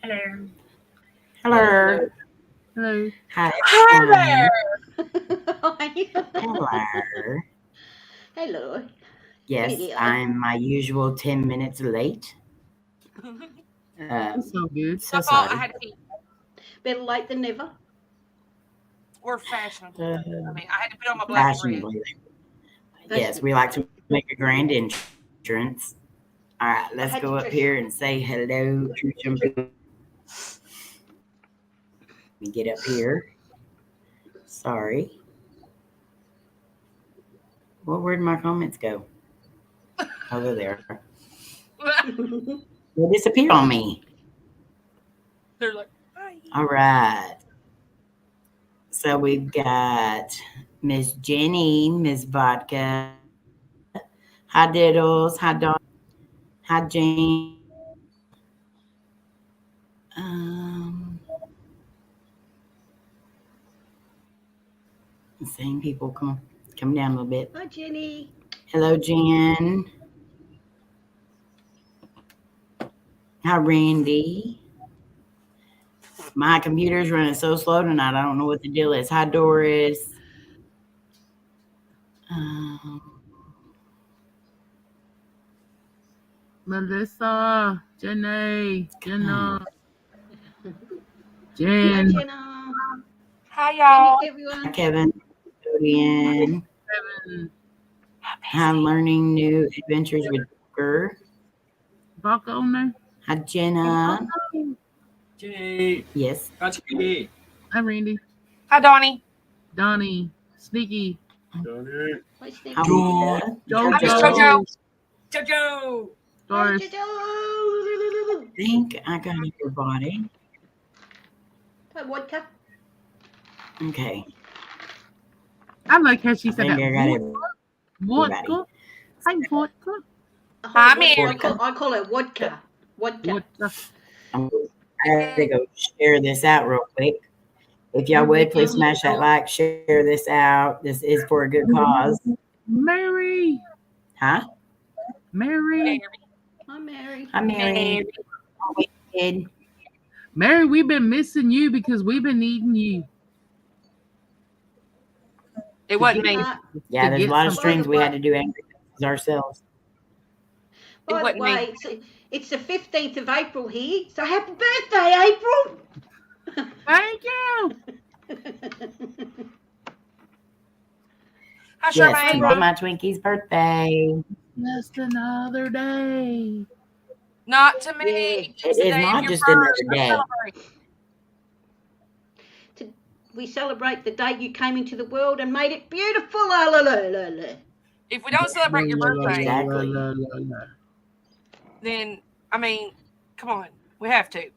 Hello. Hello. Hello. Hi. Hi Hello. Hello. Yes, I'm my usual 10 minutes late. So good. So fault. I sorry. had to pee. Better late than never. We're fashionable. I mean, I had to put on my black and red. Fashionably. Yes, we like to make a grand entrance. All right, let's go up here and say hello to some people. Let me get up here. Sorry. Well, where'd my comments go? Oh, they're there. They disappeared on me. They're like, hi. All right. So we've got Miss Jenny, Miss Vodka. Hi, Diddles. Hi, Dawn. Hi, Jane. Same people. Come down a little bit. Hi, Jenny. Hello, Jen. Hi, Randy. My computer's running so slow tonight. I don't know what the deal is. Hi, Doris. Melissa, Jenny, Jenna, Jen. Hi, Jenna. Hi, y'all. Jenny, everyone. Hi, Kevin. Kevin. Hi, learning new adventures with Booker. Buck owner. Hi, Jenna. Jenny. Yes. Hi, Randy. Hi, Donnie. Donnie. Sneaky. Donnie. Hi, Sneaky. Hi, Wanda. JoJo. JoJo. Doris. I think I got everybody. Hi, Vodka. Okay. I like how she said I that. think I got Vodka. Hi, vodka. Hi, Mary. I call it vodka. Vodka. I have to go share this out real quick. If y'all would, please smash that like, share this out. This is for a good cause. Mary. Huh? Mary. Hi, Mary. Hi, Mary. Mary, we've been missing you because we've been eating you. It wasn't me. Yeah, there's a lot of streams we had to do angry ourselves. By the way, it's the 15th of April here, so happy birthday, April! Thank you! Hi, Yes, Charmaine. tomorrow's my Twinkie's birthday. Just another day. Not to me. It is not just another day. We celebrate the day you came into the world and made it beautiful. If we don't celebrate your birthday, Exactly. then, I mean, come on. We have to.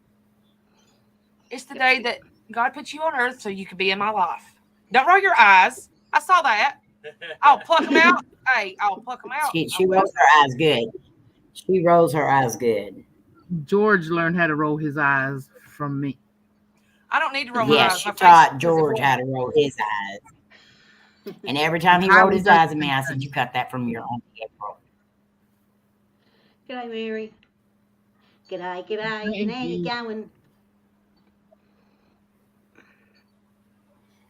It's the day that God put you on earth so you could be in my life. Don't roll your eyes. I saw that. I'll pluck them out. Hey, I'll pluck them out. She rolls her eyes good. She rolls her eyes good. George learned how to roll his eyes from me. I don't need to roll my eyes. Yes, she taught George how to roll his eyes. And every time he rolled his eyes at me, I said, you cut that from your Auntie April. G'day, Mary. G'day. How you going?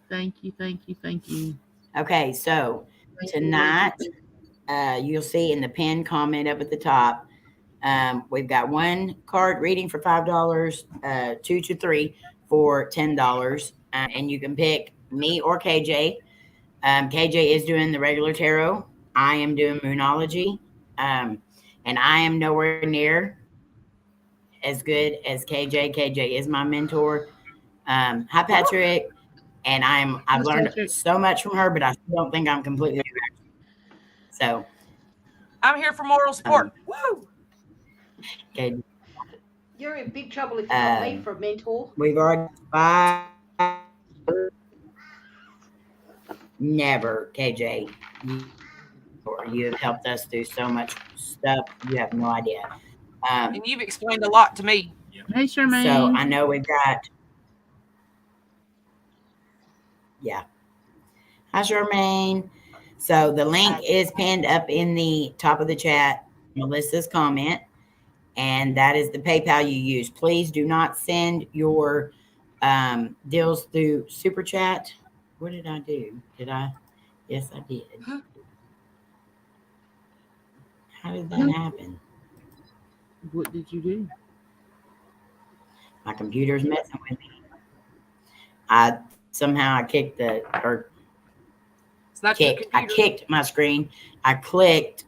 Thank you. Okay, so tonight, you'll see in the pinned comment up at the top, we've got one card reading for $5, 2 to 3 for $10, and you can pick me or KJ. KJ is doing the regular tarot. I am doing Moonology, and I am nowhere near as good as KJ. KJ is my mentor. Hi, Patrick. And I've learned so much from her, but I still don't think I'm completely correct. So I'm here for moral support. Woo! Okay. You're in big trouble if you want me for a mentor. We've already never, KJ. You have helped us do so much stuff. You have no idea. And you've explained a lot to me. Hey, Charmaine. So I know we've got. Yeah. Hi, Charmaine. So the link is pinned up in the top of the chat, Melissa's comment. and that is the PayPal you use. Please do not send your deals through Super Chat. What did I do? Did I? Yes, I did. How did that happen? What did you do? My computer's messing with me. I kicked I kicked my screen. I clicked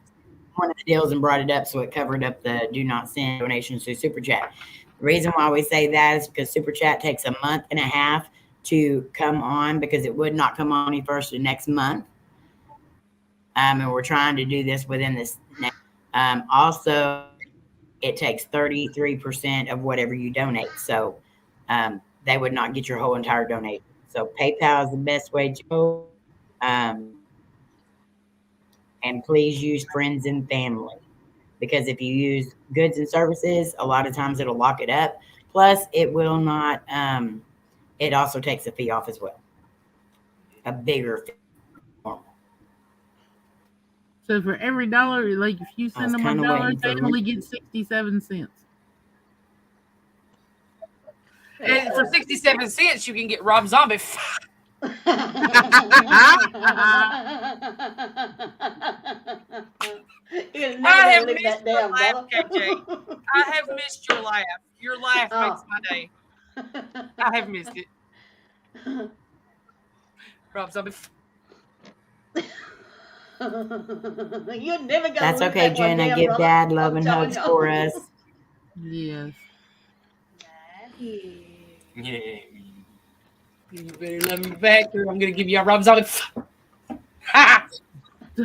one of the deals and brought it up, so it covered up the do not send donations to Super Chat. The reason why we say that is because Super Chat takes a month and a half to come on, because it would not come on any first of next month. And we're trying to do this within this next. Also, it takes 33% of whatever you donate. So they would not get your whole entire donation. So PayPal is the best way to go. And please use friends and family, because if you use goods and services, a lot of times it'll lock it up. Plus, it will not. It also takes a fee off as well, a bigger fee. So for every $1, like if you send them $1, they only get 67 cents. And for 67 cents, you can get Rob Zombie. I have missed your laugh, KJ. I have missed your laugh. Your laugh makes my day. I have missed it. Rob Zombie. You're never gonna. That's okay, Jenna. Give Dad love and hugs for us. Yes. Yeah. You better love me back, or I'm gonna give you a Rob Zombie.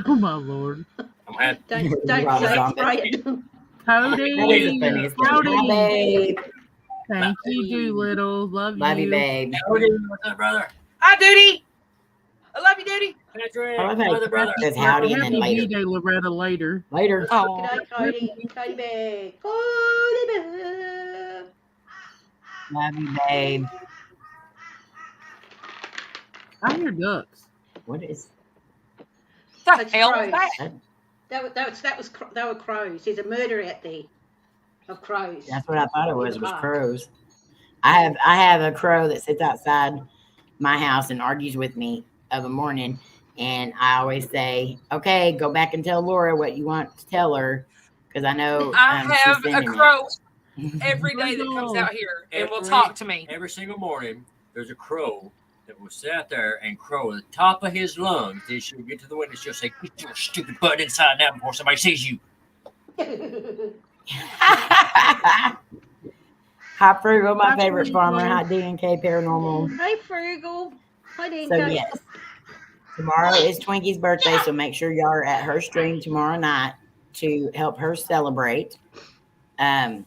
Oh my Lord. Don't say it right. Cody. Babe. Thank you, Doolittle. Love you, babe. What's up, brother? Hi, Duty. I love you, Duty. Patrick. I love how Brother, brother. says howdy and then Happy later. B-Day, Loretta, later. Later. Oh, Good night, Cody. Cody Bear. Cody Bear. Love you, babe. I hear ducks. What is? the That's hell crows. was that? They were crows. There's a murder out there of crows. That's what I thought it was crows. I have a crow that sits outside my house and argues with me of a morning, and I always say, "Okay, go back and tell Laura what you want to tell her," because I know I have she's a sending crow it. every day that comes out here and will talk to me. Every single morning, there's a crow that will sit out there and crow at the top of his lungs. Then she'll get to the window. She'll say, "Get your stupid butt inside now before somebody sees you." Hi, Frugal, my favorite farmer. Hi, D&K Paranormal. Hey, Frugal. Hi, D&K. So, yes, tomorrow is Twinkie's birthday, so make sure y'all are at her stream tomorrow night to help her celebrate. You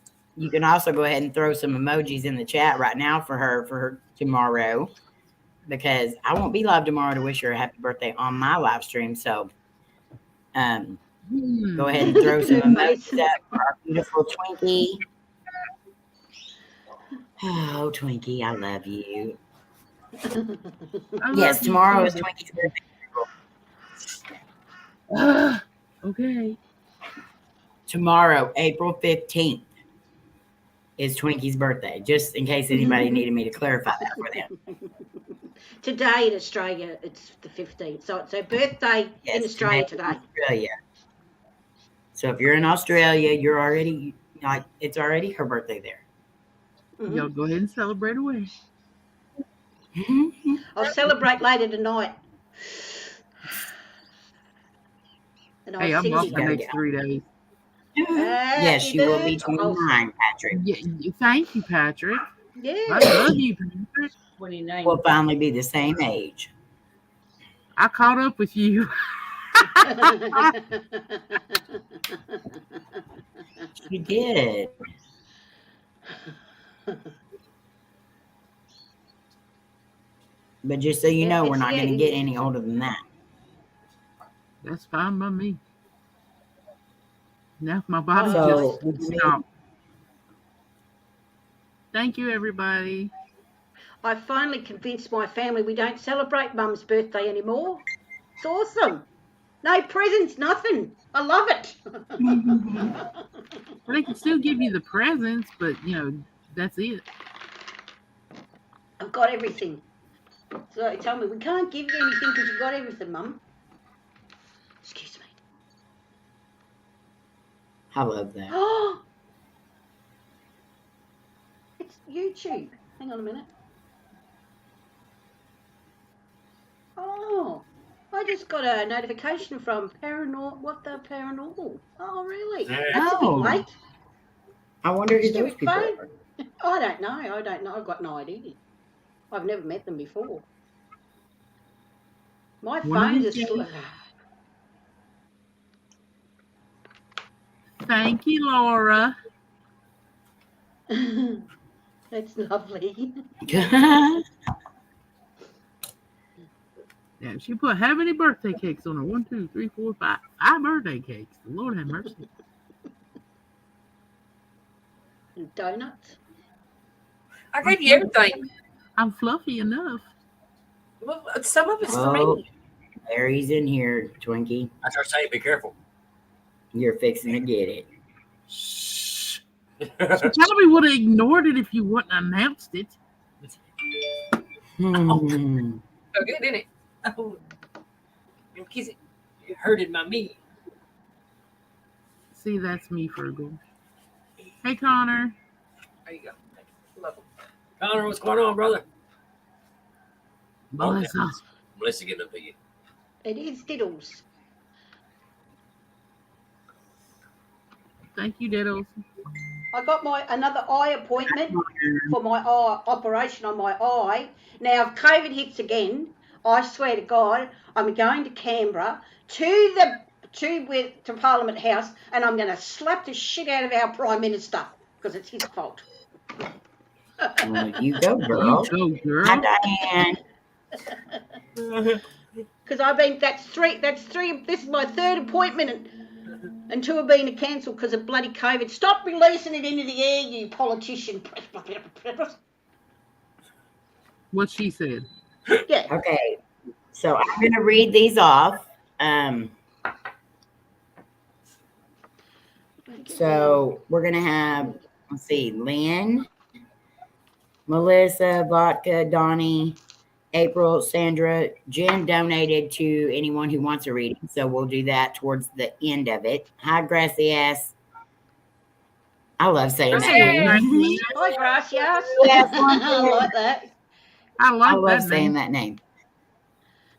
can also go ahead and throw some emojis in the chat right now for her tomorrow, because I won't be live tomorrow to wish her a happy birthday on my live stream. So, go ahead and throw some emojis up for our beautiful Twinkie. Oh, Twinkie, I love you. Yes, tomorrow is Twinkie's birthday. Okay. Tomorrow, April 15th, is Twinkie's birthday, just in case anybody needed me to clarify that for them. Today in Australia, it's the 15th. So it's her birthday in Australia today. Australia. So if you're in Australia, you're already, like, it's already her birthday there. Mm-hmm. Y'all go ahead and celebrate away. I'll celebrate later tonight. And Hey, I'm off the next 3 days. Yes, you will be 29, Patrick. Yeah, thank you, Patrick. Yeah. I love you, Patrick. 29. We'll finally be the same age. I caught up with you. You did. But just so you know, we're not going to get any older than that. That's fine by me. Now my body So, just stopped. Thank you, everybody. I finally convinced my family we don't celebrate Mum's birthday anymore. It's awesome. No presents, nothing. I love it. But they can still give you the presents, but that's it. I've got everything. So they tell me, we can't give you anything because you've got everything, Mum. Excuse me. I love that. Oh, it's YouTube. Hang on a minute. Oh, I just got a notification from WhatTheParanormal. Oh, really? That's a bit late. I wonder who those people are. I don't know. I've got no idea. I've never met them before. My phone's a slow. Thank you, Laura. That's lovely. Yeah, she put how many birthday cakes on her? 1, 2, 3, 4, 5. 5 birthday cakes. Lord have mercy. And donuts. I gave you everything. I'm fluffy enough. Well, some of it's for me. Larry's in here, Twinkie. I start saying, be careful. You're fixing to get it. Shh. She probably would have ignored it if you wouldn't announced it. Oh, good, didn't it? Oh, your kiss it hurted my knee. See, that's me, Fergal. Hey, Connor. There you go. Love him. Connor, what's going on, brother? Melissa. Melissa getting up to you. It is Diddles. Thank you, Diddles. I got another eye appointment for my eye operation on my eye. Now, if COVID hits again, I swear to God, I'm going to Canberra to Parliament House, and I'm going to slap the shit out of our Prime Minister because it's his fault. You go, girl. You go, girl. Hi, Diane. Because that's three. This is my third appointment, and 2 have been cancelled because of bloody COVID. Stop releasing it into the air, you politician. What she said. Yeah. Okay, so I'm going to read these off. So we're going to have, let's see, Lynn, Melissa, Vodka, Donnie, April, Sandra. Jen donated to anyone who wants a reading, so we'll do that towards the end of it. Hi, Grassy Ass. I love saying that. Hi, Gracias. Yes, I like that. I love saying that name.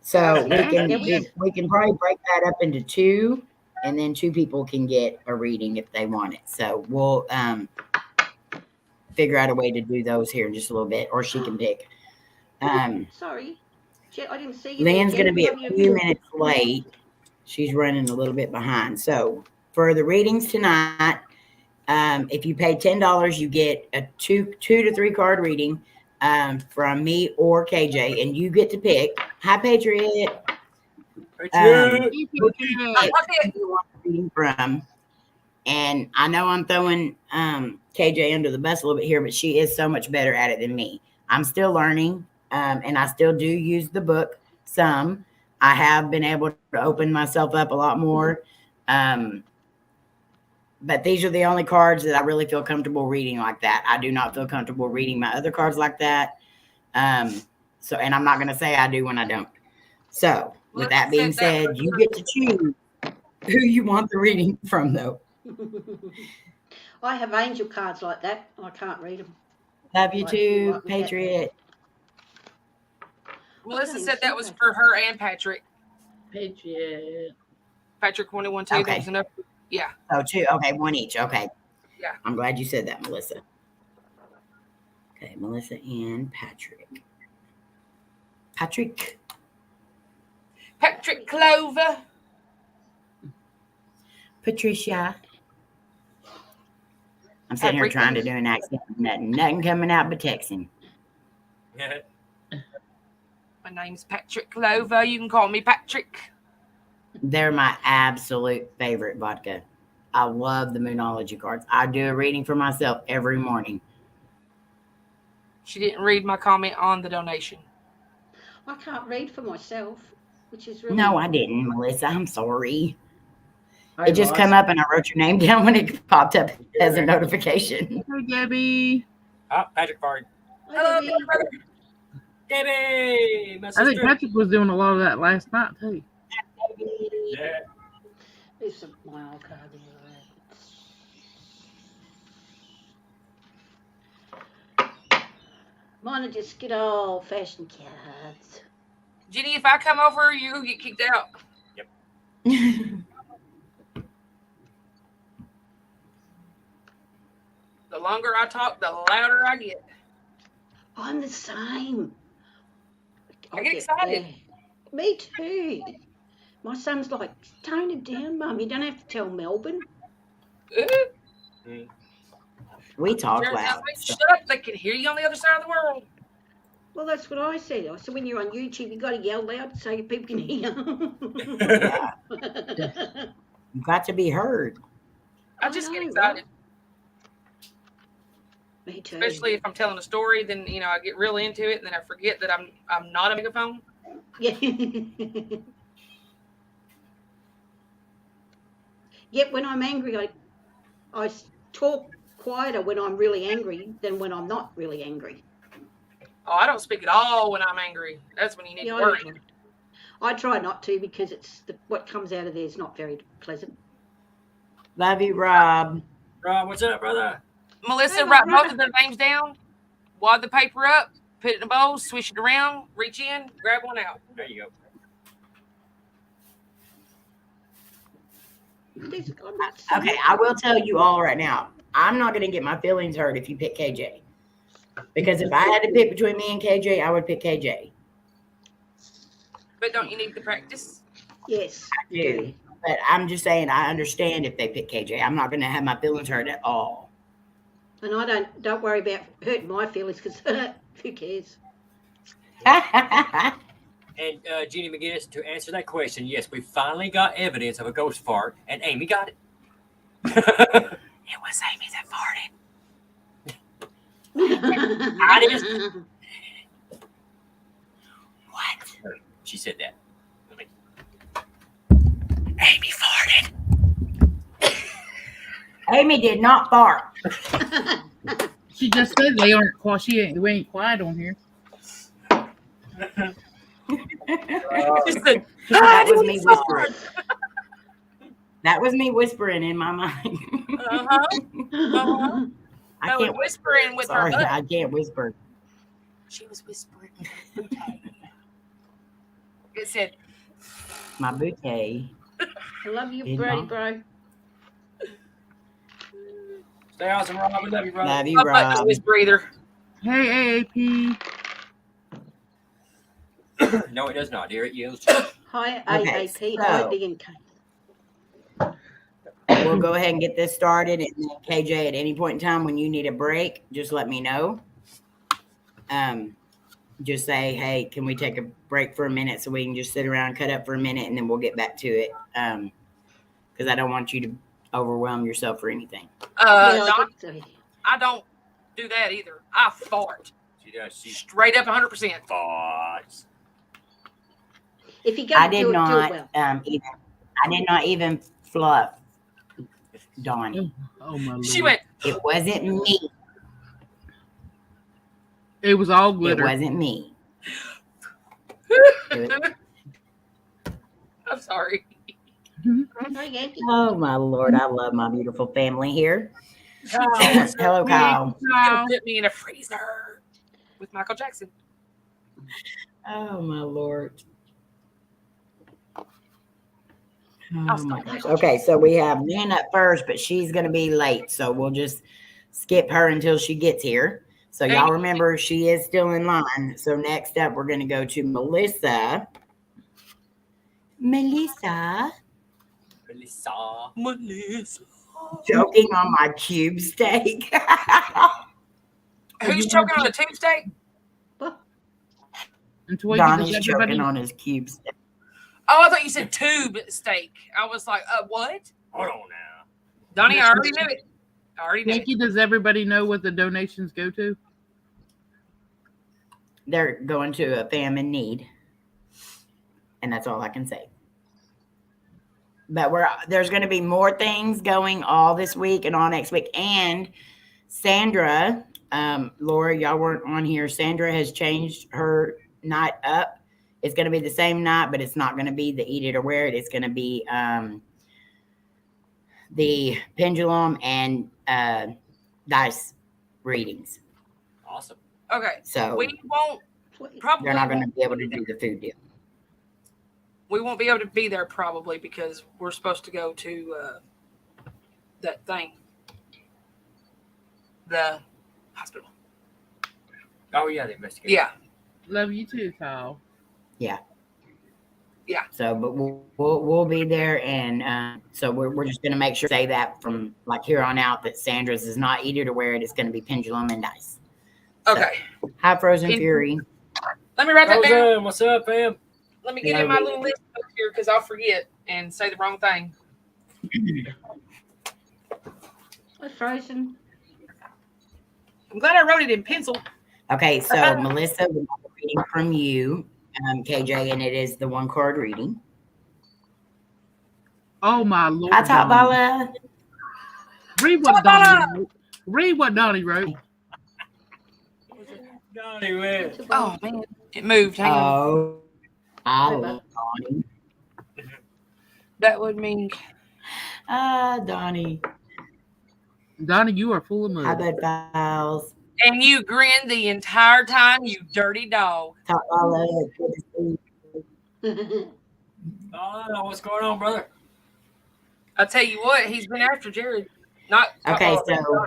So we can probably break that up into 2, and then 2 people can get a reading if they want it. So we'll figure out a way to do those here in just a little bit, or she can pick. Sorry, I didn't see you. Lynn's going to be a few minutes late. She's running a little bit behind. So for the readings tonight, if you pay $10, you get a 2 to 3 card reading from me or KJ, and you get to pick. Hi, Patriot. Reading from, and I know I'm throwing KJ under the bus a little bit here, but she is so much better at it than me. I'm still learning, and I still do use the book some. I have been able to open myself up a lot more, but these are the only cards that I really feel comfortable reading like that. I do not feel comfortable reading my other cards like that. So, and I'm not going to say I do when I don't. So, with that being said, you get to choose who you want the reading from, though. I have angel cards like that. I can't read them. Love you too, Patriot. Melissa said that was for her and Patrick. Patriot. Patrick wanted one too. Okay. There was enough. Yeah. Oh, 2. Okay, 1 each. Okay. Yeah. I'm glad you said that, Melissa. Okay, Melissa and Patrick. Patrick Clover. Patricia. I'm sitting here trying to do an accent. Nothing coming out but texting. My name's Patrick Clover. You can call me Patrick. They're my absolute favorite vodka. I love the Moonology cards. I do a reading for myself every morning. She didn't read my comment on the donation. I can't read for myself, which is really... No, I didn't, Melissa. I'm sorry. It just come up and I wrote your name down when it popped up as a notification. Hey, Debbie. Oh, Patrick Farley. Hello, Hello, brother. Debbie, my sister. I think Patrick was doing a lot of that last night, too. Yeah. It's my old card there. Mine are just good old fashioned cards. Jenny, if I come over, you get kicked out. The longer I talk, the louder I get. I'm the same. I get excited. Me too. My son's like, tone it down, Mum. You don't have to tell Melbourne. We talk Jared tells loud. me, shut up, they can hear you on the other side of the world. Well, that's what I said. I said, when you're on YouTube, you got to yell loud so your people can hear. You got to be heard. I just get know, excited. Me too. Especially if I'm telling a story, then I get real into it, and then I forget that I'm not a megaphone. Yeah. Yet when I'm angry, I talk quieter when I'm really angry than when I'm not really angry. Oh, I don't speak at all when I'm angry. That's when you need to worry. I try not to because it's what comes out of there is not very pleasant. Love you, Rob. Rob, what's up, brother? Melissa, write both of their names down, wad the paper up, put it in a bowl, swish it around, reach in, grab one out. There you go. Okay, I will tell you all right now. I'm not going to get my feelings hurt if you pick KJ. Because if I had to pick between me and KJ, I would pick KJ. But don't you need the practice? Yes, I do. But I'm just saying I understand if they pick KJ. I'm not going to have my feelings hurt at all. And I don't worry about hurting my feelings because who cares? And Jeannie McGinnis, to answer that question, yes, we finally got evidence of a ghost fart, and Amy got it. It was Amy that farted. I didn't. What? She said that. Amy farted. Amy did not fart. She just said they aren't quiet. We ain't quiet on here. That was me whispering. That was me whispering in my mind. I can't whispering with Sorry, her butt. I can't whisper. She was whispering. It said, My bouquet. I love you, Did Brody, not. bro. Stay awesome, Rob. We love you, brother. Love you, my butt doesn't Rob. whisper either. Hey, AAP. No, it does not, dear. It yields. Hi, Okay, AAP. so- Hi, DNK. We'll go ahead and get this started. And then KJ, at any point in time when you need a break, just let me know. Just say, hey, can we take a break for a minute so we can just sit around, cut up for a minute, and then we'll get back to it. Because I don't want you to overwhelm yourself or anything. I don't do that either. I fart. She does. She Straight up 100%. farts. If you I go did do it not well. I did not even fluff Donnie. Oh, my Lord. She went, It wasn't me. It was all It glitter. wasn't me. It was- I'm sorry. Hi, Yankee. oh my Lord, I love my beautiful family here. Oh, Hello, Kyle. Kyle. put me in a freezer with Michael Jackson. Oh my Lord. I'll Oh stop my gosh. that. Okay, so we have Lynn up first, but she's gonna be late, so we'll just skip her until she gets here. So y'all remember she is still in line. So next up, we're gonna go to Melissa. Melissa. Melissa. Joking on my cube steak. Who's choking on a tube steak? And Twiggy, Donnie's does choking everybody, on his cube steak. Oh, I thought you said tube steak. I was like, what? Hold on now. Donnie, I already knew it. I already knew it. Twiggy, does everybody know what the donations go to? They're going to a fam in need. And that's all I can say. but there's going to be more things going all this week and all next week. And Sandra, Laura, y'all weren't on here. Sandra has changed her night up. It's going to be the same night, but it's not going to be the Eat It or Wear It. It's going to be the pendulum and dice readings. Awesome. Okay. So we won't probably. They're not going to be able to do the food deal. We won't be able to be there probably because we're supposed to go to that thing, the hospital. Oh yeah, the investigation. Yeah. Love you too, Kyle. Yeah. Yeah. So, but we'll be there, and so we're just going to make sure to say that from like here on out that Sandra's is not Eat It or Wear It. It's going to be pendulum and dice. Okay. So, hi, Frozen Fury. Let me write that down. What's up, fam? Let me get in my little list up here because I'll forget and say the wrong thing. Hi, Frozen. I'm glad I wrote it in pencil. Okay, so Melissa, we have a reading from you, KJ, and it is the 1-card reading. Oh my Lord. Hi, Top Bala. Read what Donnie wrote. Read what Donnie wrote. Donnie, man. Oh man, it moved. Hang on. Oh, I love Donnie. That would mean. Donnie. Donnie, you are full of mud. Hi, Bud Files. And you grinned the entire time, you dirty dog. Top Bala. Good to see you. Oh, what's going on, brother? I'll tell you what, he's been after Jared. Not Okay, so.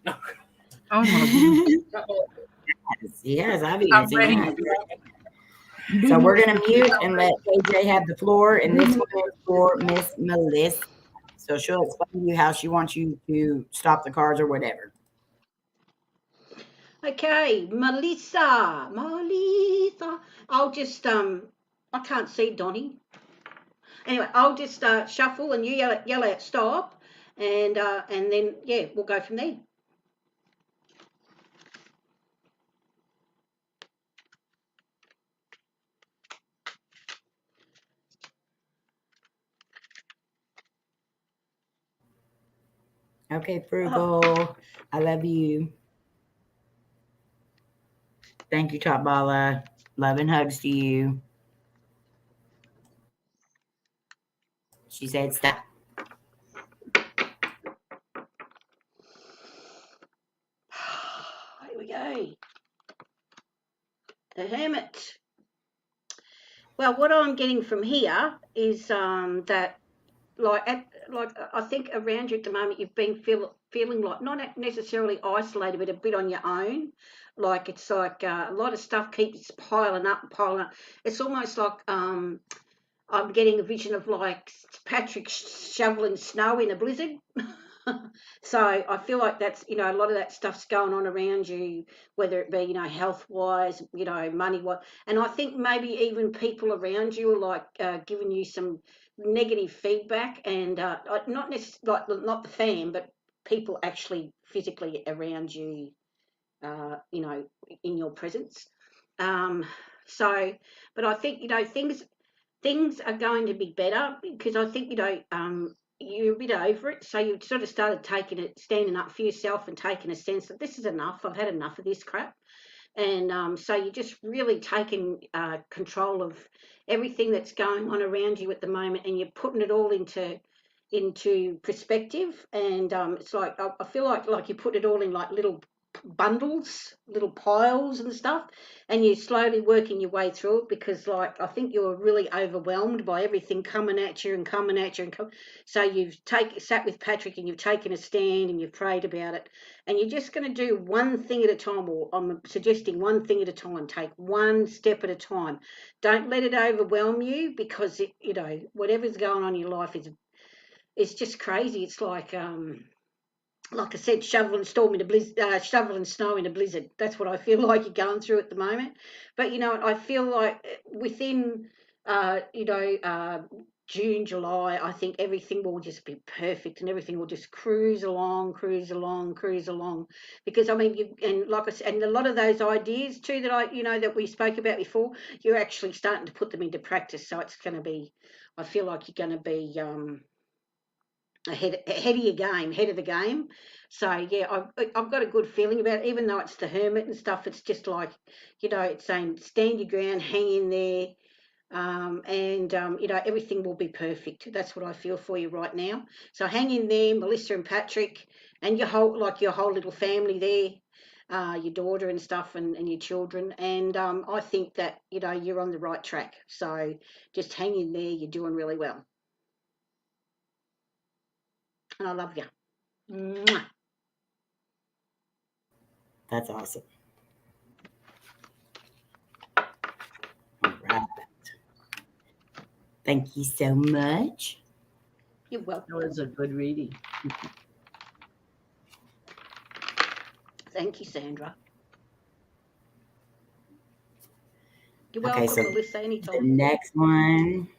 Oh my God. Yes, I've even I'm seen ready. that. So we're going to mute and let KJ have the floor. And this one is for Miss Melissa. So she'll explain to you how she wants you to stop the cards or whatever. Okay, Melissa. I'll just I can't see Donnie. Anyway, I'll just shuffle and you yell out stop, and then yeah, we'll go from there. Okay, Frugal. I love you. Thank you, Top Bala. Love and hugs to you. She said stop. Here we go. The Hermit. Well, what I'm getting from here is that like I think around you at the moment you've been feeling like not necessarily isolated, but a bit on your own. Like it's like a lot of stuff keeps piling up. It's almost like I'm getting a vision of like Patrick shoveling snow in a blizzard. So I feel like that's, a lot of that stuff's going on around you, whether it be, health wise, money wise. And I think maybe even people around you are like giving you some negative feedback, and not necessarily like not the fam, but people actually physically around you, in your presence. So, but I think, things are going to be better because I think, you're a bit over it. So you sort of started standing up for yourself and taking a sense that this is enough. I've had enough of this crap. And so you're just really taking control of everything that's going on around you at the moment, and you're putting it all into perspective. And it's like I feel like you put it all in like little bundles, little piles and stuff, and you're slowly working your way through it because like I think you're really overwhelmed by everything coming at you. So you've sat with Patrick and you've taken a stand and you've prayed about it, and you're just going to do one thing at a time, or I'm suggesting one thing at a time. Take one step at a time. Don't let it overwhelm you, because whatever's going on in your life it's just crazy. It's like I said, shoveling snow in a blizzard. That's what I feel like you're going through at the moment. But I feel like within June, July, I think everything will just be perfect and everything will just cruise along. Because I mean, and like I said, and a lot of those ideas too that that we spoke about before, you're actually starting to put them into practice. So it's going to be I feel like you're going to be ahead of your game, ahead of the game. So yeah, I've got a good feeling about it. Even though it's the hermit and stuff, it's just like, it's saying stand your ground, hang in there, and everything will be perfect. That's what I feel for you right now. So hang in there, Melissa and Patrick, and your whole little family there, your daughter and stuff, and your children. And I think that you're on the right track. So just hang in there. You're doing really well. And I love you. Mwah. That's awesome. All right. Thank you so much. You're welcome. That was a good reading. Thank you, Sandra. You're Okay, welcome, so Melissa, the anytime. next one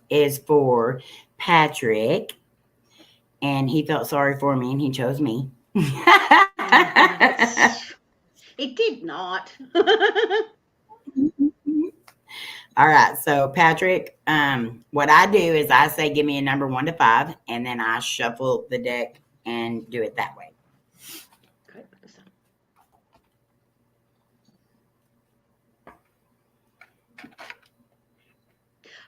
is for Patrick, and he felt sorry for me, and he chose me. It did not. All right, so Patrick, what I do is I say give me a number 1 to 5, and then I shuffle the deck and do it that way. Okay.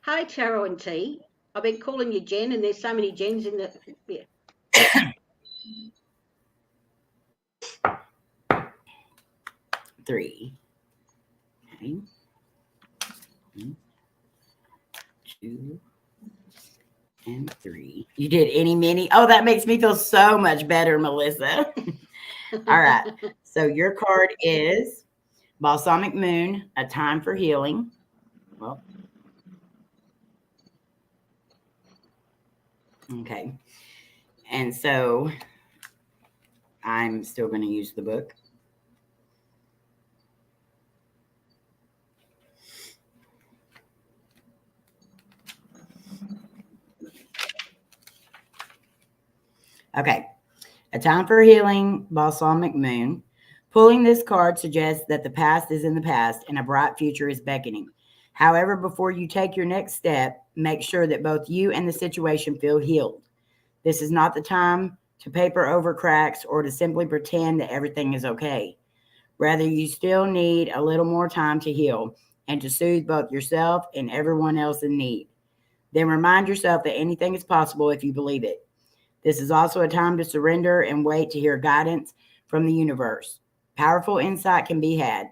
Hi, Taro and T. I've been calling you Jen, and there's so many Jens in the. Yeah. 3. Okay. 1, 2, and 3. You did any mini. Oh, that makes me feel so much better, Melissa. All right. So your card is Balsamic Moon, A Time for Healing. Well, okay. And so I'm still going to use the book. Okay. A Time for Healing, Balsamic Moon. Pulling this card suggests that the past is in the past and a bright future is beckoning. However, before you take your next step, make sure that both you and the situation feel healed. This is not the time to paper over cracks or to simply pretend that everything is okay. Rather, you still need a little more time to heal and to soothe both yourself and everyone else in need. Then remind yourself that anything is possible if you believe it. This is also a time to surrender and wait to hear guidance from the universe. Powerful insight can be had.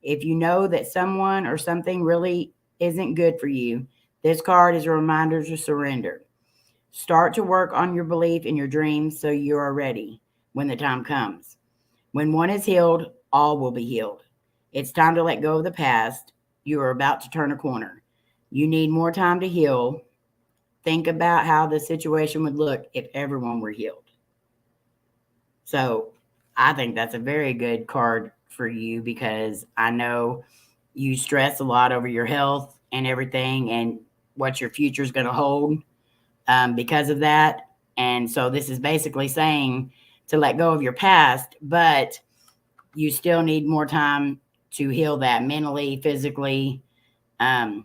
If you know that someone or something really isn't good for you, this card is a reminder to surrender. Start to work on your belief in your dreams so you are ready when the time comes. When one is healed, all will be healed. It's time to let go of the past. You are about to turn a corner. You need more time to heal. Think about how the situation would look if everyone were healed. So I think that's a very good card for you because I know you stress a lot over your health and everything and what your future is going to hold because of that. And so this is basically saying to let go of your past, but you still need more time to heal that mentally, physically, all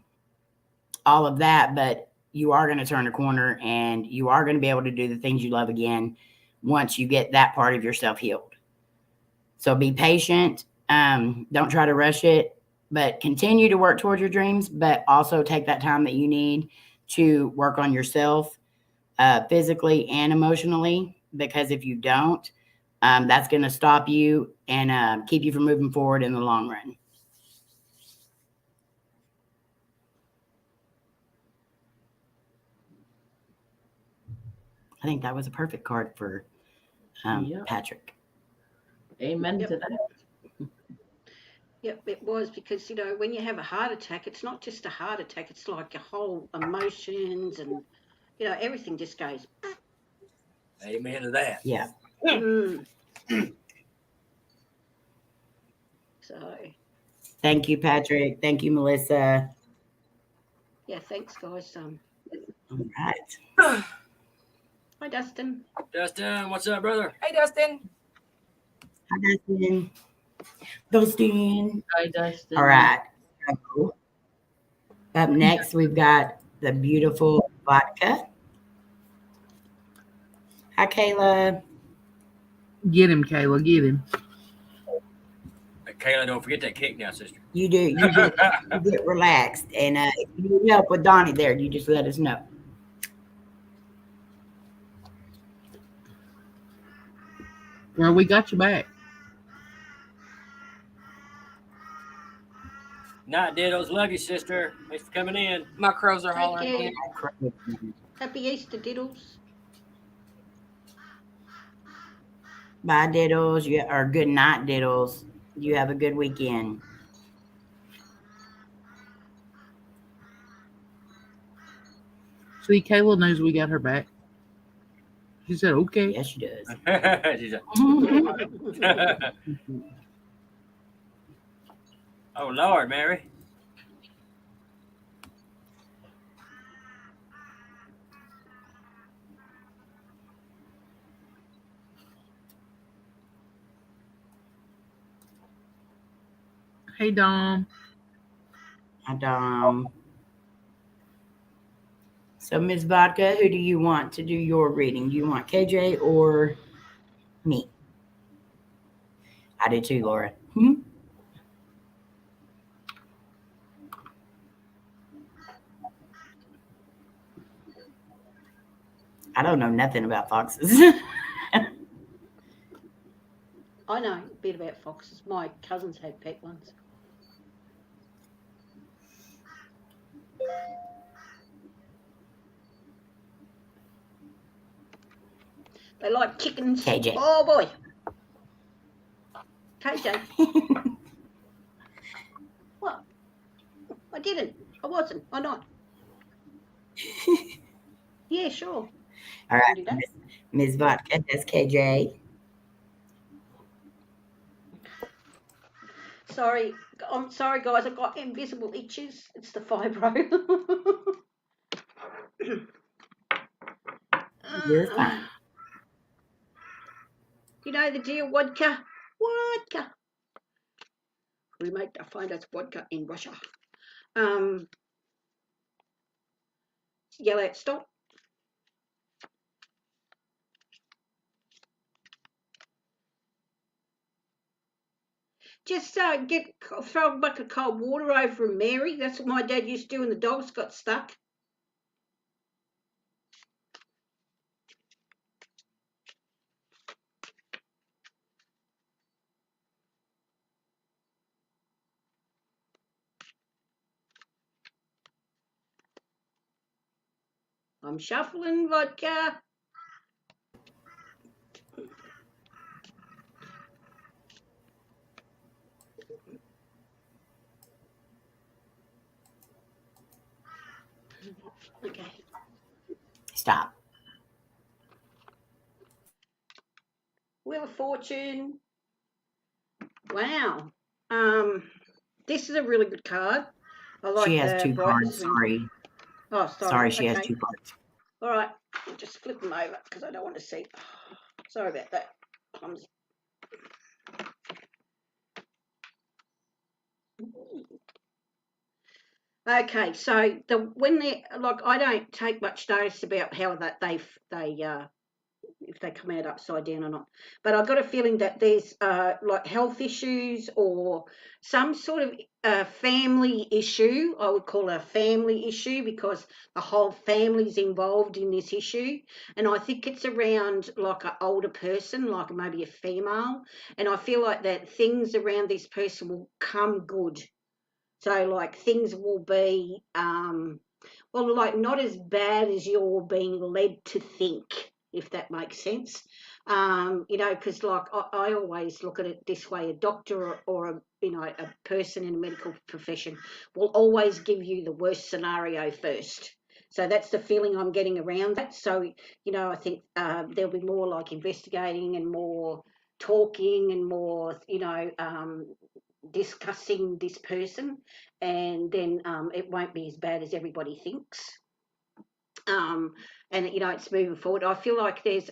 of that. But you are going to turn a corner and you are going to be able to do the things you love again once you get that part of yourself healed. So be patient. Don't try to rush it, but continue to work towards your dreams, but also take that time that you need to work on yourself physically and emotionally, because if you don't, that's going to stop you and keep you from moving forward in the long run. I think that was a perfect card for Patrick. Amen to that. Yep, it was because, when you have a heart attack, it's not just a heart attack. It's like your whole emotions and, everything just goes. Amen to that. Yeah. So. Thank you, Patrick. Thank you, Melissa. Yeah, thanks, guys. All right. Hi, Dustin. Dustin, what's up, brother? Hey, Dustin. Hi, Dustin. Dustin. Hi, Dustin. All right. So, up next, we've got the beautiful Vodka. Hi, Kayla. Get him, Kayla. Get him. Kayla, don't forget that cake now, sister. You do. You get relaxed. And if you need help with Donnie there, you just let us know. Well, we got you back. Not Diddles. Love you, sister. Thanks for coming in. My crows are Thank hollering. you. Happy Easter, Diddles. Bye, Diddles. Or good night, Diddles. You have a good weekend. See, Kayla knows we got her back. She said, okay. Yes, she does. She's like, oh, Lord, Mary. Hey, Dom. Hi, Dom. So, Ms. Vodka, who do you want to do your reading? Do you want KJ or me? I do too, Laura. I don't know nothing about foxes. I know a bit about foxes. My cousins had pet ones. They like chickens. KJ. Oh, boy. KJ. What? I didn't. I wasn't. I'm not. Yeah, sure. All right, Ms. Vodka, that's KJ. Sorry. I'm sorry, guys. I've got invisible itches. It's the fibro. You're fine. You know the deal, vodka? Vodka. We make the finest vodka in Russia. Yell out, stop. Just throw a bucket of cold water over Mary. That's what my dad used to do when the dogs got stuck. I'm shuffling vodka. Okay. Stop. Wheel of Fortune. Wow. This is a really good card. I like She has two cards. swing. Sorry. Oh, Sorry, she has two cards. All right. I'll just flip them over because I don't want to see. Sorry about that. Clumsy. Okay, so when they like, I don't take much notice about how that they if they come out upside down or not, but I've got a feeling that there's like health issues or some sort of family issue. I would call it a family issue because the whole family's involved in this issue, and I think it's around like an older person, like maybe a female, and I feel like that things around this person will come good. So, like, things will be, well, like, not as bad as you're being led to think, if that makes sense. You know, because, like, I always look at it this way: a doctor or a, you know, a person in a medical profession will always give you the worst scenario first. So that's the feeling I'm getting around that. So, you know, I think there'll be more like investigating and more talking and more, you know, discussing this person, and then it won't be as bad as everybody thinks. And you know, it's moving forward. I feel like there's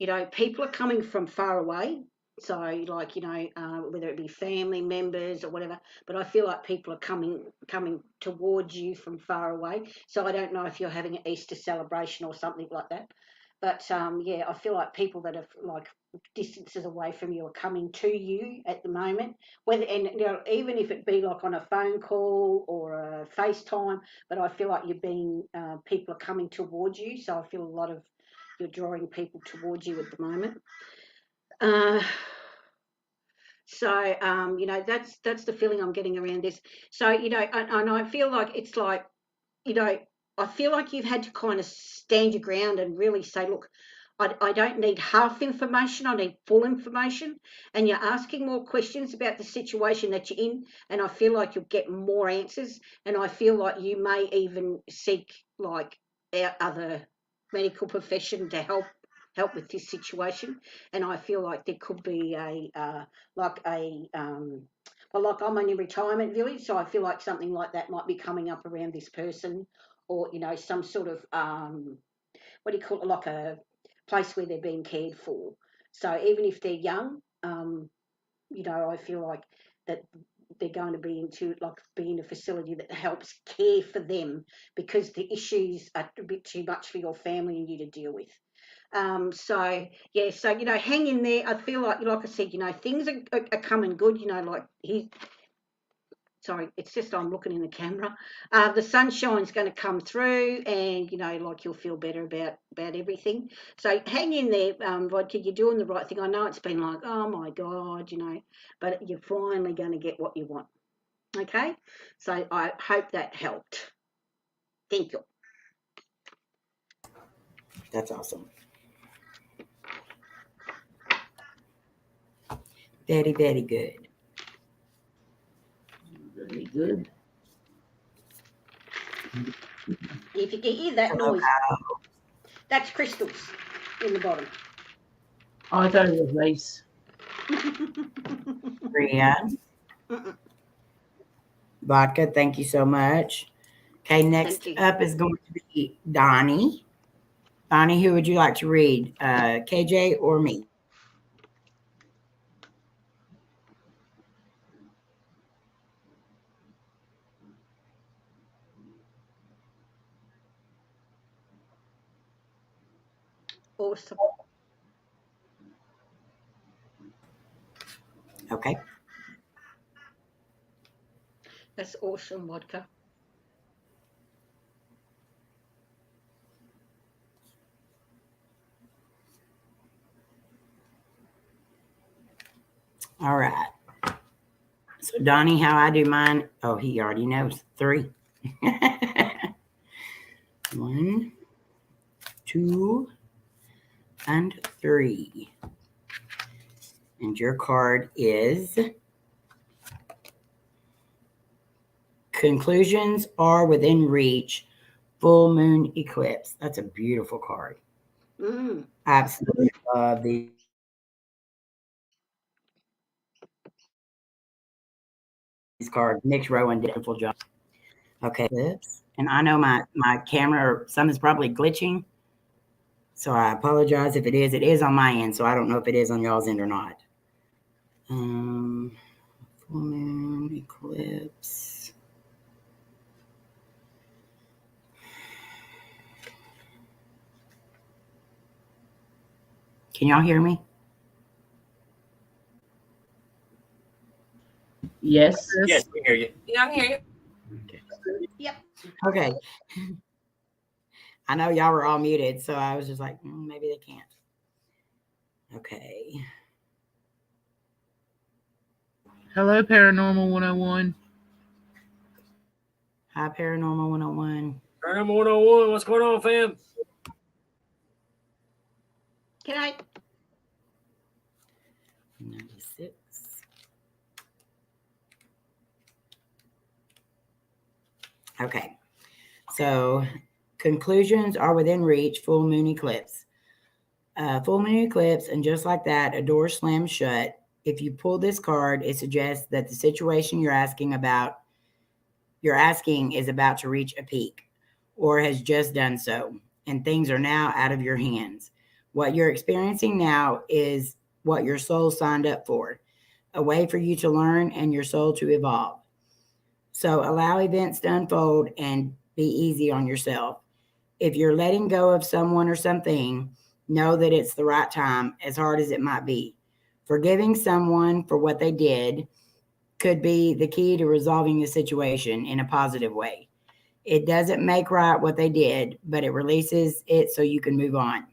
you know, people are coming from far away. So, like, whether it be family members or whatever, but I feel like people are coming towards you from far away. So I don't know if you're having an Easter celebration or something like that. But yeah, I feel like people that are like distances away from you are coming to you at the moment. Whether even if it be like on a phone call or a FaceTime, but I feel like people are coming towards you. So I feel a lot of you're drawing people towards you at the moment. So that's the feeling I'm getting around this. So and I feel like it's like I feel like you've had to kind of stand your ground and really say, look, I don't need half information, I need full information. And you're asking more questions about the situation that you're in, and I feel like you'll get more answers. And I feel like you may even seek like other medical profession to help with this situation. And I feel like there could be like I'm in a retirement village, so I feel like something like that might be coming up around this person, or some sort of what do you call it, like a place where they're being cared for. So even if they're young, I feel like that they're going to be in a facility that helps care for them, because the issues are a bit too much for your family and you to deal with. So hang in there. I feel like I said, things are coming good. Sorry, it's just I'm looking in the camera. The sunshine's going to come through, and you'll feel better about everything. So hang in there, Vodka. You're doing the right thing. I know it's been like, oh my God, but you're finally going to get what you want. Okay, so I hope that helped. Thank you. That's awesome. Very, very good. Very good. If you can hear that noise, that's crystals in the bottom. Oh, I thought it was lace. Bria. Vodka, thank you so much. Okay, next up is going to be Donnie. Donnie, who would you like to read? KJ or me? Awesome. Okay. That's awesome, Vodka. All right. So Donnie, how I do mine? Oh, he already knows. 3. 1, 2, and 3. And your card is Conclusions Are Within Reach, Full Moon Eclipse. That's a beautiful card. Mm. Absolutely love these cards. Nick Rowan did a full job. Okay, and I know my camera or something's probably glitching, so I apologize if it is. It is on my end, so I don't know if it is on y'all's end or not. Full moon eclipse. Can y'all hear me? Yes. Yes, we hear you. Yeah, I can hear you. Okay. Yep. Okay. I know y'all were all muted, so I was just like, maybe they can't. Okay. Hello, Paranormal 101. Hi, Paranormal 101. Paranormal 101, what's going on, fam? Can I? 96. Okay. So conclusions are within reach, full moon eclipse. Full moon eclipse, and just like that, a door slams shut. If you pull this card, it suggests that the situation you're asking is about to reach a peak or has just done so, and things are now out of your hands. What you're experiencing now is what your soul signed up for, a way for you to learn and your soul to evolve. So allow events to unfold and be easy on yourself. If you're letting go of someone or something, know that it's the right time, as hard as it might be. Forgiving someone for what they did could be the key to resolving the situation in a positive way. It doesn't make right what they did, but it releases it so you can move on.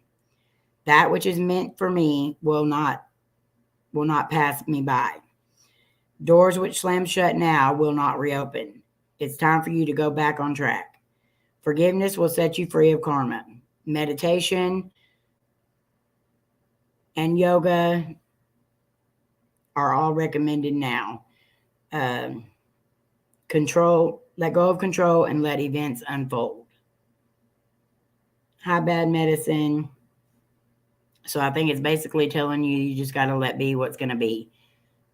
That which is meant for me will not pass me by. Doors which slam shut now will not reopen. It's time for you to go back on track. Forgiveness will set you free of karma. Meditation and yoga are all recommended now. Let go of control and let events unfold. Hi, bad medicine. So I think it's basically telling you just got to let be what's going to be.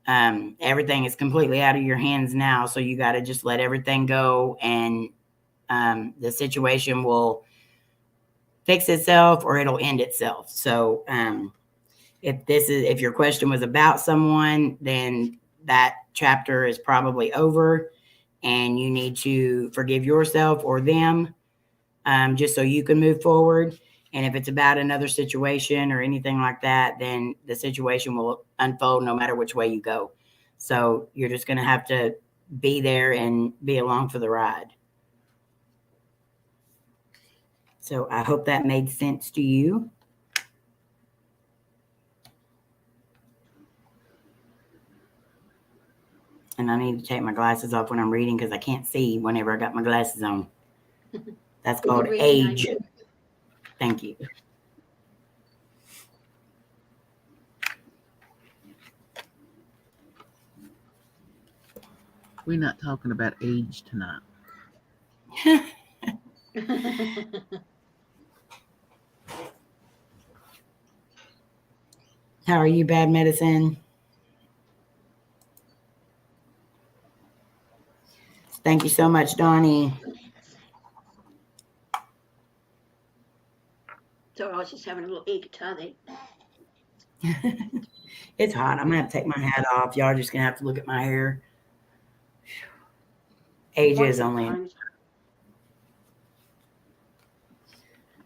Everything is completely out of your hands now, so you got to just let everything go, and the situation will fix itself or it'll end itself. So if your question was about someone, then that chapter is probably over, and you need to forgive yourself or them, just so you can move forward. And if it's about another situation or anything like that, then the situation will unfold no matter which way you go. So you're just going to have to be there and be along for the ride. So I hope that made sense to you. And I need to take my glasses off when I'm reading because I can't see whenever I got my glasses on. That's called age. Thank you. We're not talking about age tonight. How are you, bad medicine? Thank you so much, Donnie. Sorry, I was just having a little air guitar there. It's hot. I'm going to have to take my hat off. Y'all are just going to have to look at my hair. Age is only...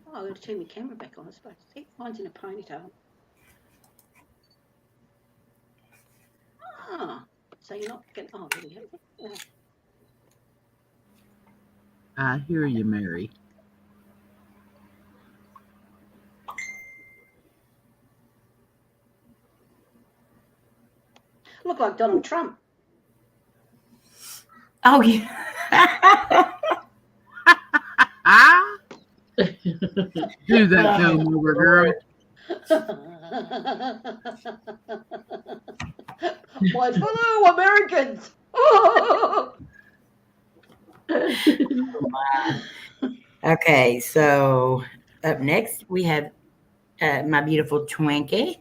Oh, I've got to turn my camera back on, I suppose. See, mine's in a ponytail. Ah, so you're not getting... Oh, there we go. Yeah. I hear you, Mary. Look like Donald Trump. Oh, yeah. Do that come over, girl. My fellow Americans. Okay, so up next we have my beautiful Twinkie.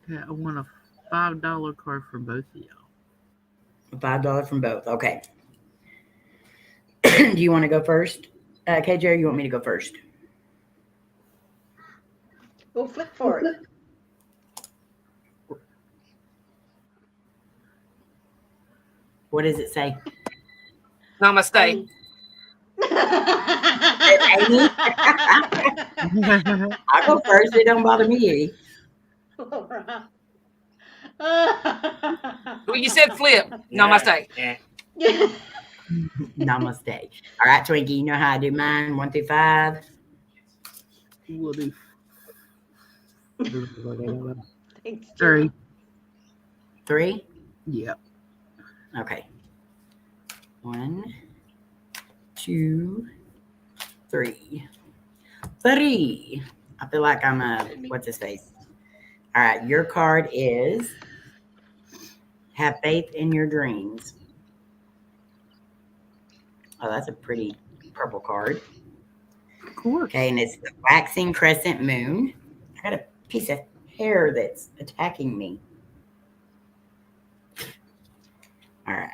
Okay, I want a $5 card from both of y'all. $5 from both. Okay. Do you want to go first? KJ, or you want me to go first? We'll flip for it. What does it say? Namaste. I'll go first. It don't bother me. Laura. Well, you said flip. Namaste. Yeah. Namaste. All right, Twinkie, you know how I do mine. 1 through 5. We'll do Thanks, 3. 3? Yep. Okay. 1, 2, 3. 3. I feel like I'm what's his face? All right, your card is have faith in your dreams. Oh, that's a pretty purple card. Of course. Okay, and it's the waxing crescent moon. I got a piece of hair that's attacking me. All right.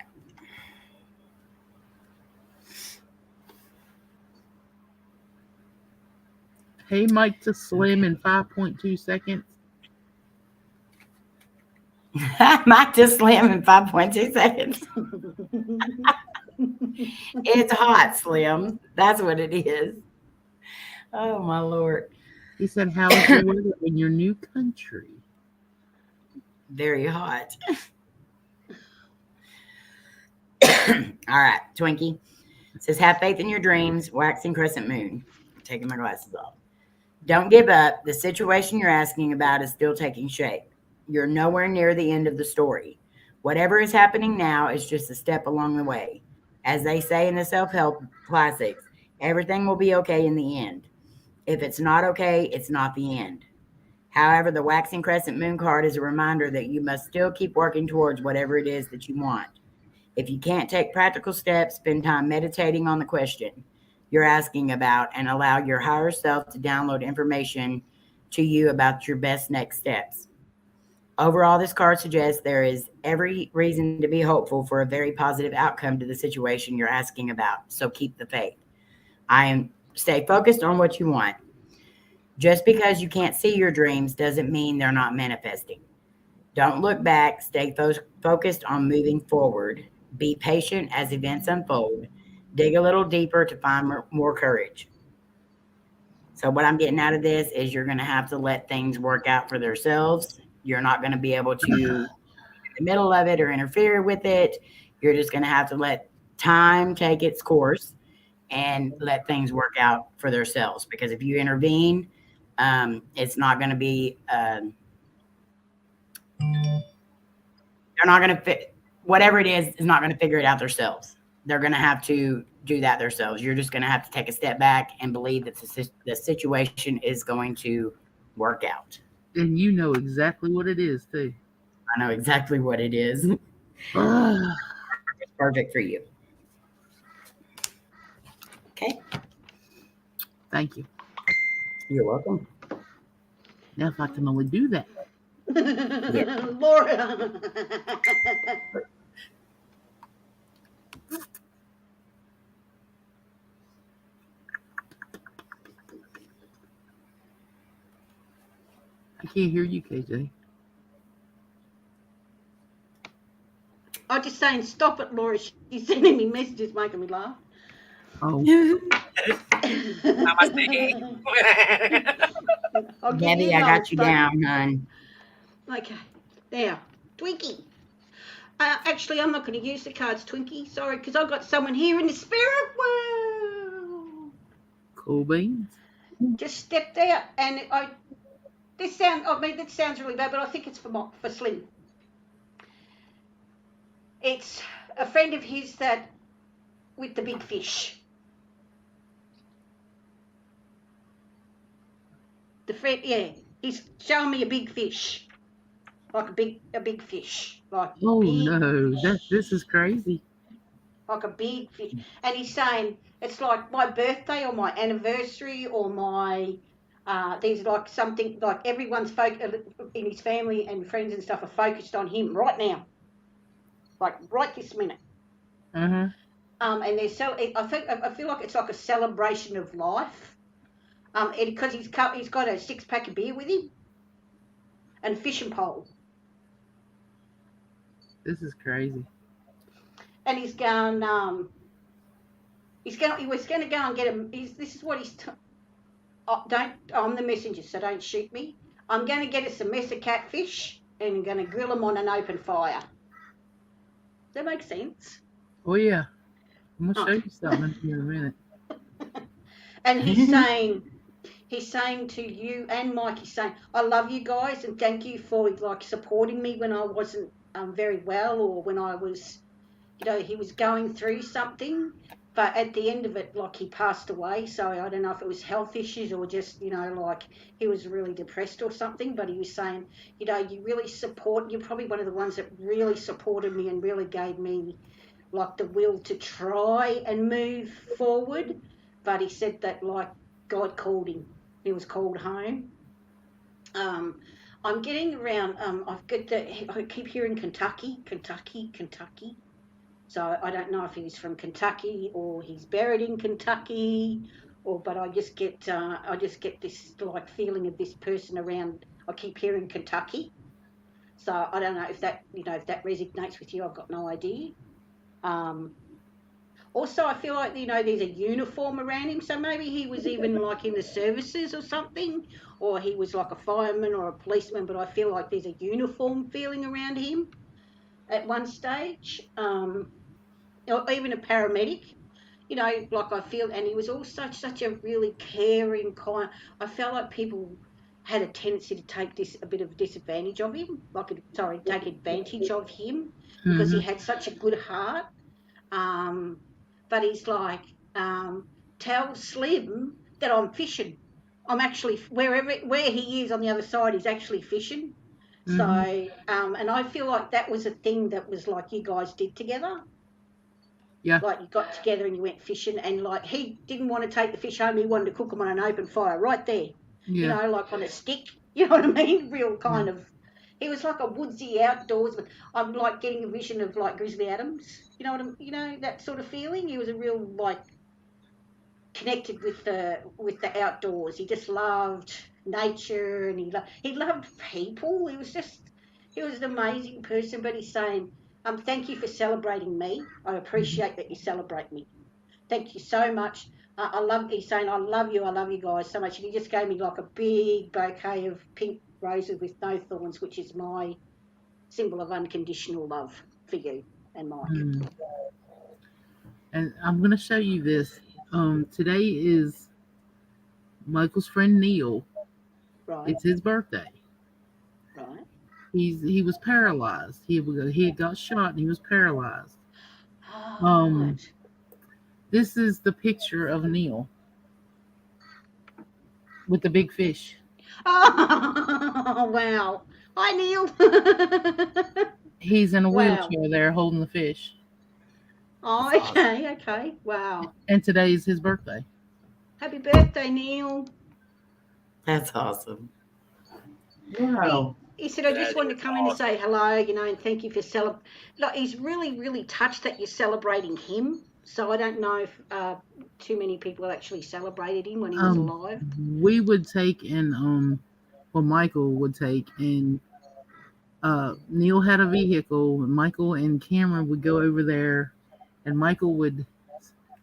Hey, Mike to Slim in 5.2 seconds. Mike to Slim in 5.2 seconds. It's hot, Slim. That's what it is. Oh, my Lord. He said, how is the weather in your new country? Very hot. All right, Twinkie. It says, have faith in your dreams, waxing crescent moon. I'm taking my glasses off. Don't give up. The situation you're asking about is still taking shape. You're nowhere near the end of the story. Whatever is happening now is just a step along the way. As they say in the self-help classics, everything will be okay in the end. If it's not okay, it's not the end. However, the waxing crescent moon card is a reminder that you must still keep working towards whatever it is that you want. If you can't take practical steps, spend time meditating on the question you're asking about and allow your higher self to download information to you about your best next steps. Overall, this card suggests there is every reason to be hopeful for a very positive outcome to the situation you're asking about. So keep the faith. Stay focused on what you want. Just because you can't see your dreams doesn't mean they're not manifesting. Don't look back. Stay focused on moving forward. Be patient as events unfold. Dig a little deeper to find more courage. So what I'm getting out of this is you're going to have to let things work out for themselves. You're not going to be able to get in the middle of it or interfere with it. You're just going to have to let time take its course and let things work out for themselves. Because if you intervene, it's not going to be, they're not going to fit. Whatever it is not going to figure it out themselves. They're going to have to do that themselves. You're just going to have to take a step back and believe that the situation is going to work out. And you know exactly what it is, too. I know exactly what it is. It's perfect for you. Okay. Thank you. You're welcome. Now, if I can only do that. Yeah. Laura. I can't hear you, KJ. I'm just saying, stop it, Laura. She's sending me messages making me laugh. Oh. Debbie, I got you down, hon. Okay. Now, Twinkie. Actually, I'm not going to use the cards, Twinkie. Sorry, because I've got someone here in the spirit world. Cool beans. Just stepped out, and that sounds really bad, but I think it's for Slim. It's a friend of his that with the big fish. The friend, yeah, he's showing me a big fish, like a big fish, like. Oh big no, fish. this is crazy. Like a big fish, and he's saying it's like my birthday or my anniversary or my. There's like something like everyone's in his family and friends and stuff are focused on him right now, like right this minute. Uh-huh. And I feel like it's like a celebration of life. Because he's got a 6-pack of beer with him, and fishing pole. This is crazy. And he's going. He was going to go and get him. This is what he's. I'm the messenger, so don't shoot me. I'm going to get us a mess of catfish and I'm going to grill them on an open fire. Does that make sense? Oh yeah, I'm gonna show you something here in a minute. And he's saying to you and Mike, he's saying, I love you guys and thank you for like supporting me when I wasn't very well or when I was, he was going through something. But at the end of it, like he passed away. So I don't know if it was health issues or just, like he was really depressed or something. But he was saying, you really you're probably one of the ones that really supported me and really gave me like the will to try and move forward. But he said that like God called him. He was called home. I'm getting around. I keep hearing Kentucky. So I don't know if he's from Kentucky or he's buried in Kentucky but I just get this like feeling of this person around. I keep hearing Kentucky, so I don't know if that if that resonates with you. I've got no idea. Also, I feel like there's a uniform around him, so maybe he was even like in the services or something, or he was like a fireman or a policeman. But I feel like there's a uniform feeling around him at one stage, or even a paramedic. Like I feel, and he was also such a really caring kind. I felt like people had a tendency to take a bit of disadvantage of him, take advantage of him because he had such a good heart. But he's like, tell Slim that I'm fishing. I'm actually where he is on the other side. He's actually fishing. So, and I feel like that was a thing that was like you guys did together. Yeah. Like you got together and you went fishing, and like he didn't want to take the fish home. He wanted to cook them on an open fire right there. Yeah. Like on a stick. You know what I mean? Real kind of. He was like a woodsy outdoorsman. I'm like getting a vision of like Grizzly Adams. You know what that sort of feeling. He was a real like connected with the outdoors. He just loved nature, and he loved people. He was an amazing person. But he's saying, thank you for celebrating me. I appreciate that you celebrate me. Thank you so much. He's saying, I love you guys so much. And he just gave me like a big bouquet of pink roses with no thorns, which is my symbol of unconditional love for you and Mike. And I'm going to show you this. Today is Michael's friend Neil. Right. It's his birthday. Right. He was paralyzed. He had got shot and he was paralyzed. Right. This is the picture of Neil with the big fish. Oh, wow. Hi, Neil. He's in a wheelchair there holding the fish. Oh, okay, okay. Wow. And today is his birthday. Happy birthday, Neil. That's awesome. Wow. He said, I just wanted to come in and say hello, and thank you for celebrating. Like, he's really, really touched that you're celebrating him. So I don't know if too many people actually celebrated him when he was alive. We would take Michael would take, and Neil had a vehicle, and Michael and Cameron would go over there, and Michael would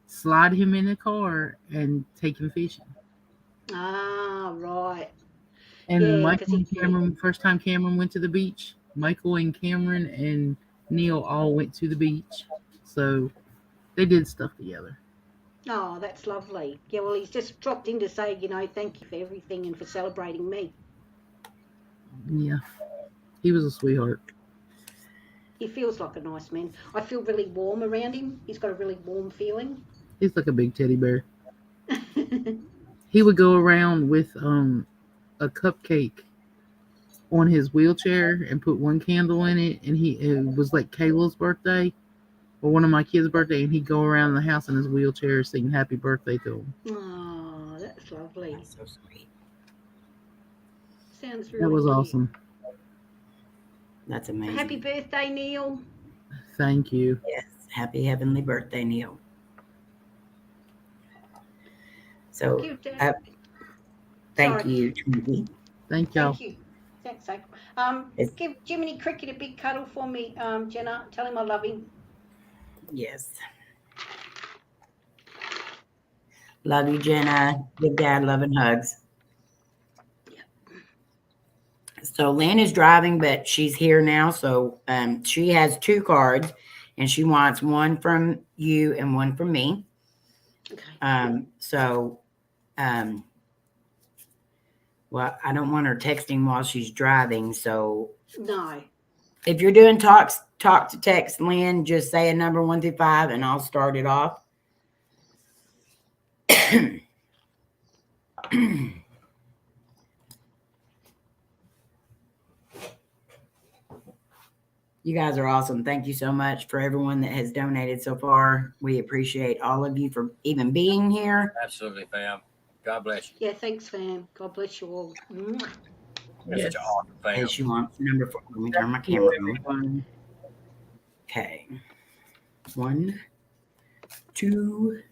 slide him in a car and take him fishing. Ah, right. And Michael and Cameron, first time Cameron went to the beach, Michael and Cameron and Neil all went to the beach. So they did stuff together. Oh, that's lovely. Yeah, well, he's just dropped in to say, thank you for everything and for celebrating me. Yeah. He was a sweetheart. He feels like a nice man. I feel really warm around him. He's got a really warm feeling. He's like a big teddy bear. He would go around with a cupcake on his wheelchair and put one candle in it, and it was like Kayla's birthday or one of my kids' birthday, and he'd go around the house in his wheelchair singing happy birthday to him. Oh, that's lovely. That's so sweet. Sounds really That was cute. awesome. That's amazing. Happy birthday, Neil. Thank you. Yes. Happy heavenly birthday, Neil. So, Thank you, Dad. thank you, Trinity. Thank y'all. Thank you. Thanks, April. Give Jiminy Cricket a big cuddle for me, Jenna. Tell him I love him. Yes. Love you, Jenna. Give Dad love and hugs. So Lynn is driving, but she's here now. So she has 2 cards, and she wants one from you and one from me. Okay. Well, I don't want her texting while she's driving. So no. If you're doing talk to text, Lynn, just say a number 1 through 5, and I'll start it off. You guys are awesome. Thank you so much for everyone that has donated so far. We appreciate all of you for even being here. Absolutely, fam. God bless you. Yeah, thanks, fam. God bless you all. You're such an awesome fam. Hey, she wants number 4. Let me turn my camera on. Okay. 1, 2,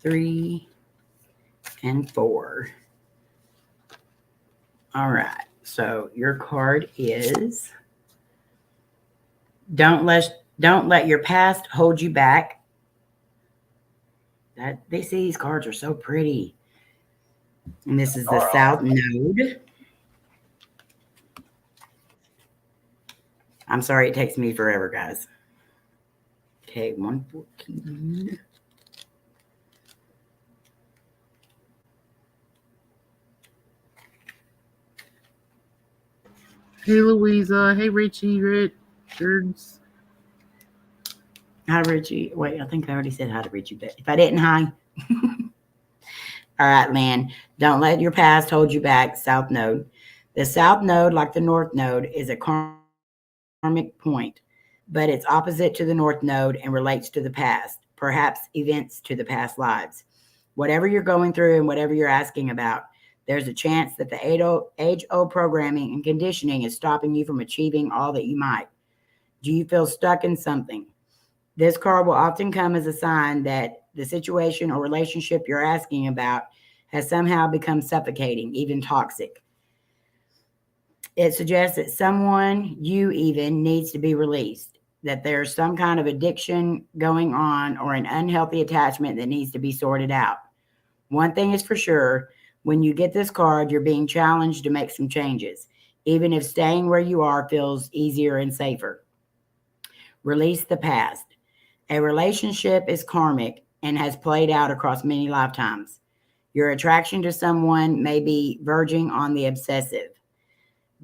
3, and 4. All right. So your card is don't let your past hold you back. They see these cards are so pretty. And this is the South Node. I'm sorry it takes me forever, guys. Okay, 114. Hey, Louisa. Hey, Richie. Richards. Hi, Richie. Wait, I think I already said hi to Richie, but if I didn't, hi. All right, Lynn. Don't let your past hold you back. South Node. The South Node, like the North Node, is a karmic point, but it's opposite to the North Node and relates to the past, perhaps events to the past lives. Whatever you're going through and whatever you're asking about, there's a chance that the age-old programming and conditioning is stopping you from achieving all that you might. Do you feel stuck in something? This card will often come as a sign that the situation or relationship you're asking about has somehow become suffocating, even toxic. It suggests that someone, you even, needs to be released, that there's some kind of addiction going on or an unhealthy attachment that needs to be sorted out. One thing is for sure, when you get this card, you're being challenged to make some changes, even if staying where you are feels easier and safer. Release the past. A relationship is karmic and has played out across many lifetimes. Your attraction to someone may be verging on the obsessive.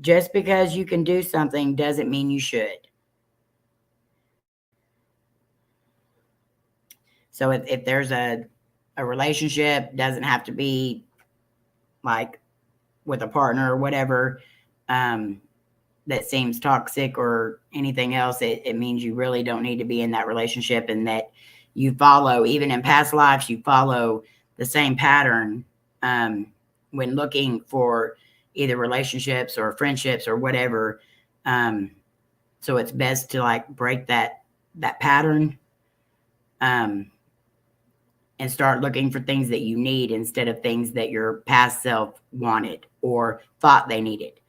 Just because you can do something doesn't mean you should. So if there's a relationship, doesn't have to be like with a partner or whatever, that seems toxic or anything else, it means you really don't need to be in that relationship, and that you follow, even in past lives, you follow the same pattern when looking for either relationships or friendships or whatever. So it's best to like break that pattern and start looking for things that you need instead of things that your past self wanted or thought they needed.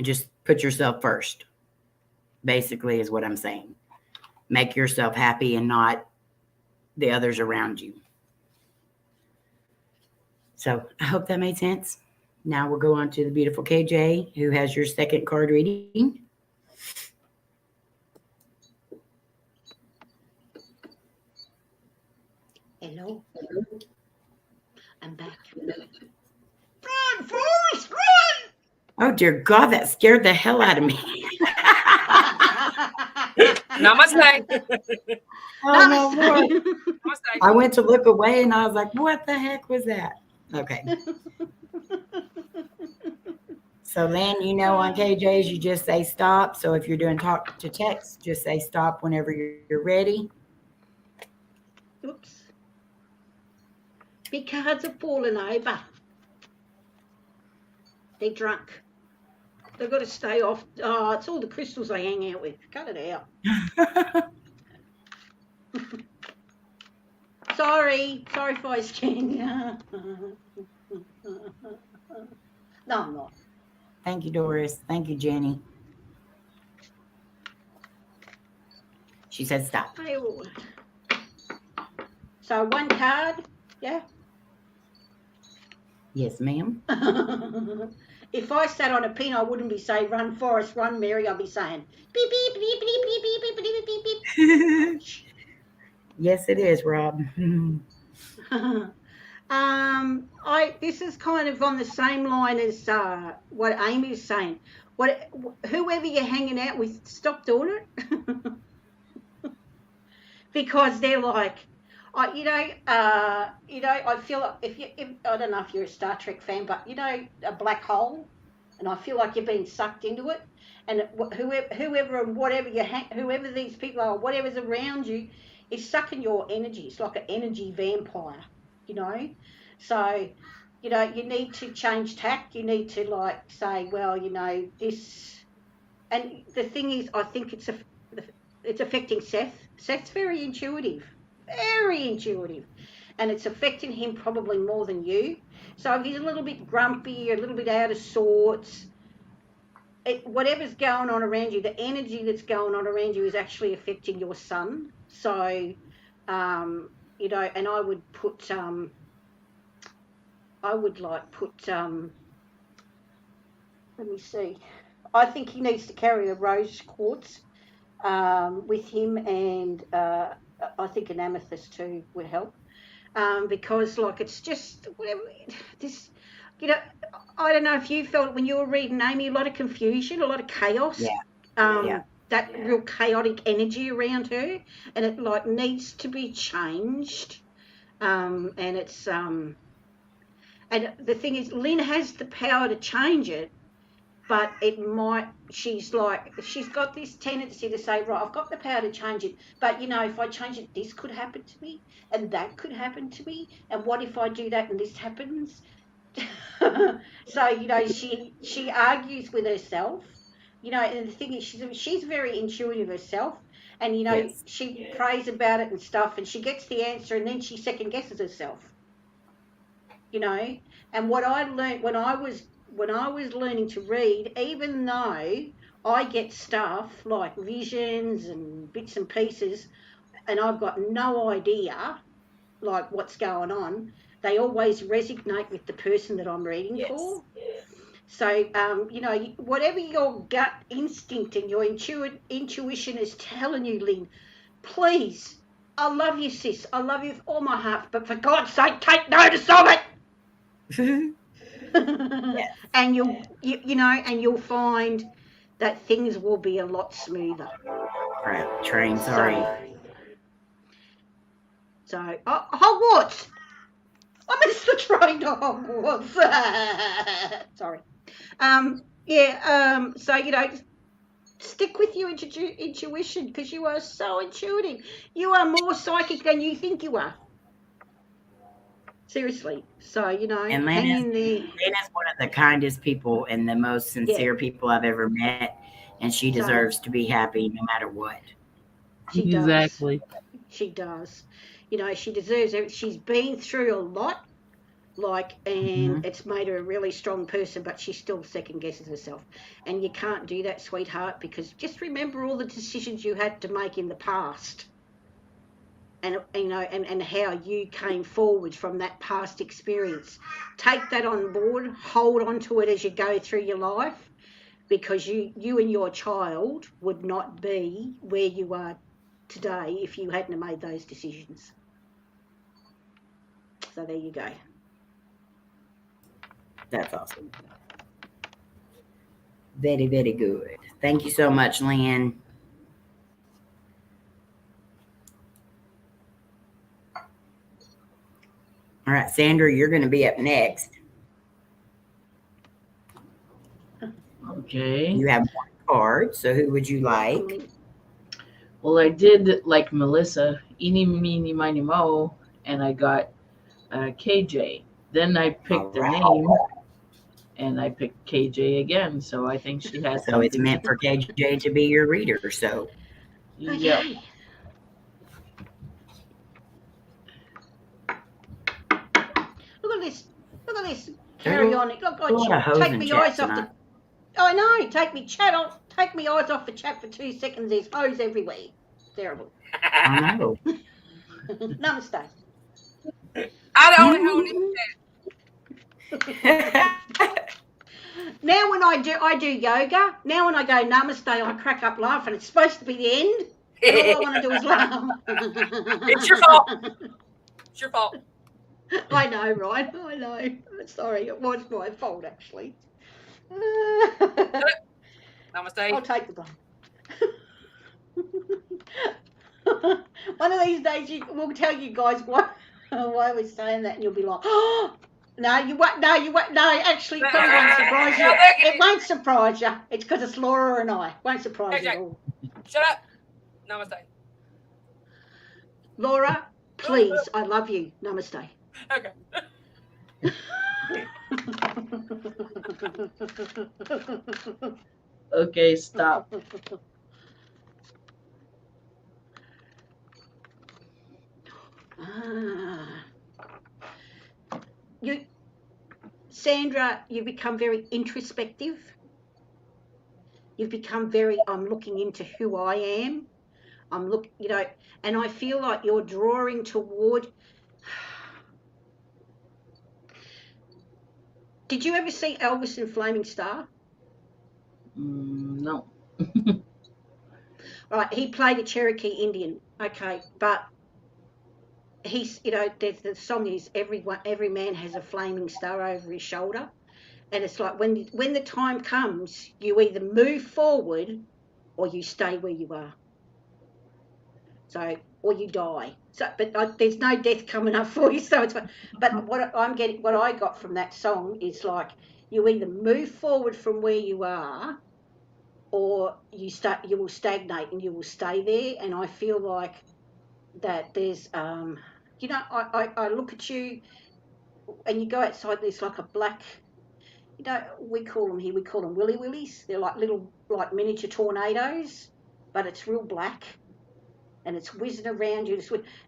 Just put yourself first, basically, is what I'm saying. Make yourself happy and not the others around you. So I hope that made sense. Now we'll go on to the beautiful KJ, who has your second card reading. Hello. I'm back. Run, Forrest, run! Oh, dear God, that scared the hell out of me. Namaste. Oh, no, Lord. Namaste. I went to look away and I was like, what the heck was that? Okay. So, Lynn, you know, on KJs, you just say stop. So if you're doing talk to text, just say stop whenever you're ready. Oops. Big cards have fallen over. They're drunk. They've got to stay off. Oh, it's all the crystals I hang out with. Cut it out. Sorry if I scan. No, I'm not. Thank you, Doris. Thank you, Jenny. She said stop. So one card, yeah? Yes, ma'am. If I sat on a pin, I wouldn't be saying run, Forrest, run, Mary. I'd be saying beep, beep, beep, beep, beep, beep, beep, beep, beep, beep. Yes, it is, Rob. This is kind of on the same line as what Amy is saying. Whoever you're hanging out with, stop doing it. Because they're like, I feel like if I don't know if you're a Star Trek fan, but a black hole, and I feel like you're being sucked into it, and whoever and whatever whoever these people are, whatever's around you, is sucking your energy. It's like an energy vampire, So, you need to change tack. You need to like say, well, this, and the thing is, I think it's affecting Seth. Seth's very intuitive. and it's affecting him probably more than you. So if he's a little bit grumpy, a little bit out of sorts, whatever's going on around you, the energy that's going on around you is actually affecting your son. So, you know, and I would put, let me see. I think he needs to carry a rose quartz with him, and I think an amethyst too would help, because like it's just whatever this, you know, I don't know if you felt when you were reading, Amy, a lot of confusion, a lot of chaos. Yeah. That real chaotic energy around her, and it like needs to be changed. And it's and the thing is, Lynn has the power to change it, but it might, she's got this tendency to say, right, I've got the power to change it, but you know, if I change it, this could happen to me and that could happen to me, and what if I do that and this happens? So, you know, she argues with herself, you know, and the thing is, she's very intuitive herself, and you know, Yes. she prays about it and stuff, and she gets the answer, and then she second guesses herself, you know. And what I learned when I was learning to read, even though I get stuff like visions and bits and pieces, and I've got no idea like what's going on, they always resonate with the person that I'm reading for. So, you know, whatever your gut instinct and your intuition is telling you, Lynn, please, I love you, sis. I love you with all my heart, but for God's sake, take notice of it. Yes. And you'll find that things will be a lot smoother. Crap, train, sorry. So Hogwarts. I missed the train to Hogwarts. Sorry. So, you know, stick with your intuition, because you are so intuitive. You are more psychic than you think you are. Seriously. So, you know, And hang in there. Lynn is one of the kindest people and the most sincere people I've ever met, and she deserves to be happy no matter what. She does. Exactly. She does. You know, she deserves it. She's been through a lot, and it's made her a really strong person, but she still second guesses herself. And you can't do that, sweetheart, because just remember all the decisions you had to make in the past. And you know, and how you came forward from that past experience. Take that on board, hold on to it as you go through your life, because you and your child would not be where you are today if you hadn't made those decisions. So there you go. That's awesome. Very, very good. Thank you so much, Lynn. All right, Sandra, you're going to be up next. Okay. You have one card, so who would you like? Well, I did like Melissa, eeny, meeny, miny, mo, and I got KJ. Then I picked a name, and I picked KJ again. So I think she has. So it's meant for KJ to be your reader. So. Yep. Okay. Look at this. Look at this. Carry on. Look, take me eyes off the. I know. Take me eyes off the chat for 2 seconds. There's hose everywhere. Terrible. I know. Namaste. I don't own it. Now when I do yoga, now when I go namaste, I crack up laughing. It's supposed to be the end, and all I want to do is laugh. It's your fault. It's your fault. I know, right? I know. Sorry, it was my fault, actually. Namaste. I'll take the blame. One of these days, we'll tell you guys why we're saying that, and you'll be like, "Oh, no, you won't. No, you won't. No, actually, it probably won't surprise you. It won't surprise you. It's because it's Laura and I. Won't surprise you at all. Shut up. Namaste. Laura, please, I love you. Namaste. Okay. Okay, stop. Sandra, you become very introspective. You've become very, I'm looking into who I am. I'm looking, and I feel like you're drawing toward. Did you ever see Elvis and Flaming Star? No. Right, he played a Cherokee Indian. Okay, but he's, the song is every man has a flaming star over his shoulder, and it's like when the time comes, you either move forward or you stay where you are. So, or you die. So, but there's no death coming up for you. So it's fine. But what I got from that song is like you either move forward from where you are, or you will stagnate and you will stay there. And I feel like that there's, I look at you, and you go outside. There's like a black, we call them willy willies. They're like little miniature tornadoes, but it's real black. And it's whizzing around you,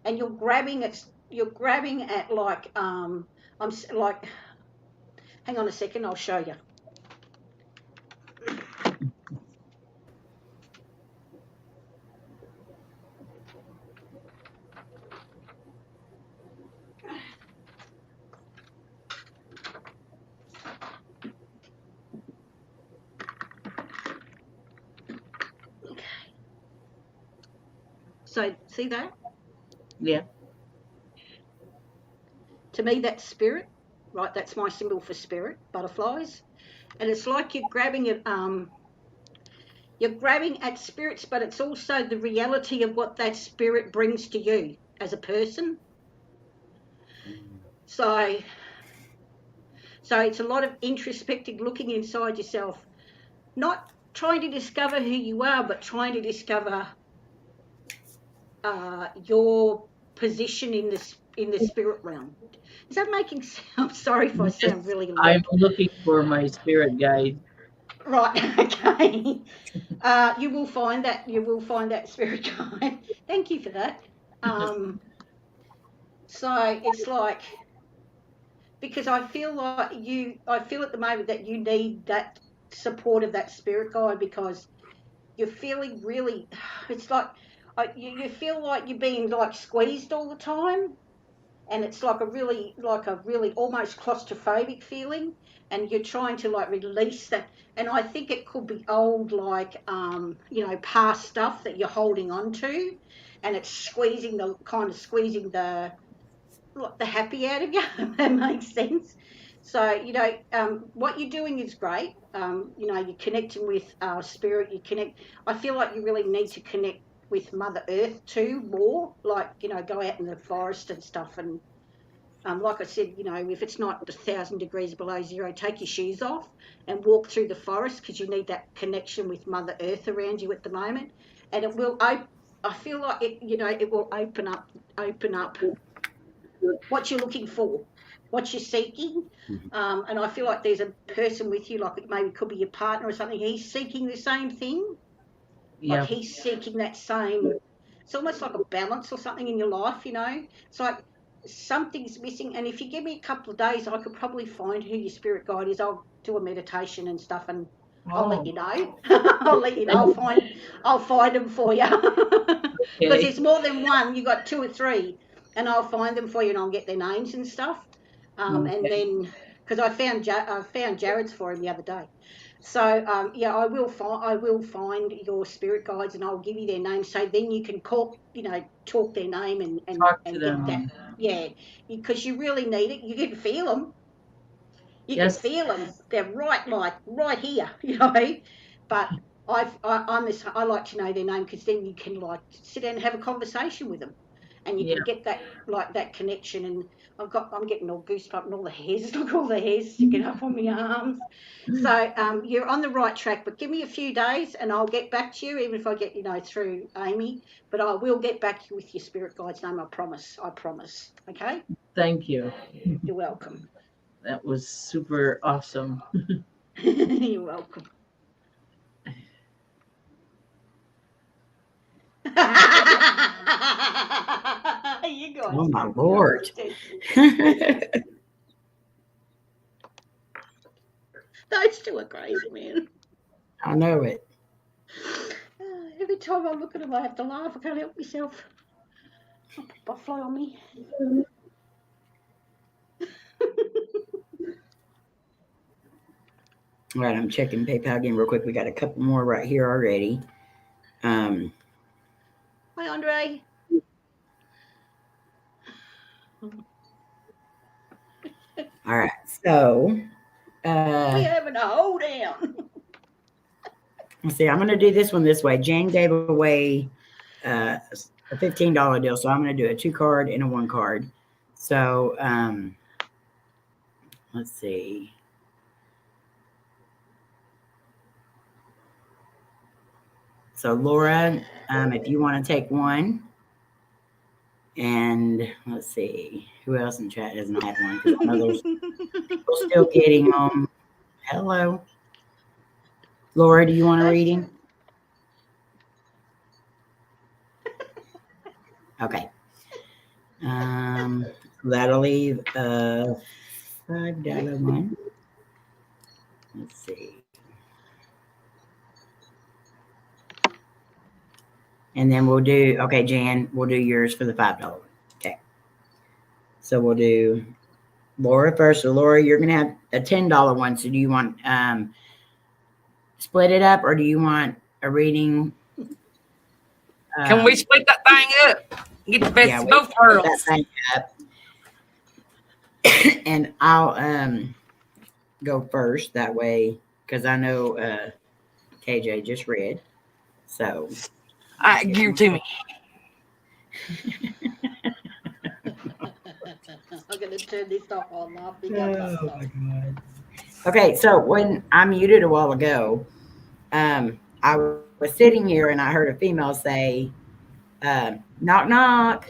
and you're grabbing at like I'm like, hang on a second, I'll show you. Okay. So see that? Yeah. To me, that's spirit, right? That's my symbol for spirit, butterflies. And it's like you're grabbing at spirits, but it's also the reality of what that spirit brings to you as a person. So it's a lot of introspective looking inside yourself, not trying to discover who you are, but trying to discover your position in the spirit realm. Is that making sense? I'm sorry if I sound really loud. I'm looking for my spirit guide. Right, okay. You will find that spirit guide. Thank you for that. So it's like, because I feel at the moment that you need that support of that spirit guide, because you're feeling really, it's like you feel like you're being like squeezed all the time, and it's like a really almost claustrophobic feeling, and you're trying to like release that. And I think it could be old, like past stuff that you're holding on to, and it's squeezing the happy out of you. If that makes sense. So what you're doing is great. You're connecting with spirit. I feel like you really need to connect with Mother Earth too more. Like go out in the forest and stuff, and like I said, if it's not 1,000 degrees below zero, take your shoes off and walk through the forest, because you need that connection with Mother Earth around you at the moment, and it will. I feel like it will open up what you're looking for, what you're seeking. And I feel like there's a person with you, like it maybe could be your partner or something. He's seeking the same thing. Yeah. Like he's seeking that same. It's almost like a balance or something in your life. It's like something's missing. And if you give me a couple of days, I could probably find who your spirit guide is. I'll do a meditation and stuff, and I'll let you know. I'll let you know. I'll find them for you. Because there's more than one. You got 2 or 3, and I'll find them for you, and I'll get their names and stuff. And then, because I found Jared's for him the other day. So I will find your spirit guides, and I'll give you their names. So then you can talk their name and Talk to get them. that. Yeah, because you really need it. You can feel them. You Yes. can feel them. They're right here, But I like to know their name, because then you can like sit down and have a conversation with them, and you can get that connection. And I'm getting all goosebumps and all the hairs. Look, all the hairs sticking up on my arms. So you're on the right track. But give me a few days, and I'll get back to you, even if I get through Amy. But I will get back to you with your spirit guide's name. I promise. Okay. Thank you. You're welcome. That was super awesome. You're welcome. You guys. Oh my Lord. Those two are crazy, man. I know it. Every time I look at them, I have to laugh. I can't help myself. I'll put my fly on me. All right, I'm checking PayPal again real quick. We got a couple more right here already. Hi, Andre. All right, so We're having a hold down. let's see. I'm going to do this one this way. Jane gave away a $15 deal, so I'm going to do a 2-card and a 1-card. So let's see. So Laura, if you want to take one, and let's see who else in chat doesn't have one, because I know there's people still getting them. Hello, Laura. Do you want a reading? Okay. That'll leave a $5 one. Let's see. And then we'll do, okay, Jan, we'll do yours for the $5. Okay. So we'll do Laura first. So Laura, you're going to have a $10 one. So do you want split it up, or do you want a reading? Can we split that thing up? Get the best of both worlds. That thing up. And I'll go first that way, because I know KJ just read. So All right, give it to me. I'm going to turn this off on. Oh my God. Okay, so when I muted a while ago, I was sitting here and I heard a female say, knock, knock.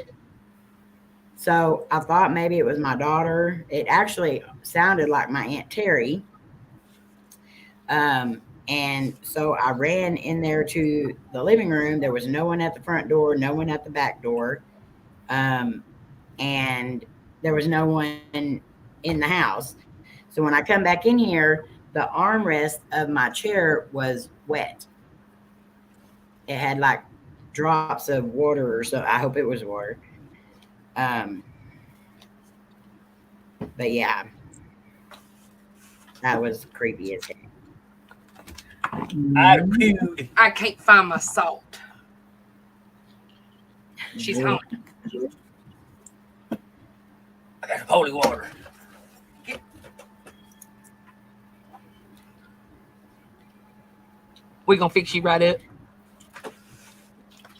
So I thought maybe it was my daughter. It actually sounded like my Aunt Terry. And so I ran in there to the living room. There was no one at the front door, no one at the back door. And there was no one in the house. So when I come back in here, the armrest of my chair was wet. It had like drops of water or so. I hope it was water. But yeah, that was creepy as heck. I can't find my salt. She's home. I got holy water. We're going to fix you right up.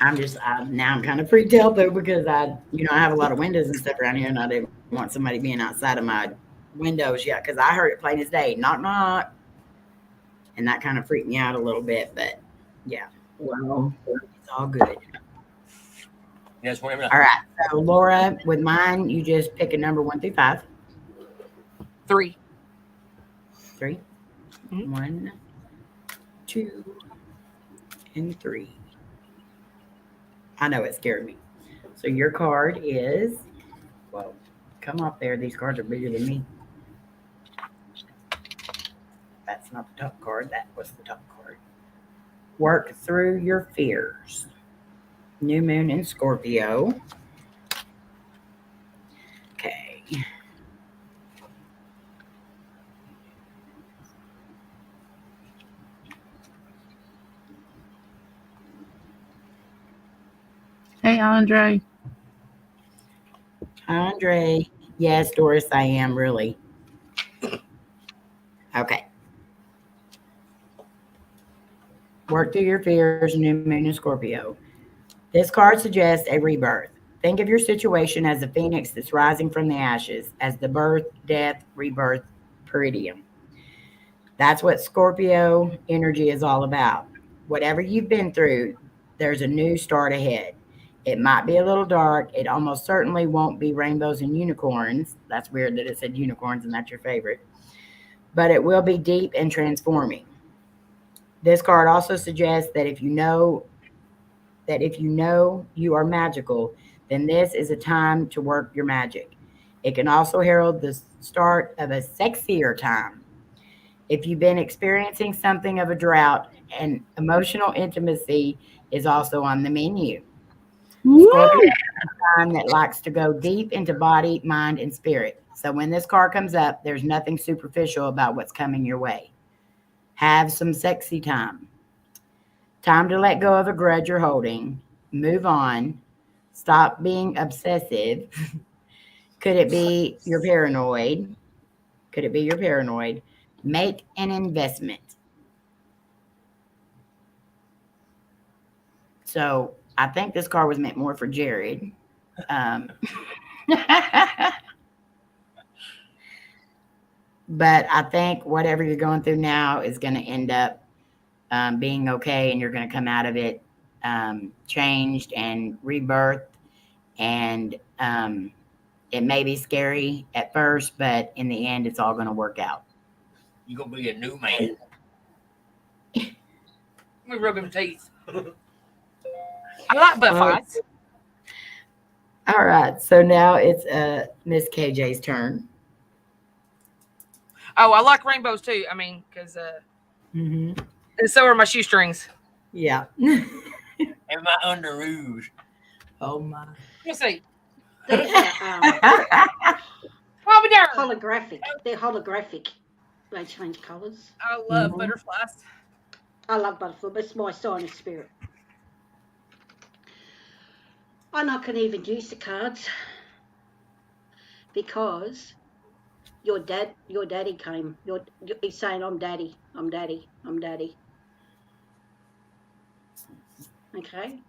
Now I'm kind of freaked out though, because I have a lot of windows and stuff around here, and I didn't want somebody being outside of my windows yet, because I heard it plain as day, knock, knock. And that kind of freaked me out a little bit, but yeah. Well, it's all good. Yes, whatever. All right. So Laura, with mine, you just pick a number 1 through 5. 3. 3. Mm-hmm. 1, 2, and 3. I know it scared me. So your card is, well, come up there. These cards are bigger than me. That's not the top card. That was the top card. Work through your fears. New moon in Scorpio. Okay. Hey, Andre. Andre. Yes, Doris, I am really. Okay. Work through your fears, new moon in Scorpio. This card suggests a rebirth. Think of your situation as a phoenix that's rising from the ashes, as the birth, death, rebirth, peridium. That's what Scorpio energy is all about. Whatever you've been through, there's a new start ahead. It might be a little dark. It almost certainly won't be rainbows and unicorns. That's weird that it said unicorns and that's your favorite. But it will be deep and transforming. This card also suggests that if you know you are magical, then this is a time to work your magic. It can also herald the start of a sexier time. If you've been experiencing something of a drought, and emotional intimacy is also on the menu. Scorpio is a sign that likes to go deep into body, mind, and spirit. So when this card comes up, there's nothing superficial about what's coming your way. Have some sexy time. Time to let go of a grudge you're holding. Move on. Stop being obsessive. Could it be you're paranoid? Could it be you're paranoid? Make an investment. So I think this card was meant more for Jared. But I think whatever you're going through now is going to end up being okay, and you're going to come out of it changed and rebirthed. And it may be scary at first, but in the end, it's all going to work out. You're going to be a new man. We rub him teeth. I like butt fights. All right, so now it's Miss KJ's turn. Oh, I like rainbows too. I mean, because so are my shoestrings. Yeah. And my underoos. Oh my. Let's see. They're Bobby Darren. holographic. They're holographic. They change colours. I love butterflies. I love butterfly, but it's my sign of spirit. I'm not going to even use the cards because your daddy came. He's saying, I'm daddy. Okay.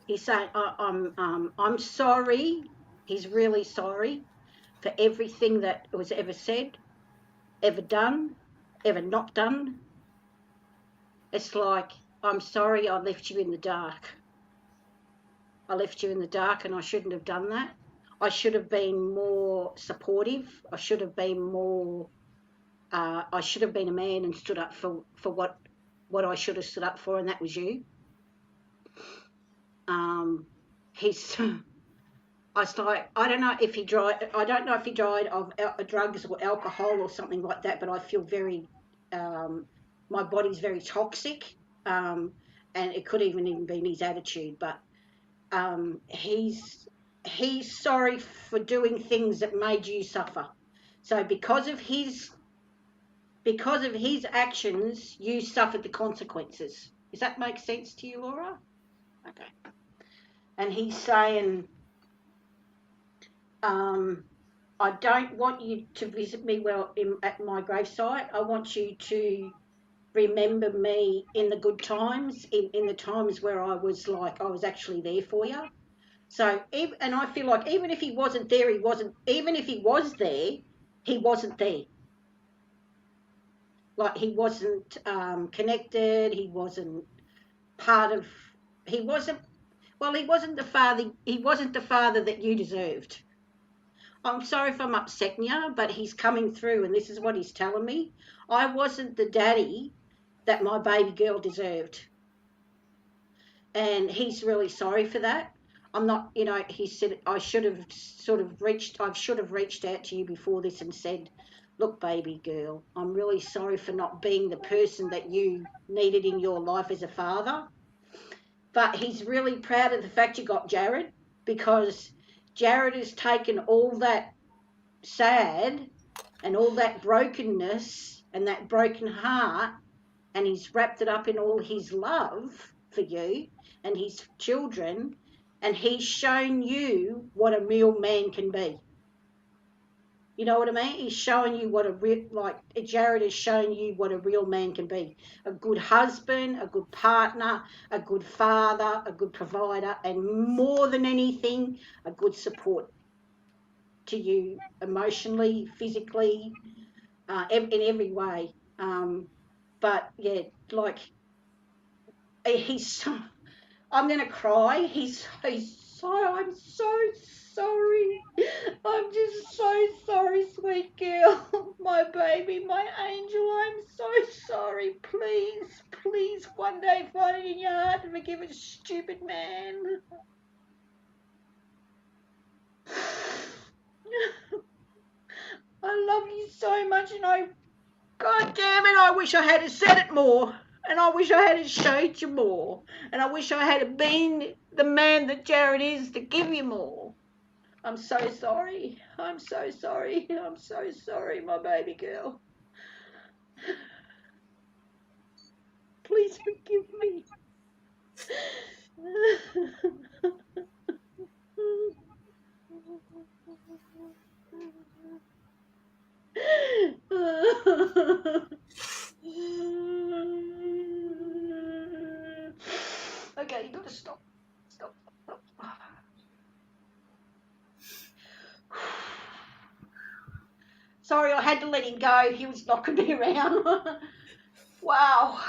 He's saying, I'm sorry. He's really sorry for everything that was ever said, ever done, ever not done. It's like, I'm sorry I left you in the dark. I left you in the dark and I shouldn't have done that. I should have been more supportive. I should have been more, I should have been a man and stood up for what I should have stood up for, and that was you. I don't know if he died. I don't know if he died of drugs or alcohol or something like that. But I feel very, my body's very toxic, and it could even been his attitude. But he's sorry for doing things that made you suffer. So because of his actions, you suffered the consequences. Does that make sense to you, Laura? Okay. And he's saying, I don't want you to visit me at my gravesite. I want you to remember me in the good times, in the times where I was actually there for you. So, and I feel like even if he wasn't there, even if he was there, he wasn't there. Like he wasn't connected. He wasn't part of. He wasn't the father. He wasn't the father that you deserved. I'm sorry if I'm upsetting you, but he's coming through, and this is what he's telling me. I wasn't the daddy that my baby girl deserved, and he's really sorry for that. I'm not, he said I should have reached out to you before this and said, look, baby girl, I'm really sorry for not being the person that you needed in your life as a father. But he's really proud of the fact you got Jared, because Jared has taken all that sad and all that brokenness and that broken heart, and he's wrapped it up in all his love for you and his children, and he's shown you what a real man can be. You know what I mean? He's showing you Jared has shown you what a real man can be. A good husband, a good partner, a good father, a good provider, and more than anything, a good support to you emotionally, physically, in every way. But yeah, I'm going to cry. I'm so sorry. I'm just so sorry, sweet girl. My baby, my angel, I'm so sorry. Please, one day find it in your heart to forgive a stupid man. I love you so much, and God damn it, I wish I had said it more. And I wish I had showed you more. And I wish I had been the man that Jared is to give you more. I'm so sorry. I'm so sorry. I'm so sorry, my baby girl. Please forgive me. Okay, you gotta stop. Stop. Sorry, I had to let him go. He was knocking me around. Wow.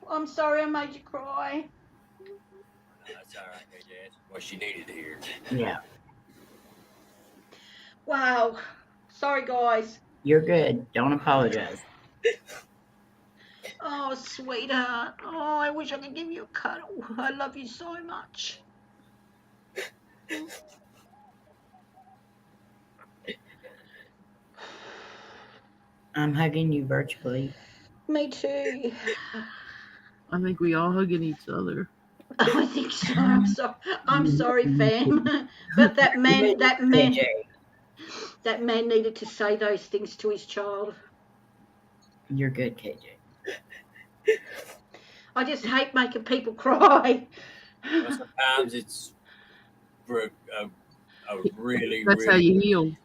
I'm sorry I made you cry. That's all right, KJ. That's what she needed to hear. Yeah. Wow. Sorry, guys. You're good. Don't apologize. Oh, sweetheart. Oh, I wish I could give you a cuddle. I love you so much. I'm hugging you virtually. Me too. I think we all hugging each other. I think so. I'm sorry, fam. But that man needed to say those things to his child. You're good, KJ. I just hate making people cry. Well, sometimes it's for a really, That's how you heal.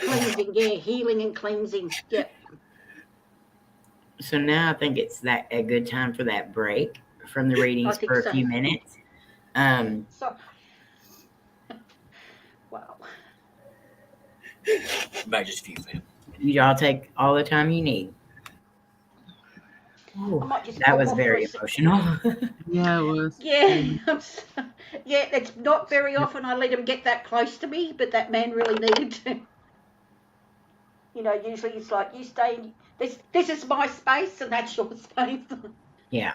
Cleansing, yeah, healing and cleansing. Yep. So now I think it's a good time for that break from the readings for a few minutes. So, wow. About just a few, fam. Y'all take all the time you need. Ooh, that was very emotional. Yeah, it was. Yeah, yeah. It's not very often I let him get that close to me, but that man really needed to. You know, usually it's like you stay. This is my space, and that's your space. Yeah.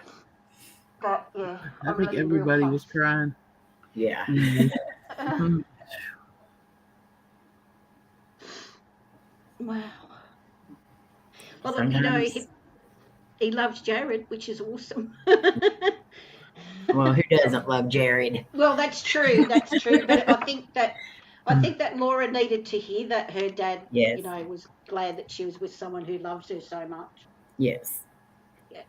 But yeah, I think everybody was crying. Yeah. Wow. Well, look, you know, he loves Jared, which is awesome. Well, who doesn't love Jared? Well, that's true. That's true. But I think that Lora needed to hear that her dad, you know, was glad that she was with someone who loves her so much. Yes. Yeah.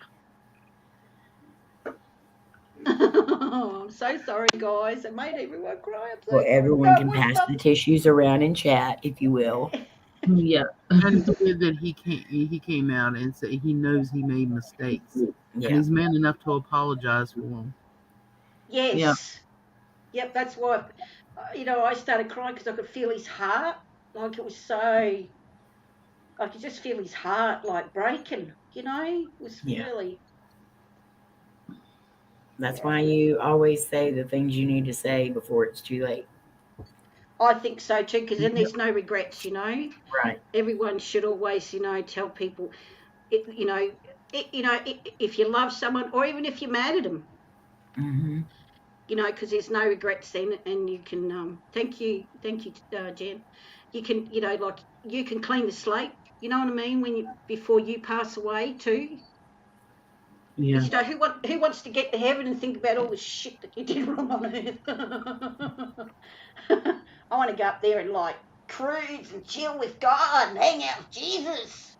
Oh, I'm so sorry, guys. I made everyone cry. I'm so well, everyone can pass the tissues around in chat, if you will. Yeah. And it's good that he came out and said he knows he made mistakes. Yeah. And he's man enough to apologize for them. Yes. Yeah. Yep, that's why, you know, I started crying because I could feel his heart. Like it was so, I could just feel his heart like breaking, you know? It was really. That's why you always say the things you need to say before it's too late. I think so too, because then there's no regrets, you know? Right. Everyone should always, you know, tell people, you know, if you love someone or even if you're mad at them. Mm-hmm. You know, because there's no regrets then, and you can, thank you, Jen. You can, you know, like you can clean the slate. You know what I mean? Before you pass away too. Yeah. You know, who wants to get to heaven and think about all the shit that you did wrong on earth? I want to go up there and like cruise and chill with God and hang out with Jesus.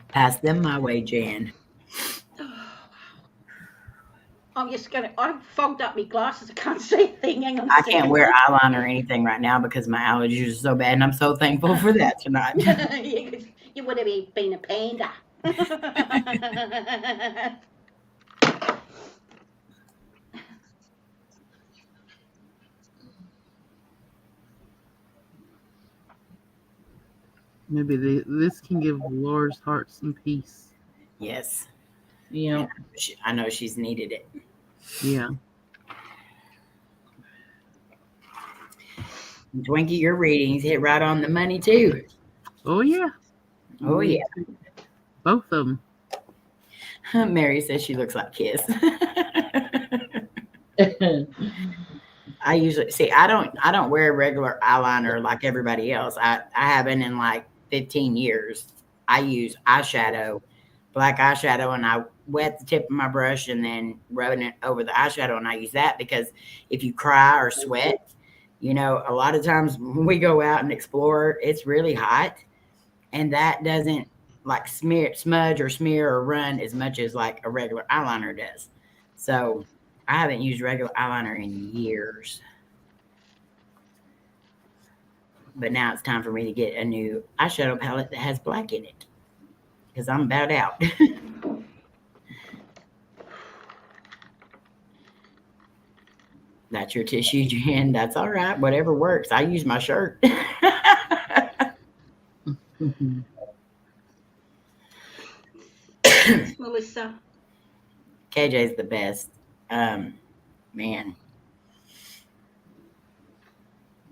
Pass them my way, Jan. I've fogged up my glasses. I can't see a thing. Hang on. I can't wear eyeliner or anything right now because my allergies are so bad, and I'm so thankful for that tonight. You would have been a panda. Maybe this can give Laura's heart some peace. Yes. Yeah. I know she's needed it. Yeah. Twinkie, your readings hit right on the money too. Oh yeah. Oh yeah. Both of them. Mary says she looks like Kiss. I usually see. I don't wear regular eyeliner like everybody else. I haven't in like 15 years. I use eyeshadow, black eyeshadow, and I wet the tip of my brush and then rub it over the eyeshadow, and I use that because if you cry or sweat, you know, a lot of times when we go out and explore, it's really hot, and that doesn't like smudge or smear or run as much as like a regular eyeliner does. So I haven't used regular eyeliner in years. But now it's time for me to get a new eyeshadow palette that has black in it. Because I'm about out. That's your tissue, Jan. That's all right. Whatever works. I use my shirt. Melissa. KJ's the best. Man.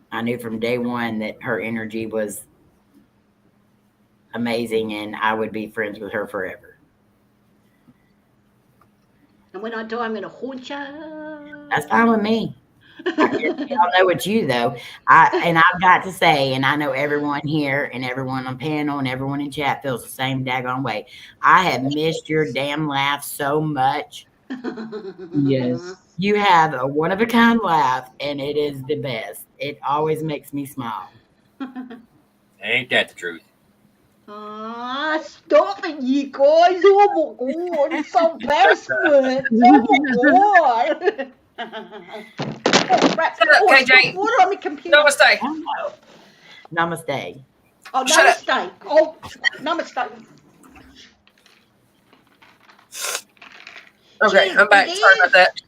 I knew from day one that her energy was amazing and I would be friends with her forever. And when I die, I'm going to haunt you. That's fine with me. I don't know it's you though. I've got to say, and I know everyone here and everyone on panel and everyone in chat feels the same daggone way. I have missed your damn laugh so much. Yes. You have a one-of-a-kind laugh, and it is the best. It always makes me smile. Ain't that the truth? Stop it, you guys. Oh my god, it's so embarrassment. Oh my god. Oh, crap. Shut up, Oh, KJ. it's got water on my computer. Namaste. Oh, namaste. Oh, Shut up. namaste. Oh, namaste. Okay, I'm back. Sorry about that.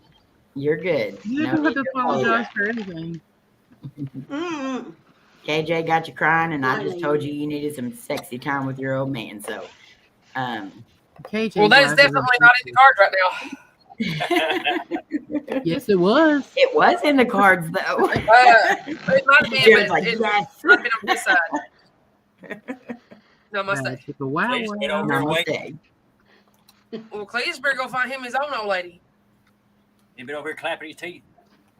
You're good. You No don't have need to to apologize for anything. Mm. KJ got you crying, and I just Right. told you needed some sexy time with your old man. So, KJ. Well, that is definitely not in the cards right now. Yes, it was. it was in the cards, though. It might have been, Jared's but like, it yes. might have been on this side. Namaste. That took a while. Please get over Namaste. Well, Cletus better go find him his own old lady. He been over here clapping his teeth.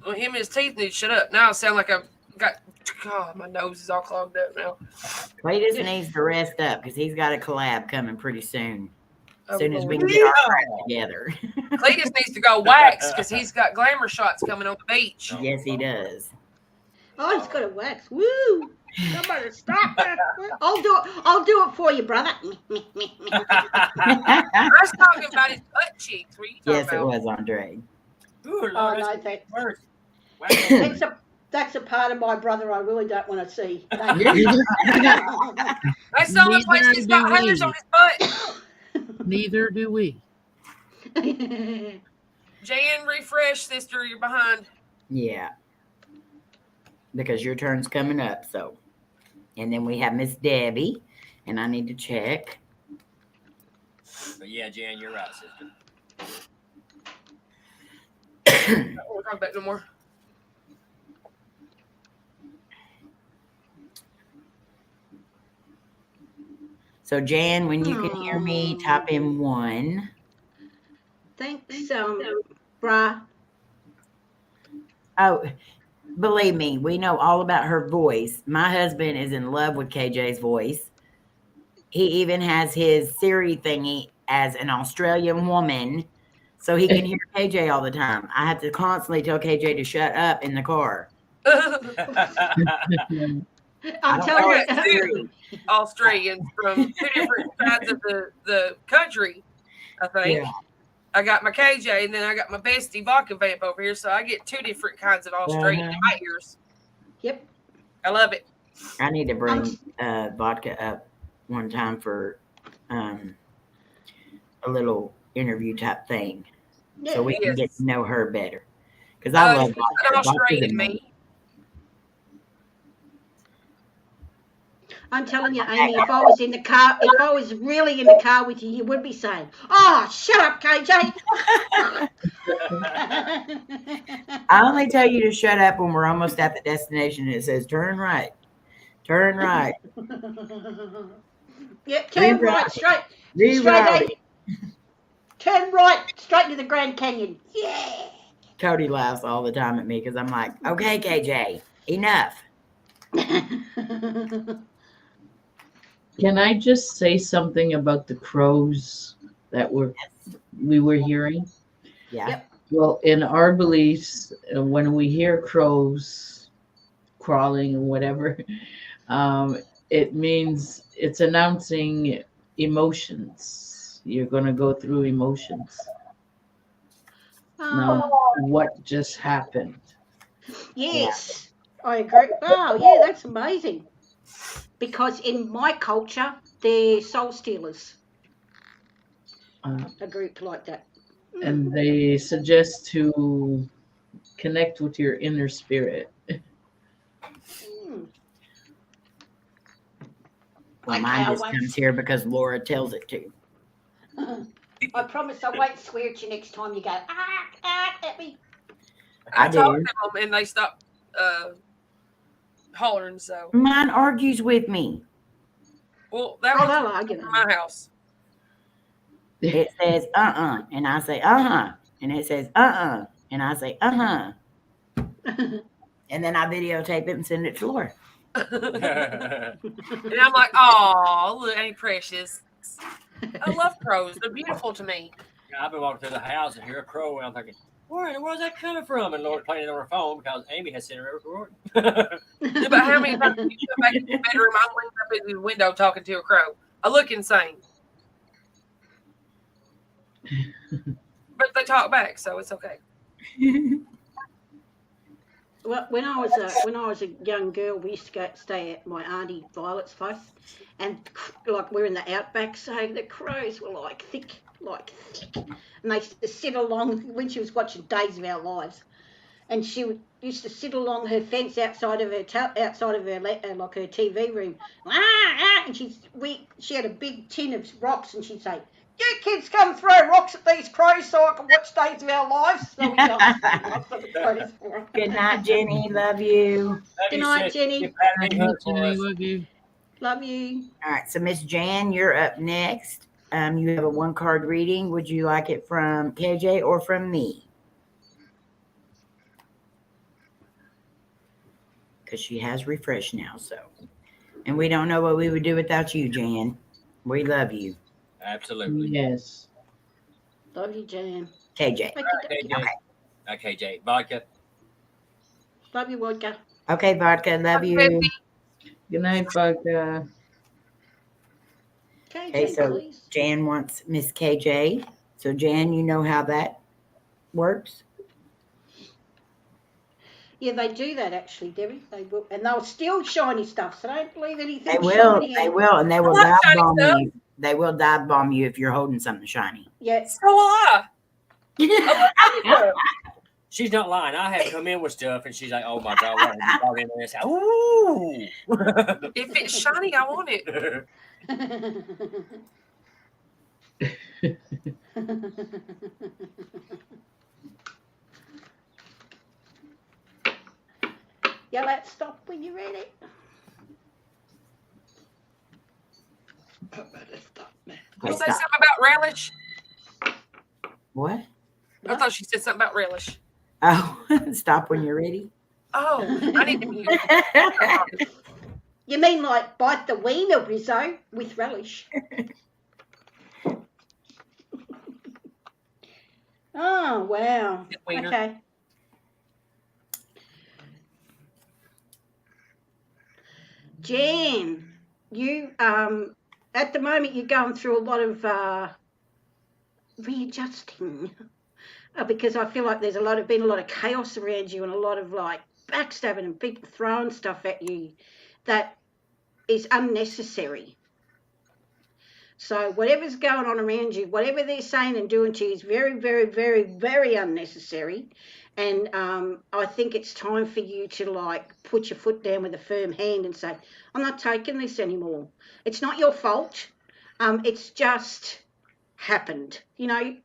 Well, him and his teeth need to shut up. Now I sound like I've got. God, my nose is all clogged up now. Cletus needs to rest up because he's got a collab coming pretty soon. As Oh, soon as we Lord. can get our crap together. Cletus needs to go wax because he's got glamour shots coming on the beach. Yes, he does. Oh, he's got a wax. Woo! Somebody stop that. I'll do it for you, brother. I was talking about his butt cheeks. What are you talking Yes, it about? was, Andre. Ooh, Lord, Oh, no, that's thanks. worse. Wow. That's a part of my brother I really don't want to see. That's the only place he's got hairs on his butt. Neither do we. Jan, refresh, sister. You're behind. Yeah. Because your turn's coming up, so. And then we have Miss Debbie, and I need to check. But yeah, Jan, you're right, sister. I don't want to talk about it no more. So, Jan, when you can hear me, type in 1. Thanks, brah. Oh, believe me, we know all about her voice. My husband is in love with KJ's voice. He even has his Siri thingy as an Australian woman, so he can hear KJ all the time. I have to constantly tell KJ to shut up in the car. I'm telling you. Australians from 2 different sides of the country, I think. Yeah. I got my KJ and then I got my bestie vodka vamp over here, so I get 2 different kinds of Australian in my ears. Yep. I love it. I need to bring vodka up one time for a little interview type thing, so we can get to know her better. Because I love vodka. An Vodka's Australian amazing. me. I'm telling you, Amy, if I was in the car, if I was really in the car with you, you would be saying, "Oh, shut up, KJ." I only tell you to shut up when we're almost at the destination and it says turn right. Turn right. Yeah, turn right, straight, Reroute. straight, turn right, straight into the Grand Canyon. Yeah. Cody laughs all the time at me because I'm like, okay, KJ, enough. Can I just say something about the crows that we were hearing? Yeah. Yep. Well, in our beliefs, when we hear crows crawling and whatever, it means it's announcing emotions. You're going to go through emotions. Now, what just happened? Yes, I agree. Oh, yeah, that's amazing. Because in my culture, they're soul stealers. A group like that. And they suggest to connect with your inner spirit. Well, mine just comes here because Laura tells it to. I promise I won't swear at you next time you go, at me. I talked to them and they stopped hollering, so. Mine argues with me. Well, that was my house. It says, and I say, and it says, and I say, and then I videotape it and send it to Laura. And I'm like, oh, look, ain't precious. I love crows. They're beautiful to me. I've been walking through the house and hear a crow, and I'm thinking, where's that coming from? And Laura's playing it on her phone because Amy has sent her a recording. Yeah, but how many times do you come back in the bedroom? I'm leaning up in the window talking to a crow. I look insane. But they talk back, so it's okay. Well, when I was a young girl, we used to stay at my auntie Violet's place, and like we're in the outback, so the crows were like thick, and they used to sit along when she was watching Days of Our Lives, and she used to sit along her fence outside of her like her TV room, and she had a big tin of rocks, and she'd say, "You kids come throw rocks at these crows so I can watch Days of Our Lives." So we Good night, Jenny. Love you. Good night, Jenny. Love you. Love you. All right, so Miss Jan, you're up next. You have a 1-card reading. Would you like it from KJ or from me? Because she has refreshed now, so. And we don't know what we would do without you, Jan. We love you. Absolutely. Yes. Love you, Jan. KJ. Okay, KJ. Vodka. Love you, vodka. Okay, vodka. Love you. Good night, Vodka. Okay, so please. Jan wants Miss KJ. So, Jan, you know how that works? Yeah, they do that actually, Debbie. They will, and they'll steal shiny stuff. So don't believe anything. They will. Shiny. They will, and they will dive bomb you. They will dive bomb you if you're holding something shiny. Yeah. So will I. She's not lying. I have come in with stuff, and she's like, "Oh my God, what have you brought in this?" Ooh. If it's shiny, I want it. Yeah, let's stop when you're ready. You say something about relish? What? I thought she said something about relish. Oh, stop when you're ready. Oh, I need to hear. You mean like bite the wiener, Rizzo, with relish? Oh, wow. Okay. Jan, you at the moment you're going through a lot of readjusting because I feel like there's been a lot of chaos around you and a lot of like backstabbing and people throwing stuff at you that is unnecessary. So whatever's going on around you, whatever they're saying and doing to you is very, very, very, very unnecessary. And I think it's time for you to like put your foot down with a firm hand and say, I'm not taking this anymore. It's not your fault. It's just happened. You know,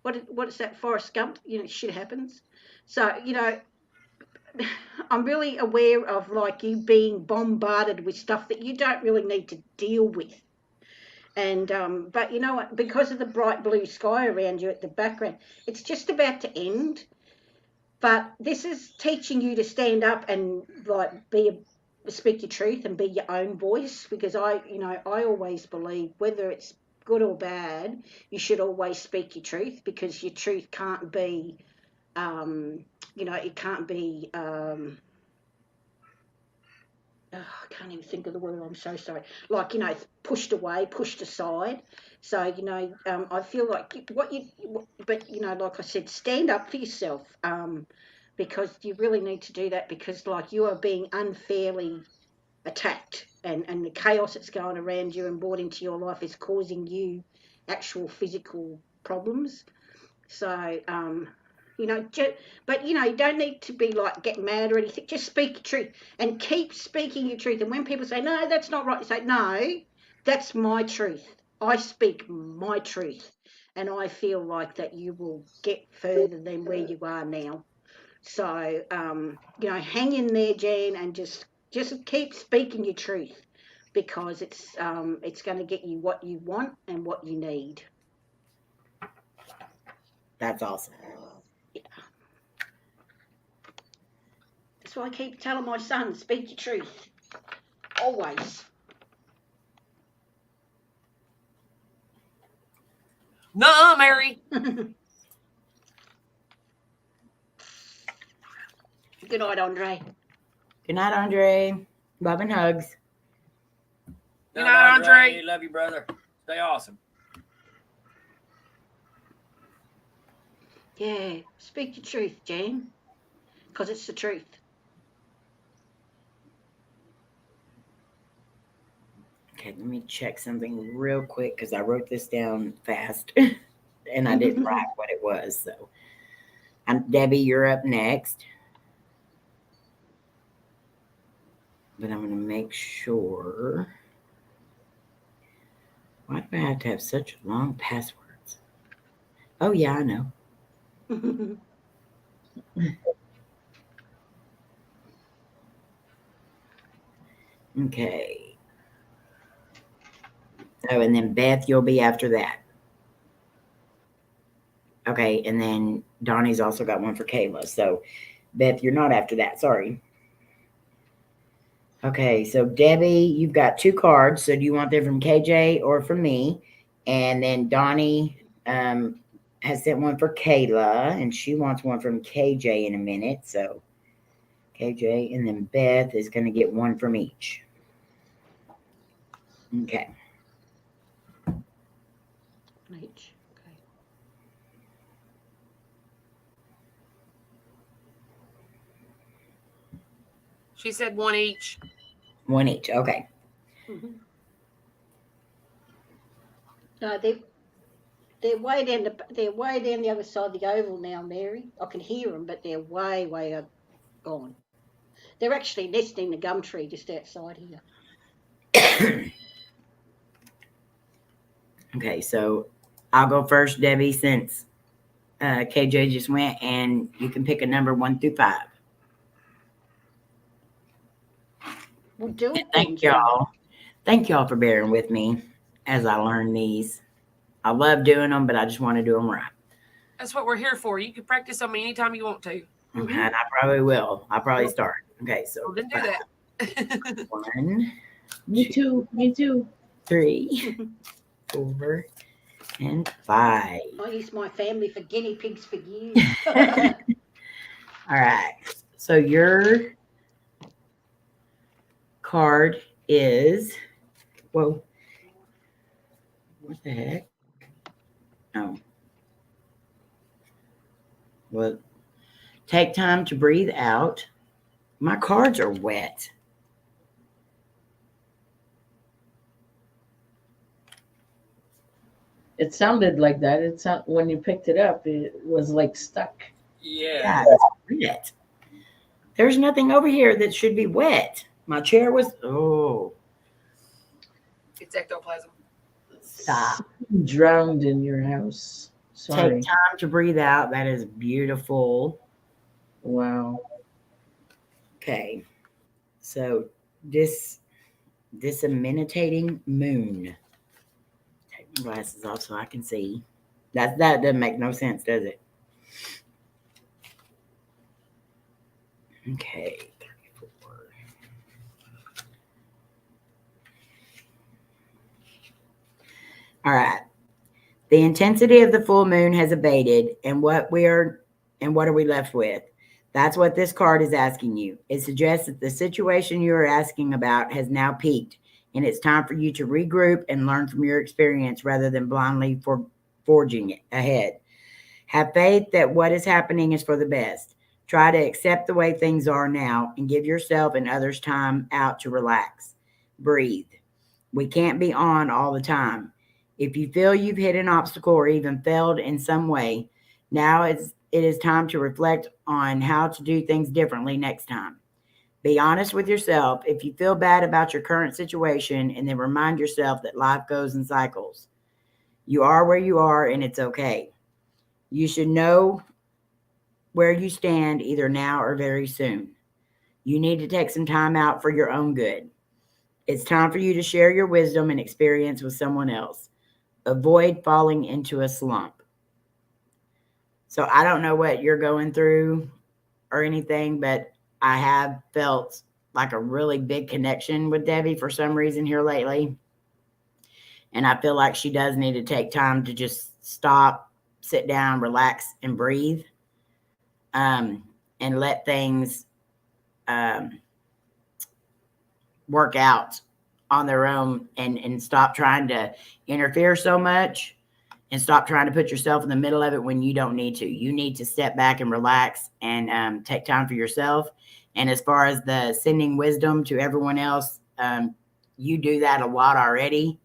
what is that, Forrest Gump? You know, shit happens. So, you know, I'm really aware of like you being bombarded with stuff that you don't really need to deal with. And but you know what? Because of the bright blue sky around you at the background, it's just about to end. But this is teaching you to stand up and like speak your truth and be your own voice. Because I always believe whether it's good or bad, you should always speak your truth, because your truth can't be, it can't be. I can't even think of the word. I'm so sorry. Like, pushed away, pushed aside. So, I feel like like I said, stand up for yourself, because you really need to do that, because, like, you are being unfairly attacked, and the chaos that's going around you and brought into your life is causing you actual physical problems. So, but you don't need to be like get mad or anything. Just speak your truth and keep speaking your truth. And when people say, no, that's not right, you say, no, that's my truth. I speak my truth. And I feel like that you will get further than where you are now. So, hang in there, Jan, and just keep speaking your truth, because it's going to get you what you want and what you need. That's awesome. That's why I keep telling my son, speak your truth. Always. Nuh-uh, Mary. Good night, Andre. Good night, Andre. Love and hugs. Good night, Andre. Love you, brother. Stay awesome. Yeah, speak your truth, Jan, because it's the truth. Okay, let me check something real quick because I wrote this down fast and I didn't write what it was. So, Debbie, you're up next. But I'm going to make sure. Why do I have to have such long passwords? Oh, yeah, I know. Okay. Oh, and then Beth, you'll be after that. Okay, and then Donnie's also got one for Kayla. So, Beth, you're not after that. Sorry. Okay, so Debbie, you've got 2 cards. So do you want them from KJ or from me? And then Donnie has sent one for Kayla, and she wants one from KJ in a minute. So KJ, and then Beth is going to get one from each. Okay. Each. Okay. She said one each. One each. Okay. Mm-hmm. No, they're way down the other side of the oval now, Mary. I can hear them, but they're way gone. They're actually nesting the gum tree just outside here. Okay, so I'll go first, Debbie, since KJ just went, and you can pick a number 1 through 5. We'll do it. Thank y'all. Thank y'all for bearing with me as I learn these. I love doing them, but I just want to do them right. That's what we're here for. You can practice on me anytime you want to. Okay, and I probably will. I'll probably start. Okay, so Well, then do that. 1, Me too. 3, 4, and 5. I used my family for guinea pigs for years. All right. So your card is, whoa, what the heck? Oh. Well, take time to breathe out. My cards are wet. It sounded like that. When you picked it up, it was like stuck. Yeah. It's wet. There's nothing over here that should be wet. My chair was, It's ectoplasm. Stop. Drowned in your house. Sorry. Take time to breathe out. That is beautiful. Wow. Okay. So disseminating moon. Glasses off so I can see. That doesn't make no sense, does it? Okay. 34. All right. The intensity of the full moon has abated, and what are we left with? That's what this card is asking you. It suggests that the situation you are asking about has now peaked, and it's time for you to regroup and learn from your experience rather than blindly forging it ahead. Have faith that what is happening is for the best. Try to accept the way things are now and give yourself and others time out to relax. Breathe. We can't be on all the time. If you feel you've hit an obstacle or even failed in some way, now it is time to reflect on how to do things differently next time. Be honest with yourself if you feel bad about your current situation, and then remind yourself that life goes in cycles. You are where you are, and it's okay. You should know where you stand either now or very soon. You need to take some time out for your own good. It's time for you to share your wisdom and experience with someone else. Avoid falling into a slump. So I don't know what you're going through or anything, but I have felt like a really big connection with Debbie for some reason here lately. And I feel like she does need to take time to just stop, sit down, relax, and breathe, and let things work out on their own, and stop trying to interfere so much, and stop trying to put yourself in the middle of it when you don't need to. You need to step back and relax and take time for yourself. And as far as the sending wisdom to everyone else, you do that a lot already.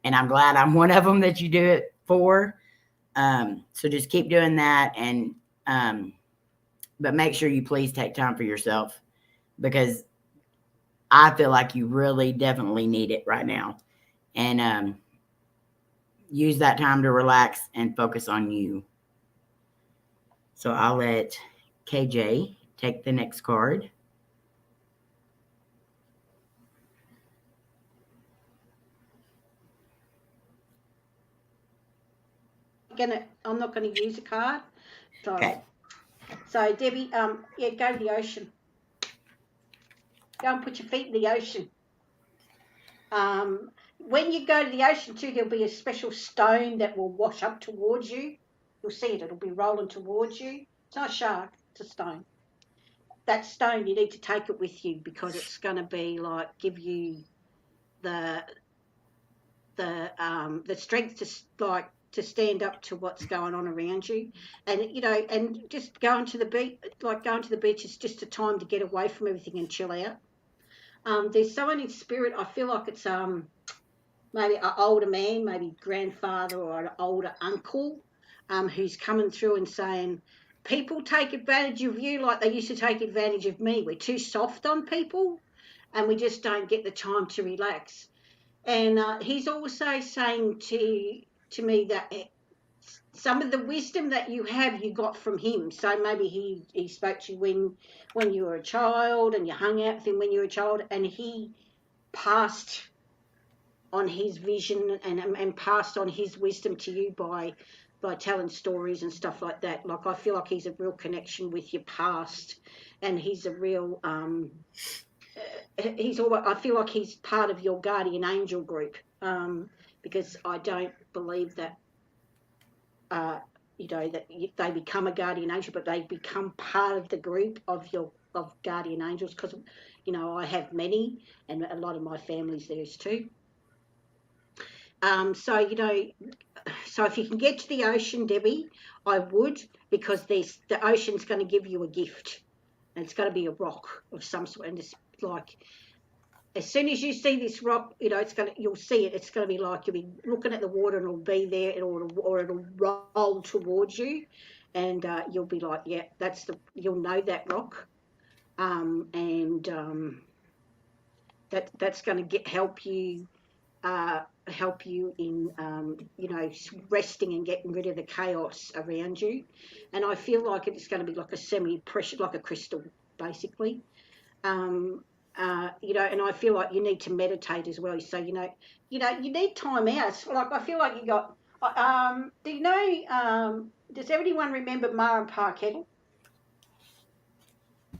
And I'm glad I'm one of them that you do it for. So just keep doing that. And but make sure you please take time for yourself, because I feel like you really definitely need it right now. And use that time to relax and focus on you. So I'll let KJ take the next card. I'm not gonna use a card. So, Okay. So Debbie, yeah, go to the ocean. Go and put your feet in the ocean. When you go to the ocean too, there'll be a special stone that will wash up towards you. You'll see it. It'll be rolling towards you. It's not a shark. It's a stone. That stone, you need to take it with you, because it's going to be like give you the strength to stand up to what's going on around you. And and just going to the beach, is just a time to get away from everything and chill out. There's someone in spirit. I feel like it's maybe an older man, maybe grandfather or an older uncle, who's coming through and saying, people take advantage of you like they used to take advantage of me. We're too soft on people, and we just don't get the time to relax. And he's also saying to me that some of the wisdom that you have, you got from him. So maybe he spoke to you when you were a child, and you hung out with him when you were a child, and he passed on his vision and passed on his wisdom to you by telling stories and stuff like that. Like, I feel like he's a real connection with your past, and he's a real I feel like he's part of your guardian angel group, because I don't believe that that they become a guardian angel, but they become part of the group of guardian angels, because I have many, and a lot of my family's theirs too. So if you can get to the ocean, Debbie, I would, because the ocean's going to give you a gift, and it's going to be a rock of some sort. And it's like, as soon as you see this rock, you'll see it. It's going to be like you'll be looking at the water, and it'll be there, or it'll roll towards you, and you'll be like, yeah, you'll know that rock, and that's going to help you in resting and getting rid of the chaos around you. And I feel like it's going to be like a semi-precious, like a crystal, basically. and I feel like you need to meditate as well. So, you need time out. Like, I feel like you got, does everyone remember Ma and Pa Kettle?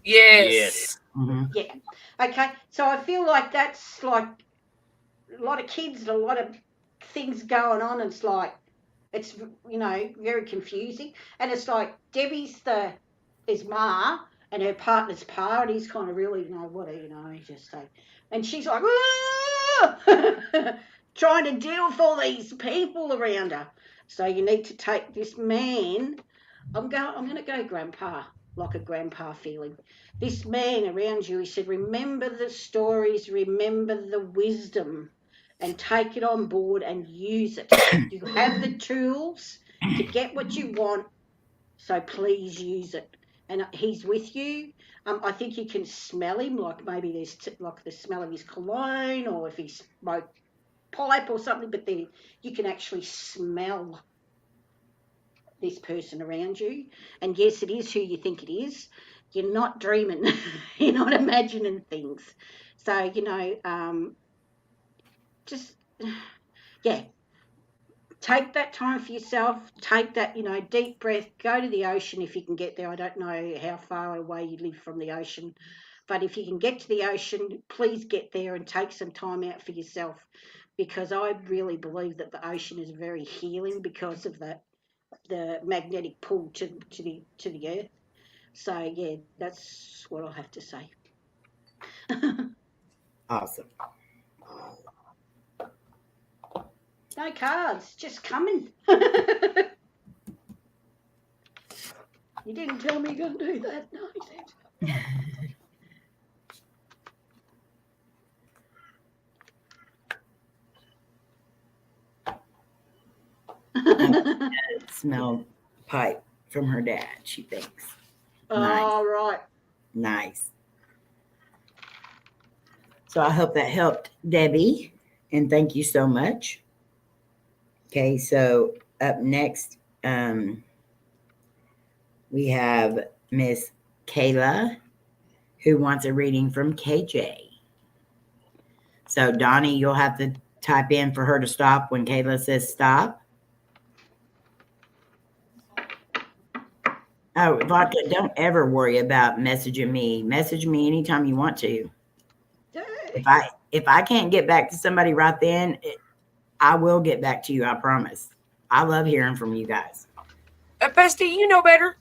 Yes. Mhm. Yeah. Okay. So I feel like that's like a lot of kids and a lot of things going on. And it's very confusing. And it's like Debbie's is Ma and her partner's Pa, and he's kind of really, he's just like, and she's like, trying to deal with all these people around her. So you need to take this man. I'm going to go grandpa, like a grandpa feeling. This man around you, he said, remember the stories, remember the wisdom, and take it on board and use it. You have the tools to get what you want, so please use it. And he's with you. I think you can smell him, like maybe there's like the smell of his cologne, or if he smoked pipe or something, but then you can actually smell this person around you. And yes, it is who you think it is. You're not dreaming. You're not imagining things. So, just, yeah, take that time for yourself. Take that, deep breath. Go to the ocean if you can get there. I don't know how far away you live from the ocean, but if you can get to the ocean, please get there and take some time out for yourself, because I really believe that the ocean is very healing because of the magnetic pull to the earth. So yeah, that's what I have to say. Awesome. No cards, just coming. You didn't tell me you're going to do that. No, Smell pipe from her dad, she thinks. All right. Nice. So I hope that helped, Debbie, and thank you so much. Okay, so up next, we have Miss Kayla, who wants a reading from KJ. So Donnie, you'll have to type in for her to stop when Kayla says stop. Oh, Vodka, don't ever worry about messaging me. Message me anytime you want to. If I can't get back to somebody right then, I will get back to you. I promise. I love hearing from you guys. Bestie, you know better.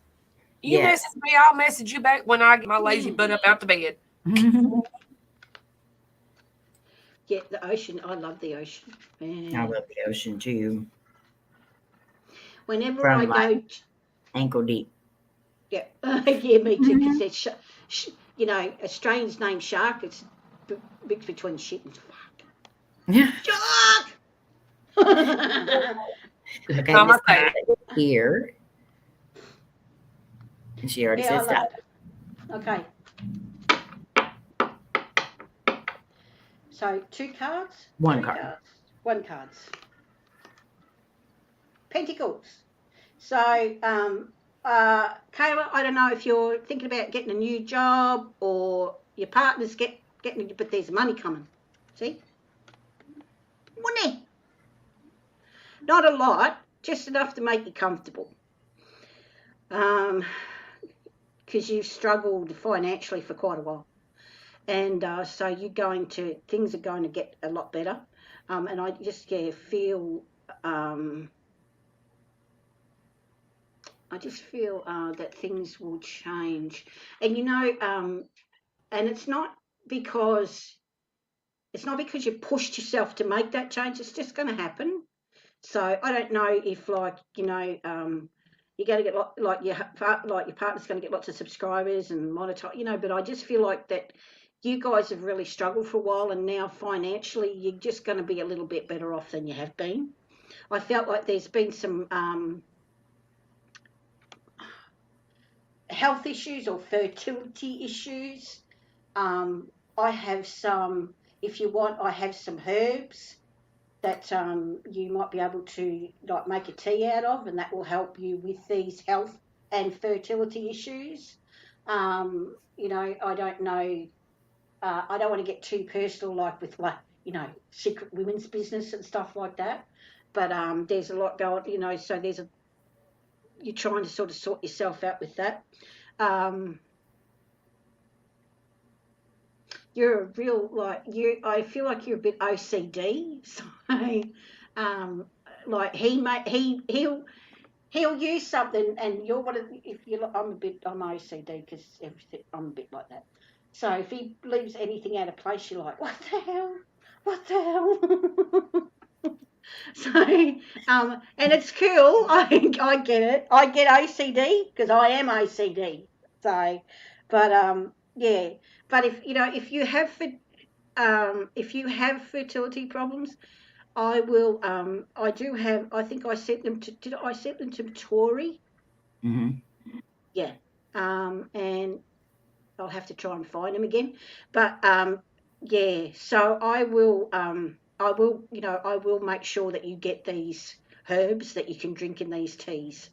You Yes. message me, I'll message you back when I get my lazy butt up out the bed. Yeah, the ocean. I love the ocean. Man. I love the ocean too. Whenever From I go, ankle deep. yeah, yeah, me too. Because there's, a strange name shark. It's mixed between shit and fuck. Yeah. Shark. Okay, Miss Kayla here. And she already said stop. Okay. So 2 cards? One 3 card. cards. 1 cards. Pentacles. So, Kayla, I don't know if you're thinking about getting a new job or your partner's getting, but there's money coming. See? Money. Not a lot, just enough to make you comfortable. Because you've struggled financially for quite a while. And so things are going to get a lot better. And I just feel, that things will change. And and it's not because you pushed yourself to make that change. It's just going to happen. So I don't know if you're going to get your partner's going to get lots of subscribers and monetize, but I just feel like that you guys have really struggled for a while, and now financially you're just going to be a little bit better off than you have been. I felt like there's been some health issues or fertility issues. I have some, if you want, I have some herbs that you might be able to make a tea out of, and that will help you with these health and fertility issues. I don't know I don't want to get too personal, like with like, you know, secret women's business and stuff like that. But there's a lot going, you know, so you're trying to sort of sort yourself out with that. You're a real, like, I feel like you're a bit OCD. So like he'll use something, and you're one of, if you look, I'm OCD because everything, I'm a bit like that. So if he leaves anything out of place, you're like, what the hell? What the hell? So, and it's cool. I get it. I get OCD because I am OCD. So, but yeah. But if you have fertility problems, I will. I do have. I think I sent them to. Did I sent them to Tori? Hmm. Yeah. And I'll have to try and find them again. But yeah. So I will. I will make sure that you get these herbs that you can drink in these teas.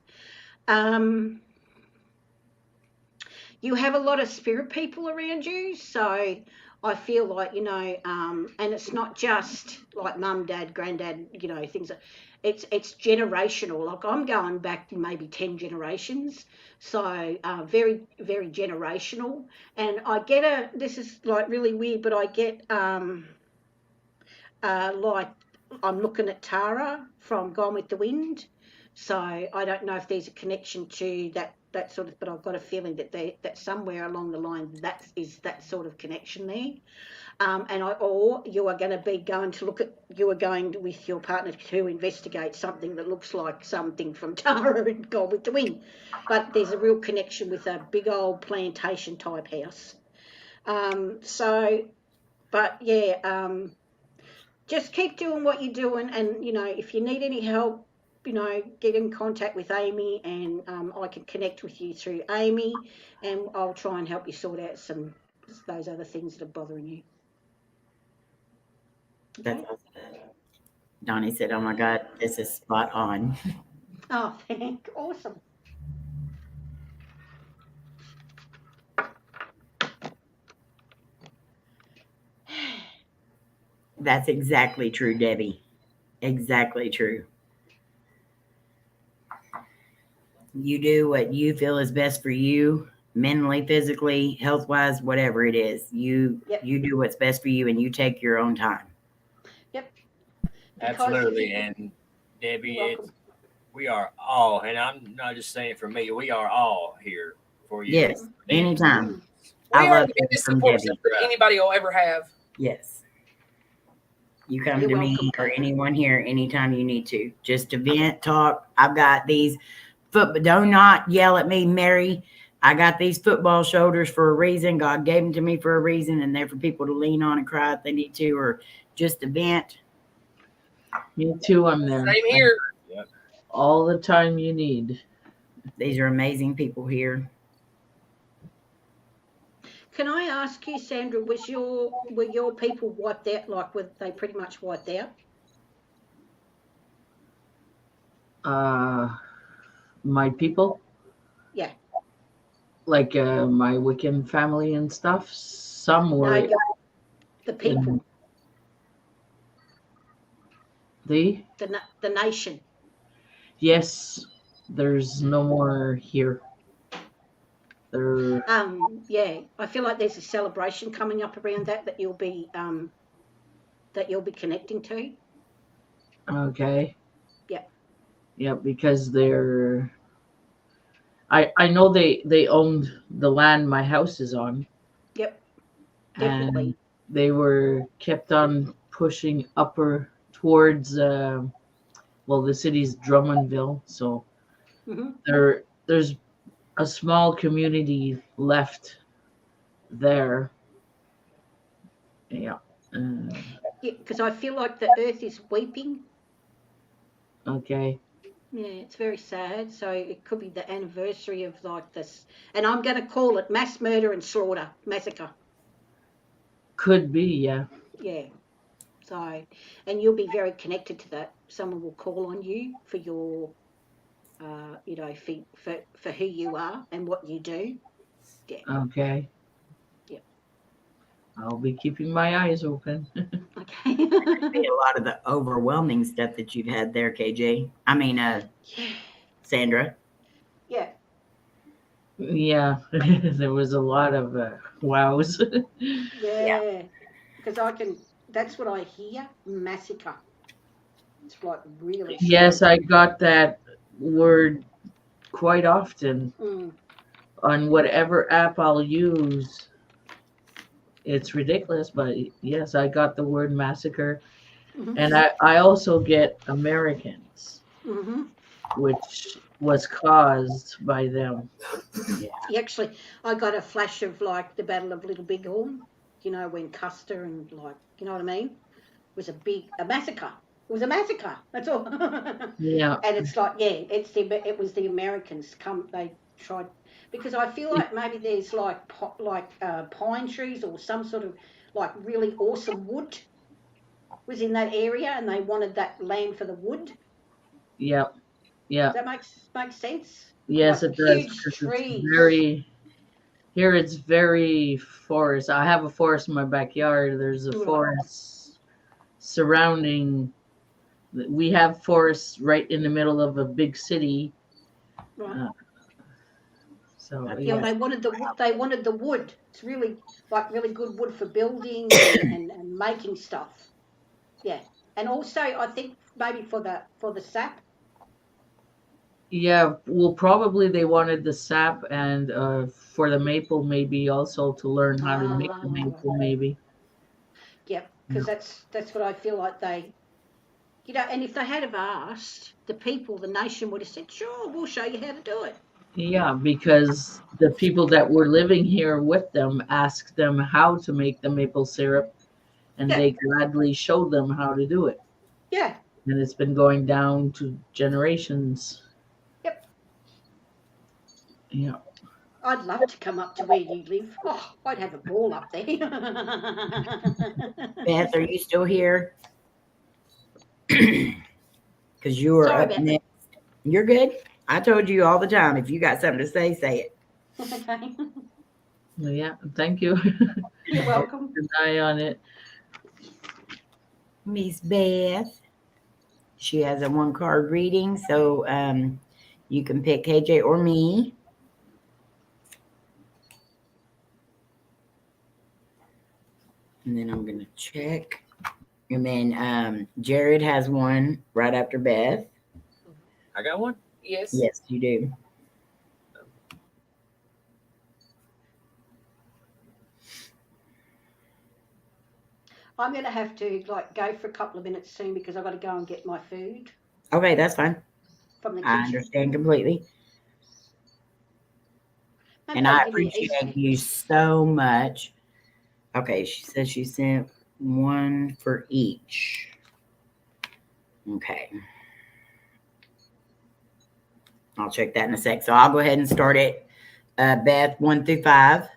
You have a lot of spirit people around you, so I feel like, and it's not just like mum, dad, granddad, things that it's generational. Like I'm going back maybe 10 generations, so very, very generational. And I get this is like really weird, but I get like I'm looking at Tara from Gone with the Wind, so I don't know if there's a connection to that sort of, but I've got a feeling that somewhere along the line that is that sort of connection there. Or you are going to be going to you are going with your partner to investigate something that looks like something from Tara and Gone with the Wind, but there's a real connection with a big old plantation type house. But yeah. Just keep doing what you're doing, and if you need any help, get in contact with Amy, and I can connect with you through Amy, and I'll try and help you sort out those other things that are bothering you. Okay? Donnie said, "Oh my God, this is spot on." Oh, awesome. That's exactly true, Debbie. Exactly true. You do what you feel is best for you, mentally, physically, health wise, whatever it is. You do what's best for you, and you take your own time. Yep. Absolutely. And Debbie, we are all, and I'm not just saying it for me, we are all here for you. Yes, anytime. We I are love the it biggest from support Debbie. system anybody will ever have. Yes. You come You're to me welcome. or anyone here anytime you need to. Just to vent, talk. I've got these but do not yell at me, Mary. I got these football shoulders for a reason. God gave them to me for a reason, and they're for people to lean on and cry if they need to, or just to vent. Me too, I'm there. Same here. All the time you need. These are amazing people here. Can I ask you, Sandra, were your people wiped out? Like, were they pretty much wiped out? My people? Yeah. Like my Wiccan family and stuff. Some were. No, the people. The nation. Yes, there's no more here. Yeah, I feel like there's a celebration coming up around that you'll be connecting to. Okay. Yeah. Yeah, because they're. I know they owned the land my house is on. Yep. Definitely. And they were kept on pushing upper towards the city's Drummondville. So there's a small community left there. Yeah. Yeah, because I feel like the earth is weeping. Okay. Yeah, it's very sad. So it could be the anniversary of like this, and I'm going to call it mass murder and slaughter, massacre. Could be, yeah. Yeah. So, and you'll be very connected to that. Someone will call on you for your, for who you are and what you do. Yeah. Okay. Yeah. I'll be keeping my eyes open. Okay. Be a lot of the overwhelming stuff that you've had there, KJ. I mean, Yeah. Sandra. Yeah. Yeah, there was a lot of wows. Yeah. Because that's what I hear, massacre. It's like really Yes, strong. I got that word quite often Mm. on whatever app I'll use. It's ridiculous, but yes, I got the word massacre. Mhm. And I also get Americans, Mhm. which was caused by them. Actually, I got a flash of like the Battle of Little Bighorn. You know when Custer and like, you know what I mean? It was a massacre. It was a massacre. That's all. Yeah. And it's like, yeah, it was the Americans they tried, because I feel like maybe there's like pine trees or some sort of like really awesome wood was in that area, and they wanted that land for the wood. Yeah. Yeah. Does that make sense? Yes, Like it does. huge Because it's trees. here it's very forest. I have a forest in my backyard. There's a Right. forest surrounding. We have forests right in the middle of a big city. Right. So Yeah, yeah. they wanted the wood. They wanted the wood. It's really really good wood for building and making stuff. Yeah, and also I think maybe for the sap. Yeah, well, probably they wanted the sap and for the maple, maybe also to learn how to make the maple, maybe. Yeah, because that's what I feel like they, and if they had have asked the people, the nation would have said, sure, we'll show you how to do it. Yeah, because the people that were living here with them asked them how to make the maple syrup, and Yeah. they gladly showed them how to do it. Yeah. And it's been going down to generations. Yep. Yeah. I'd love to come up to where you live. Oh, I'd have a ball up there. Beth, are you still here? Because you were Sorry up about next. You're good. I told you all the time. If you got something to say it. Okay. Yeah, thank you. You're welcome. An eye on it. Miss Beth. She has a 1-card reading, so you can pick KJ or me. And then I'm gonna check. And then Jared has one right after Beth. I got one? Yes. Yes, you do. I'm going to have to go for a couple of minutes soon because I've got to go and get my food Okay, that's fine. from the I kitchen. understand completely. Maybe And they'll I give me an Easter appreciate you so much. Okay, she says she sent one for each. Okay. I'll check that in a sec. So I'll go ahead and start it. Beth, 1 through 5.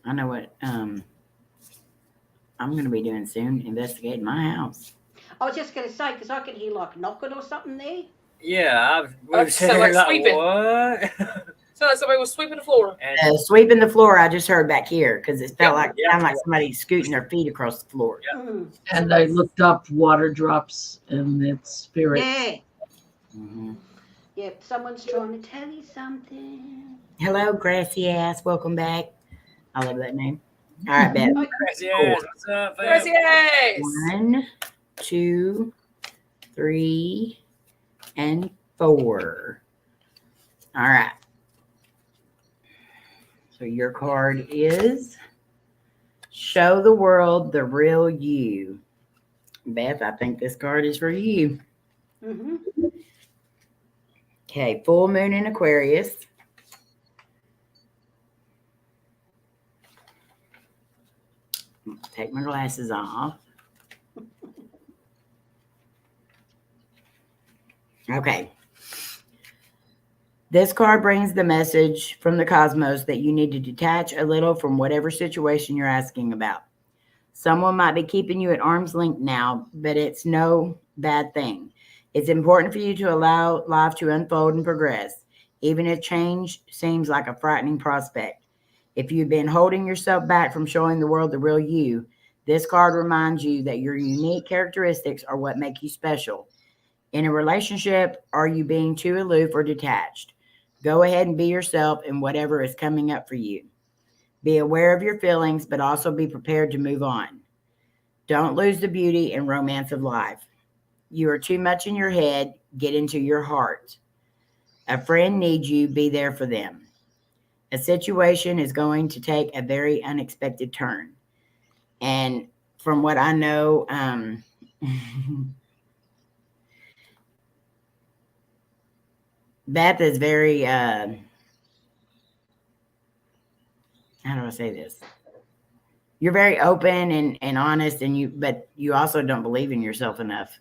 I know what I'm going to be doing soon, investigating my house. I was just going to say, because I could hear knocking or something there. Yeah, I was sound like sweeping. what? Sound like somebody was sweeping the floor. And Sweeping the floor, I just heard back here because it felt Yeah. sounded like somebody scooting their feet across the floor. Yeah. And I looked up water drops and its spirit. Yeah. Mm-hmm. Yep, someone's trying to tell you something. Hello, grassy ass. Welcome back. I love that name. All right, Beth. Crazy ass, what's up, fam? Crazy ass. 1, 2, 3, and 4. All right. So your card is Show the World the Real You. Beth, I think this card is for you. Mm-hmm. Okay, full moon in Aquarius. Take my glasses off. Okay. This card brings the message from the cosmos that you need to detach a little from whatever situation you're asking about. Someone might be keeping you at arm's length now, but it's no bad thing. It's important for you to allow life to unfold and progress, even if change seems like a frightening prospect. If you've been holding yourself back from showing the world the real you, this card reminds you that your unique characteristics are what make you special. In a relationship, are you being too aloof or detached? Go ahead and be yourself in whatever is coming up for you. Be aware of your feelings, but also be prepared to move on. Don't lose the beauty and romance of life. You are too much in your head. Get into your heart. A friend needs you. Be there for them. A situation is going to take a very unexpected turn. And from what I know, Beth is very, how do I say this? You're very open and honest, but you also don't believe in yourself enough.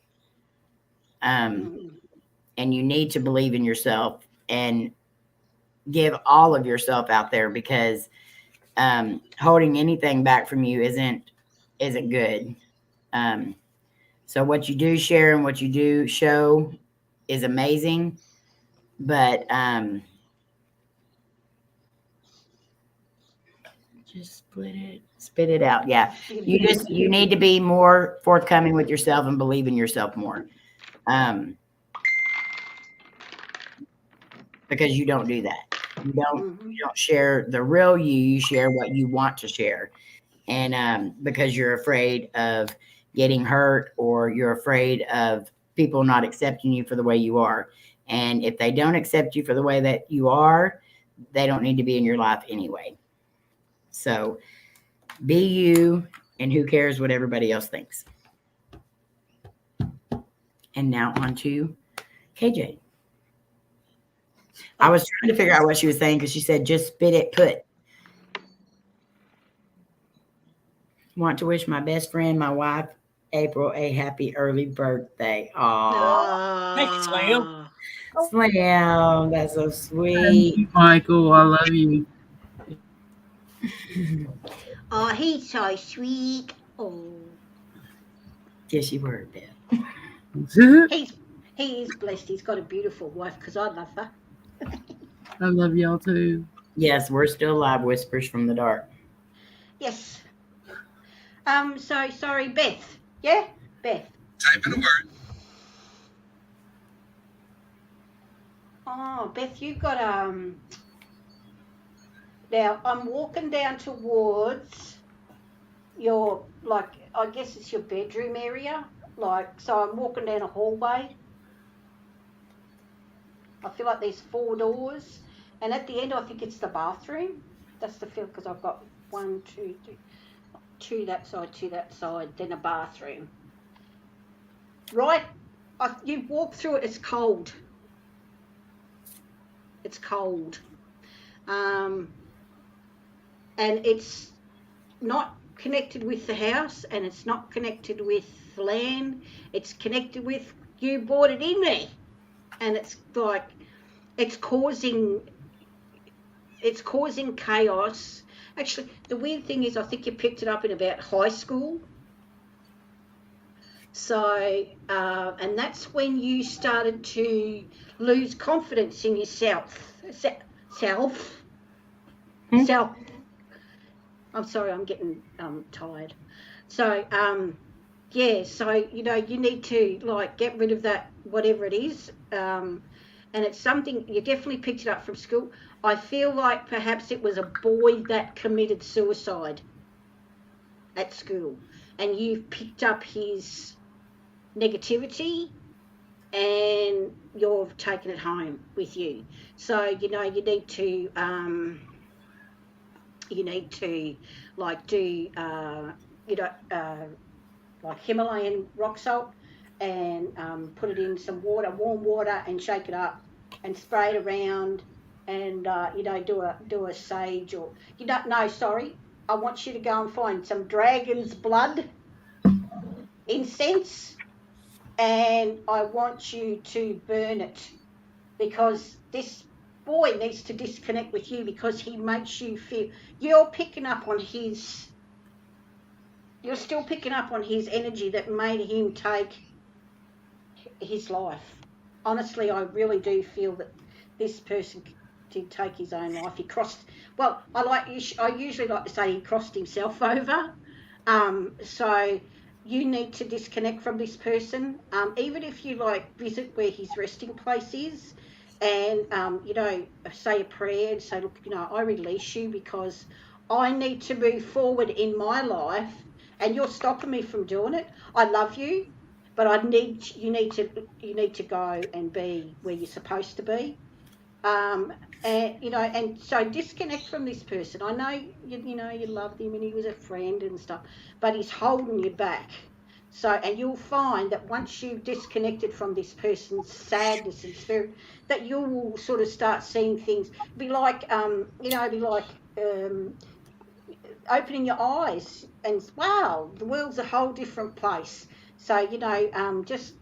And you need to believe in yourself and give all of yourself out there, because holding anything back from you isn't good. So what you do share and what you do show is amazing, but just spit it out. Yeah, you need to be more forthcoming with yourself and believe in yourself more, because you don't do that. You don't share the real you. You share what you want to share, and because you're afraid of getting hurt, or you're afraid of people not accepting you for the way you are. And if they don't accept you for the way that you are, they don't need to be in your life anyway. So be you, and who cares what everybody else thinks. And now on to KJ. I was trying to figure out what she was saying, because she said, just spit it put. Want to wish my best friend, my wife, April, a happy early birthday. Aww. Thank you, Slam. Slam, that's so Thank sweet. you, Michael. I love you. Oh, he's so sweet. Oh, Yes, you were, Beth. he is blessed. He's got a beautiful wife, because I love her. I love y'all too. Yes, we're still live. Whispers from the dark. Yes. So sorry, Beth. Yeah, Beth. Type in a word. Oh, Beth, you've got Now I'm walking down towards your, like, I guess it's your bedroom area. Like, so I'm walking down a hallway. I feel like there's 4 doors, and at the end I think it's the bathroom. That's the feel, because I've got 1, 2, 3, 2 that side, then a bathroom. Right, you walk through it. It's cold. It's cold, and it's not connected with the house, and it's not connected with the land. It's connected with, you brought it in there, and it's like it's causing chaos. Actually, the weird thing is, I think you picked it up in about high school. So, and that's when you started to lose confidence in yourself. Self. I'm sorry, I'm getting tired. So, yeah, so, you know, you need to, like, get rid of that, whatever it is. And it's something, you definitely picked it up from school. I feel like perhaps it was a boy that committed suicide at school, and you've picked up his negativity and you've taken it home with you. So, you know, you need to like do like Himalayan rock salt, and put it in some water, warm water, and shake it up and spray it around, and you know, do a sage, or sorry, I want you to go and find some dragon's blood incense, and I want you to burn it, because this boy needs to disconnect with you because he makes you feel you're picking up on his. You're still picking up on his energy that made him take his life. Honestly, I really do feel that this person did take his own life. He crossed. Well, I usually like to say he crossed himself over. So you need to disconnect from this person. Even if you like visit where his resting place is, and say a prayer and say, look, I release you because I need to move forward in my life, and you're stopping me from doing it. I love you, but you need to go and be where you're supposed to be. And so disconnect from this person. I know you loved him and he was a friend and stuff, but he's holding you back. So, and you'll find that once you've disconnected from this person's sadness and spirit, that you will sort of start seeing things. Be like, opening your eyes and wow, the world's a whole different place. So just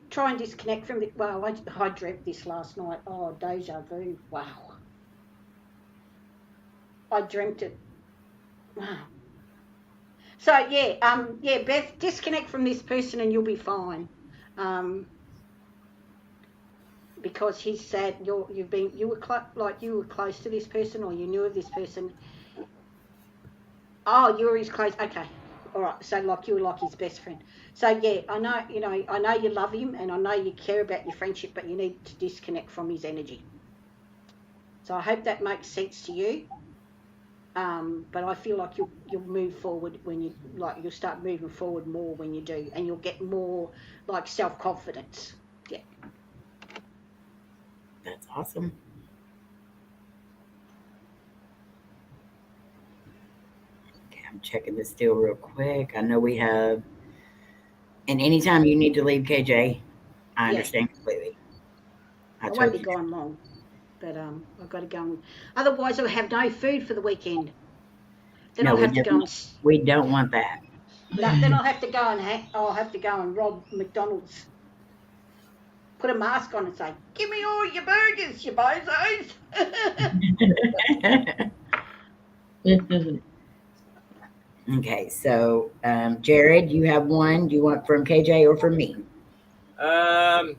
try and disconnect from it. Well, I dreamt this last night. Oh, deja vu. Wow. I dreamt it. Wow. So Beth, disconnect from this person and you'll be fine. Because he's sad. You were close to this person, or you knew of this person. Oh, you were his close. Okay. All right, so you were like his best friend. So I know you love him, and I know you care about your friendship, but you need to disconnect from his energy. So I hope that makes sense to you. But I feel like you'll move forward when you'll start moving forward more when you do, and you'll get more self-confidence. Yeah. That's awesome. I'm checking this deal real quick. I know we have, and anytime you need to leave, KJ, I understand completely. I won't be gone long, but I've got to go. Otherwise, I'll have no food for the weekend. Then I'll have to go. We don't want that. No, then I'll have to go and rob McDonald's. Put a mask on and say, "Give me all your burgers, you bozos." Okay, so Jared, you have one. Do you want from KJ or from me? Moonology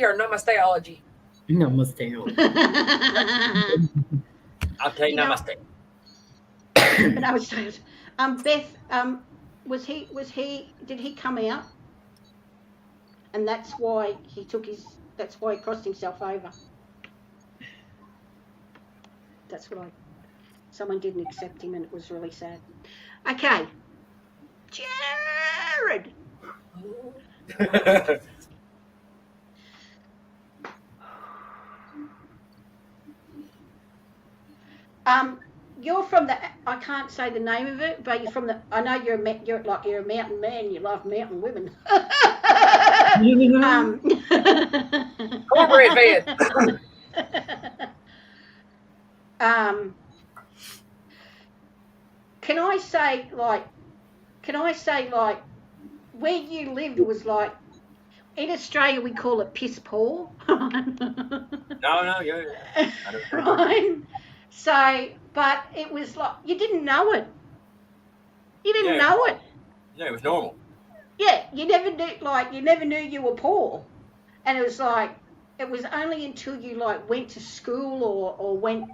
or Namasteology? Namasteology. I'll tell you Namaste. Beth, did he come out? And that's why he crossed himself over. That's someone didn't accept him and it was really sad. Okay. Jared. You're from I can't say the name of it, but you're from I know you're a mountain man, you love mountain women. Cornbread fan. Can I say where you lived was like, in Australia we call it piss poor. No, you're right. So, but it was like you didn't know it. You didn't know it. Yeah, it was normal. Yeah, you never knew you were poor, and it was only until you went to school or went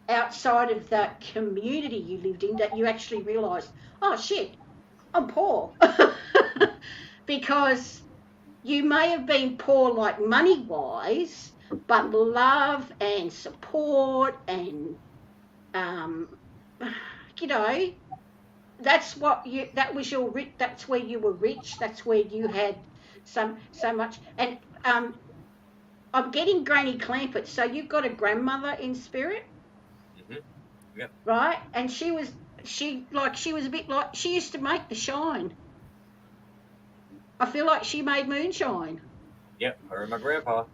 outside of that community you lived in that you actually realised, oh shit, I'm poor. Because you may have been poor money-wise, but love and support and that's where you were rich. That's where you had so much. And I'm getting Granny Clampett. So you've got a grandmother in spirit. Yep. Right? And she was a bit like, she used to make the shine. I feel like she made moonshine. Yep, her and my grandpa.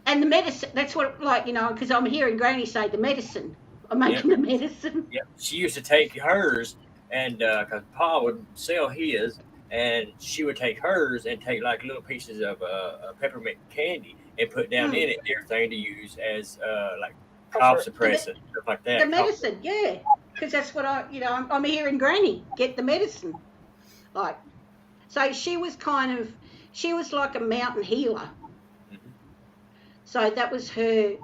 And the medicine, that's what, because I'm hearing Granny say the medicine. I'm making the medicine. Yep, she used to take hers, and because Pa would sell his, and she would take hers and take like little pieces of peppermint candy and put down in it everything to use as like cough suppressant, stuff like that. The medicine, yeah, because that's what I'm hearing Granny get the medicine, like. So she was like a mountain healer. So that was her,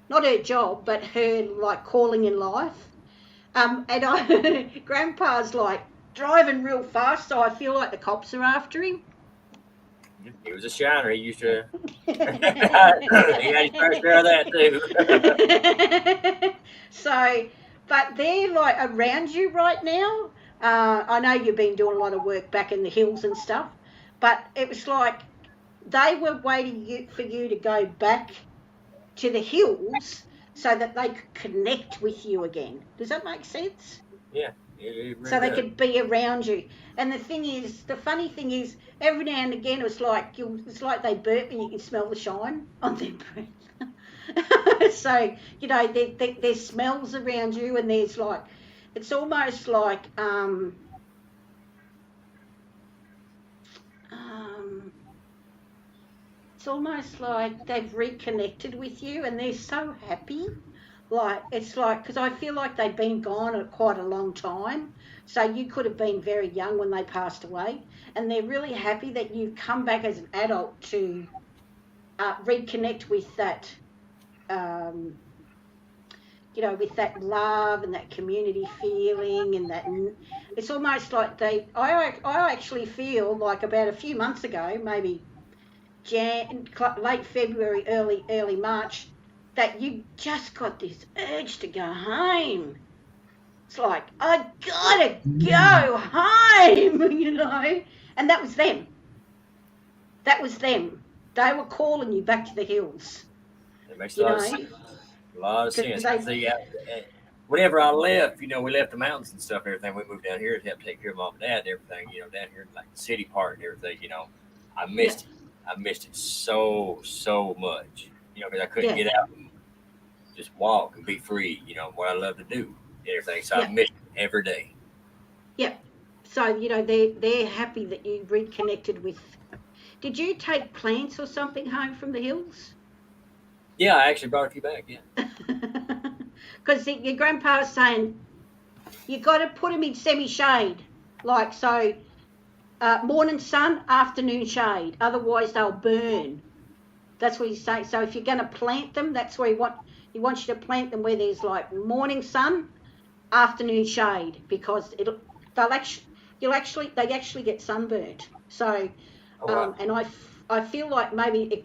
not her job, but her like calling in life. And Grandpa's like driving real fast, so I feel like the cops are after him. He was a shiner. He used to. He had his fair share of that too. So, but they're like around you right now. I know you've been doing a lot of work back in the hills and stuff, but it was like they were waiting for you to go back to the hills so that they could connect with you again. Does that make sense? Yeah. Really so they could be around you. And the funny thing is, every now and again, it's like they burp and you can smell the shine on their breath. So, there's smells around you, and there's like, it's almost like, it's almost like they've reconnected with you and they're so happy. Like, it's like, because I feel like they've been gone quite a long time. So you could have been very young when they passed away. And they're really happy that you've come back as an adult to reconnect with that, with that love and that community feeling, and that it's almost like I actually feel like about a few months ago, maybe late February, early March, that you just got this urge to go home. It's like, I gotta go home, and that was them. They were calling you back to the hills. It makes a lot of sense. Whenever I left, we left the mountains and stuff, everything. We moved down here to help take care of Mom and Dad and everything, down here in like the city part and everything, I missed it. I missed it so much, because I couldn't get out and just walk and be free, what I love to do and everything. So I missed it every day. Yep. So, they're happy that you reconnected with. Did you take plants or something home from the hills? Yeah, I actually brought a few back, yeah. Because your grandpa was saying you got to put them in semi-shade, like so. Morning sun, afternoon shade. Otherwise, they'll burn. That's what he's saying. So if you're going to plant them, that's where he wants you to plant them where there's like morning sun, afternoon shade, because they actually get sunburnt. So, and I feel like maybe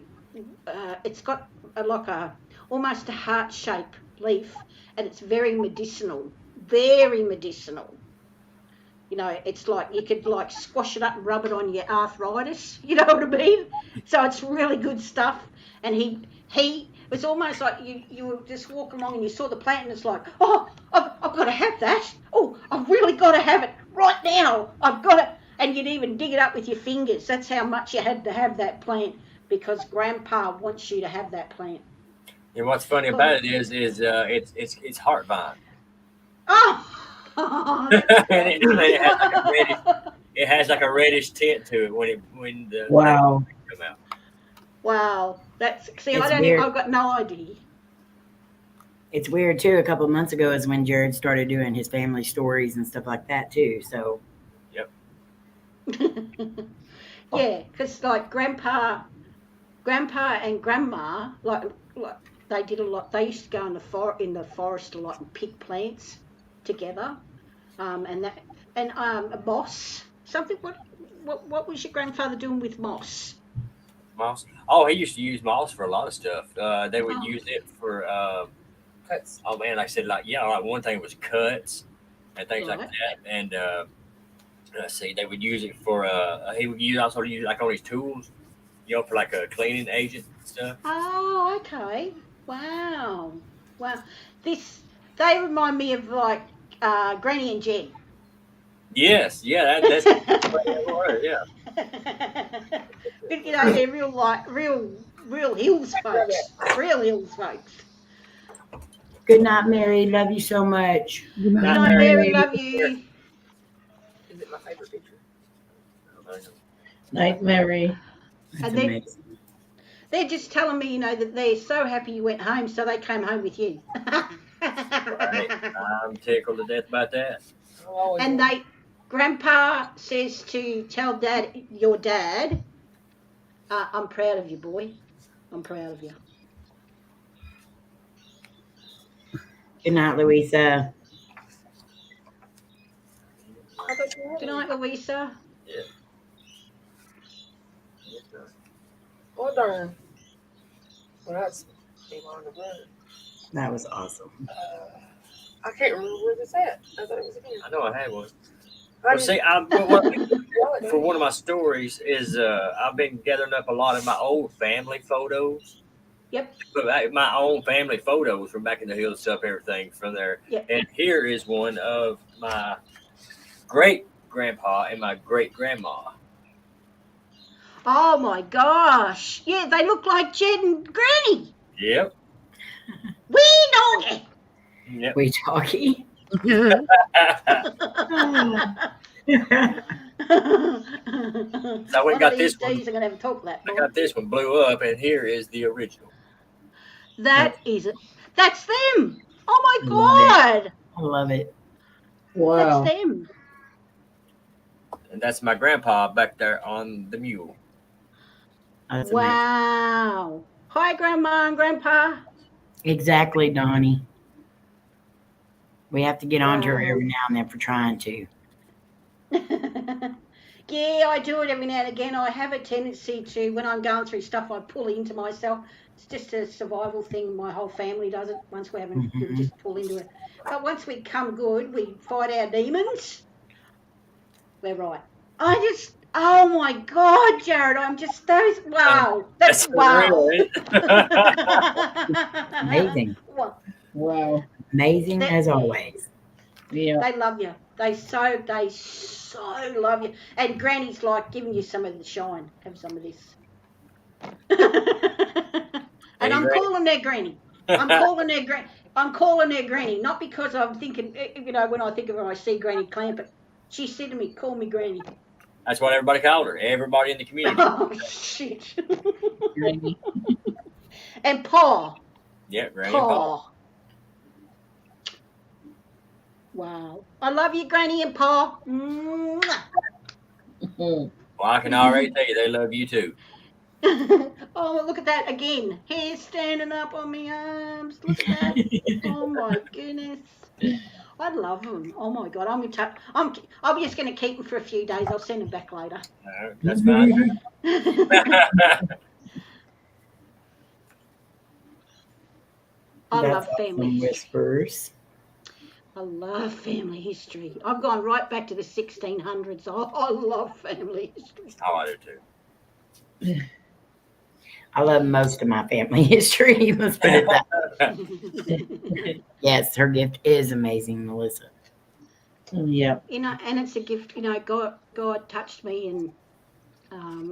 it's got almost a heart shape leaf, and it's very medicinal. Very medicinal. It's like you could like squash it up and rub it on your arthritis. You know what I mean? So it's really good stuff. And he was almost like you were just walking along and you saw the plant and it's like, oh, I've got to have that. Oh, I've really got to have it right now. I've got it. And you'd even dig it up with your fingers. That's how much you had to have that plant, because Grandpa wants you to have that plant. And what's funny about it is it's heart vine. Oh. It has like a reddish tint to it when the wow come out. Wow, I've got no idea. It's weird too. A couple of months ago is when Jared started doing his family stories and stuff like that too. So, yep. Yeah, because like Grandpa and Grandma like they did a lot. They used to go in the forest a lot and pick plants together, and moss. Something. What was your grandfather doing with moss? Moss. Oh, he used to use moss for a lot of stuff. They would use it for cuts. Oh man, like I said, like one thing was cuts and things like that. And let's see, they would use it for he would also use it like on his tools, for like a cleaning agent and stuff. Oh, okay. Wow. They remind me of like Granny and Jen. Yes, yeah, that's yeah. But they're real hills folks. Real hills folks. Good night, Mary. Love you so much. Good Good night, Mary. Love you. Is it my favorite picture. Night, Mary. That's And then- amazing. They're just telling me, that they're so happy you went home, so they came home with you. Right. I'm tickled to death about that. And Grandpa says to tell your dad, I'm proud of you, boy. I'm proud of you. Good night, Louisa. Good night, Louisa. Oh, darn. Well, that's came on the road. That was awesome. I can't remember where this at. I thought it was again. I know I had one. Well, see, for one of my stories is I've been gathering up a lot of my old family photos. Yep. But my own family photos from back in the hills, stuff, everything from there. Yep. And here is one of my great grandpa and my great grandma. Oh my gosh. Yeah, they look like Jed and Granny. Yep. Wee doggy. Yep. We talkie. So I went and got this one. I'm going to have a talk that I boy. got this one, blew up, and here is the original. That's them. Oh my I love God. I love it. Wow. That's them. And that's my grandpa back there on the mule. That's amazing. Wow. Hi, Grandma and Grandpa. Exactly, Donnie. We have to get on to her Wow. every now and then for trying to. Yeah, I do it every now and again. I have a tendency to, when I'm going through stuff, I pull into myself. It's just a survival thing. My whole family does it. Once we haven't, we just pull into it. But once we come good, we fight our demons. We're right. Oh my God, Jared, I'm just wow. That's wow. Real, Amazing. Wow. Amazing as always. Yeah. They love you. They so love you. And Granny's like giving you some of the shine. Have some of this. And I'm calling her Granny. I'm calling her Granny. Not because I'm thinking, when I think of her, I see Granny Clampett. She said to me, call me Granny. That's what everybody called her. Everybody in the community. Oh, shit. Granny. And Pa. Yeah, Granny and Pa. Wow. I love you, Granny and Pa. Mwah. Well, I can already tell you they love you too. Oh, look at that again. Hair standing up on my arms. Look at that. Oh my goodness. I love them. Oh my God. I'm just going to keep them for a few days. I'll send them back later. No, that's fine. I That's love family awesome history. whispers. I love family history. I've gone right back to the 1600s. I love family history. Oh, I do too. I love most of my family history. Let's put it that way. Yes, her gift is amazing, Melissa. Yeah. And it's a gift. God touched me and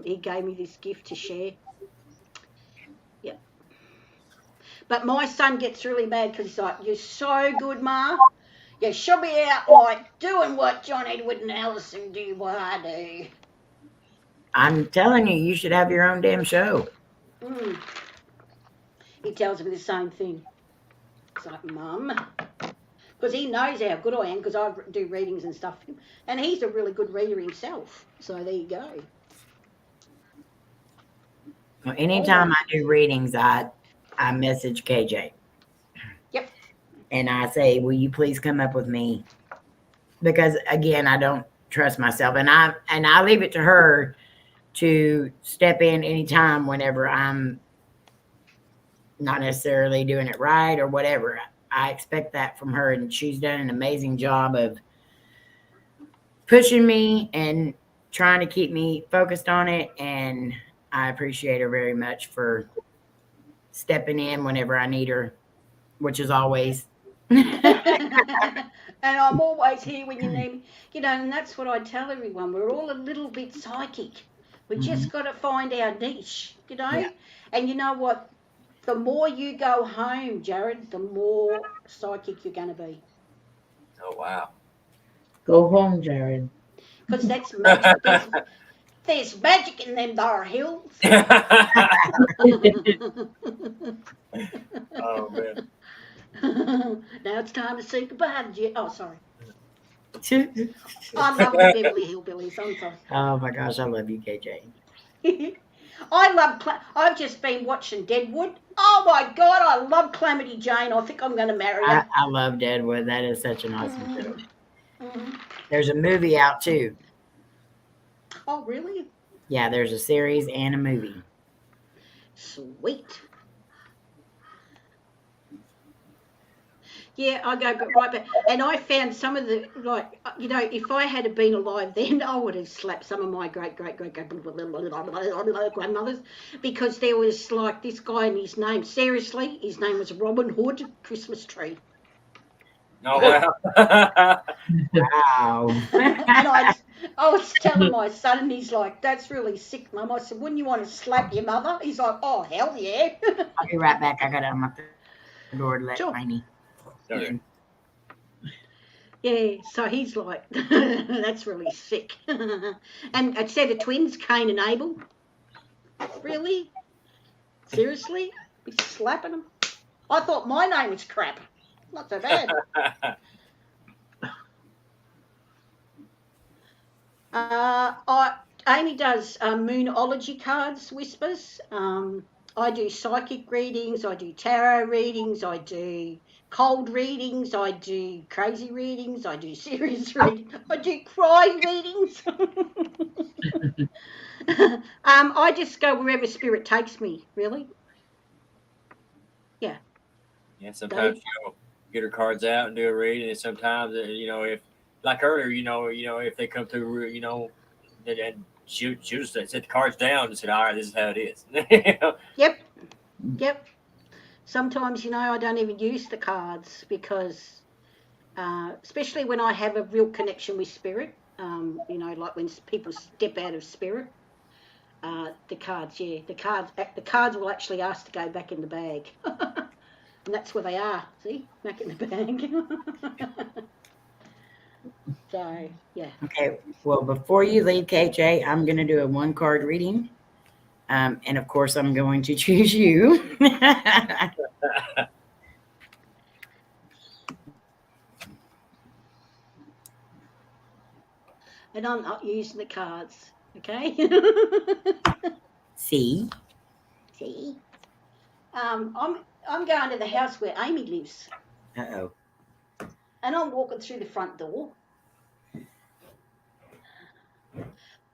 He gave me this gift to share. Yep. But my son gets really mad because he's like, "You're so good, Ma. You should be out like doing what John Edward and Allison do, what I do." I'm telling you, you should have your own damn show. He tells me the same thing. It's like, Mum, because he knows how good I am because I do readings and stuff. And he's a really good reader himself. So there you go. Well, anytime I do readings, I message KJ. Yep. And I say, will you please come up with me? Because again, I don't trust myself. And I leave it to her to step in anytime whenever I'm not necessarily doing it right or whatever. I expect that from her, and she's done an amazing job of pushing me and trying to keep me focused on it. And I appreciate her very much for stepping in whenever I need her, which is always. And I'm always here when you need me. And that's what I tell everyone. We're all a little bit psychic. We just got to find our niche, Yeah. And you know what? The more you go home, Jared, the more psychic you're going to be. Oh, wow. Go home, Jared. because that's magic. There's magic in them there hills. Oh man. Now it's time to say goodbye to you. Oh, sorry. I love the Beverly Hillbillies. I'm sorry. Oh my gosh, I love you, KJ. I've just been watching Deadwood. Oh my God, I love Calamity Jane. I think I'm going to marry her. I love Deadwood. That is such an awesome show. Mhm. There's a movie out too. Oh, really? Yeah, there's a series and a movie. Sweet. Yeah, I go right back. And I found some of the, like, if I had been alive then, I would have slapped some of my great grandmothers, because there was like this guy and his name, seriously, his name was Robin Hood Christmas Tree. Oh wow. Wow. And I was telling my son, and he's like, "That's really sick, Mum." I said, "Wouldn't you want to slap your mother?" He's like, "Oh, hell yeah." I'll be right back. I got to unlock the door to let Sure. Tiny Okay. in. Yeah, so he's like, "That's really sick." And a set of twins, Cain and Abel. Really? Seriously? Be slapping them? I thought my name was crap. Not so bad. Amy does Moonology cards, whispers. I do psychic readings. I do tarot readings. I do cold readings. I do crazy readings. I do serious readings. I do cry readings. I just go wherever spirit takes me, really. Yeah. Yeah, sometimes get her cards out and do a reading, and sometimes if like earlier, if they come through, and she just set the cards down and said, "All right, this is how it is." Yep. Sometimes, I don't even use the cards because, especially when I have a real connection with spirit, like when people step out of spirit, the cards will actually ask to go back in the bag. And that's where they are, see, back in the bag. So, yeah. Okay, well, before you leave, KJ, I'm going to do a 1-card reading. And of course, I'm going to choose you. And I'm not using the cards, okay? See? I'm going to the house where Amy lives. Uh-oh. And I'm walking through the front door.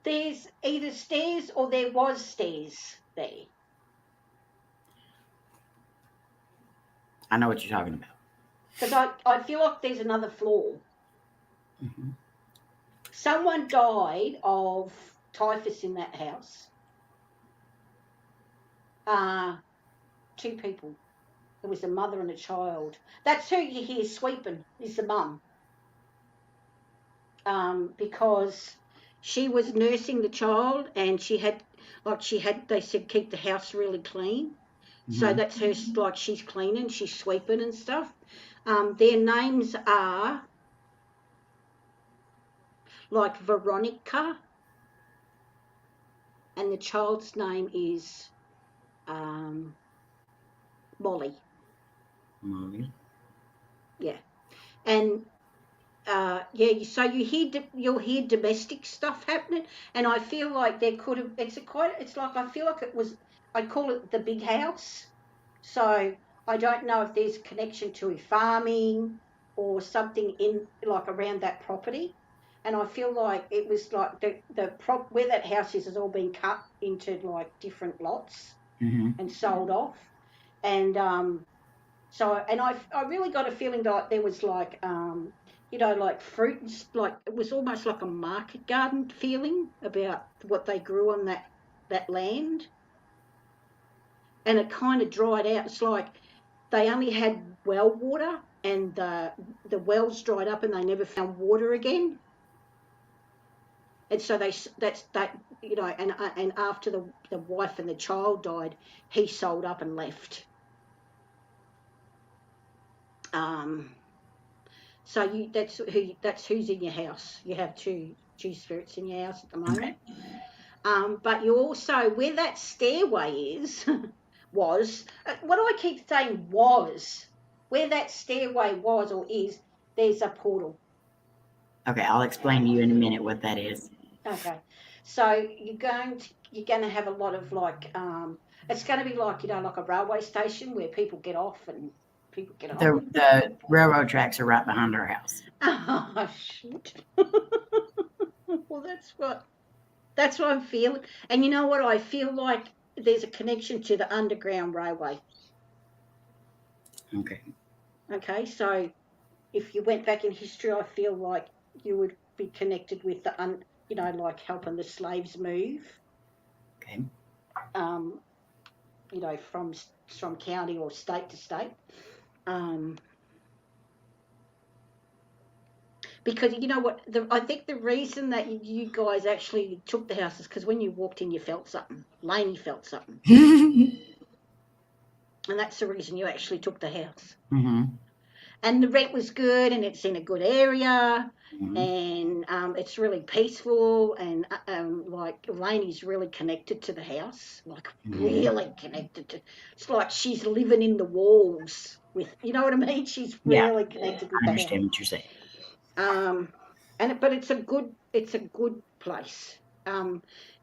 There's either stairs or there was stairs there. I know what you're talking about. Because I feel like there's another floor. Mm-hmm. Someone died of typhus in that house. 2 people. It was a mother and a child. That's who you hear sweeping, is the mum. Because she was nursing the child, and they said keep the house really clean. Mm-hmm. So that's her, like she's cleaning, she's sweeping and stuff. Their names are like Veronica, and the child's name is Molly. Molly. Yeah. And so you'll hear domestic stuff happening, and I feel like there could have. I feel like it was. I call it the big house. So I don't know if there's a connection to farming or something in like around that property, and I feel like it was like where that house is has all been cut into like different lots and sold off, and I really got a feeling like there was like like fruit, like it was almost like a market garden feeling about what they grew on that land, and it kind of dried out. It's like they only had well water, and the wells dried up, and they never found water again. And so and after the wife and the child died, he sold up and left. So that's who's in your house. You have 2 two spirits in your house at the moment. But you also, where that stairway is, was, what do I keep saying was? Where that stairway was or is, there's a portal. Okay, I'll explain to you in a minute what that is. Okay. So you're going to have a lot of like, it's going to be like, like a railway station where people get off and people get on. The railroad tracks are right behind our house. Oh, shoot. Well, that's what I'm feeling. And you know what? I feel like there's a connection to the Underground Railway. Okay. Okay, so if you went back in history, I feel like you would be connected with the, like helping the slaves move. Okay. From county or state to state. Because you know what, I think the reason that you guys actually took the house is because when you walked in, you felt something. Layne felt something. And that's the reason you actually took the house. Mm-hmm. And the rent was good, and it's in a good area, and it's really peaceful, and like Layne's really connected to the house, like really connected to. It's like she's living in the walls with, you know what I mean? She's really connected with I the understand house. what you're saying. But it's a good place.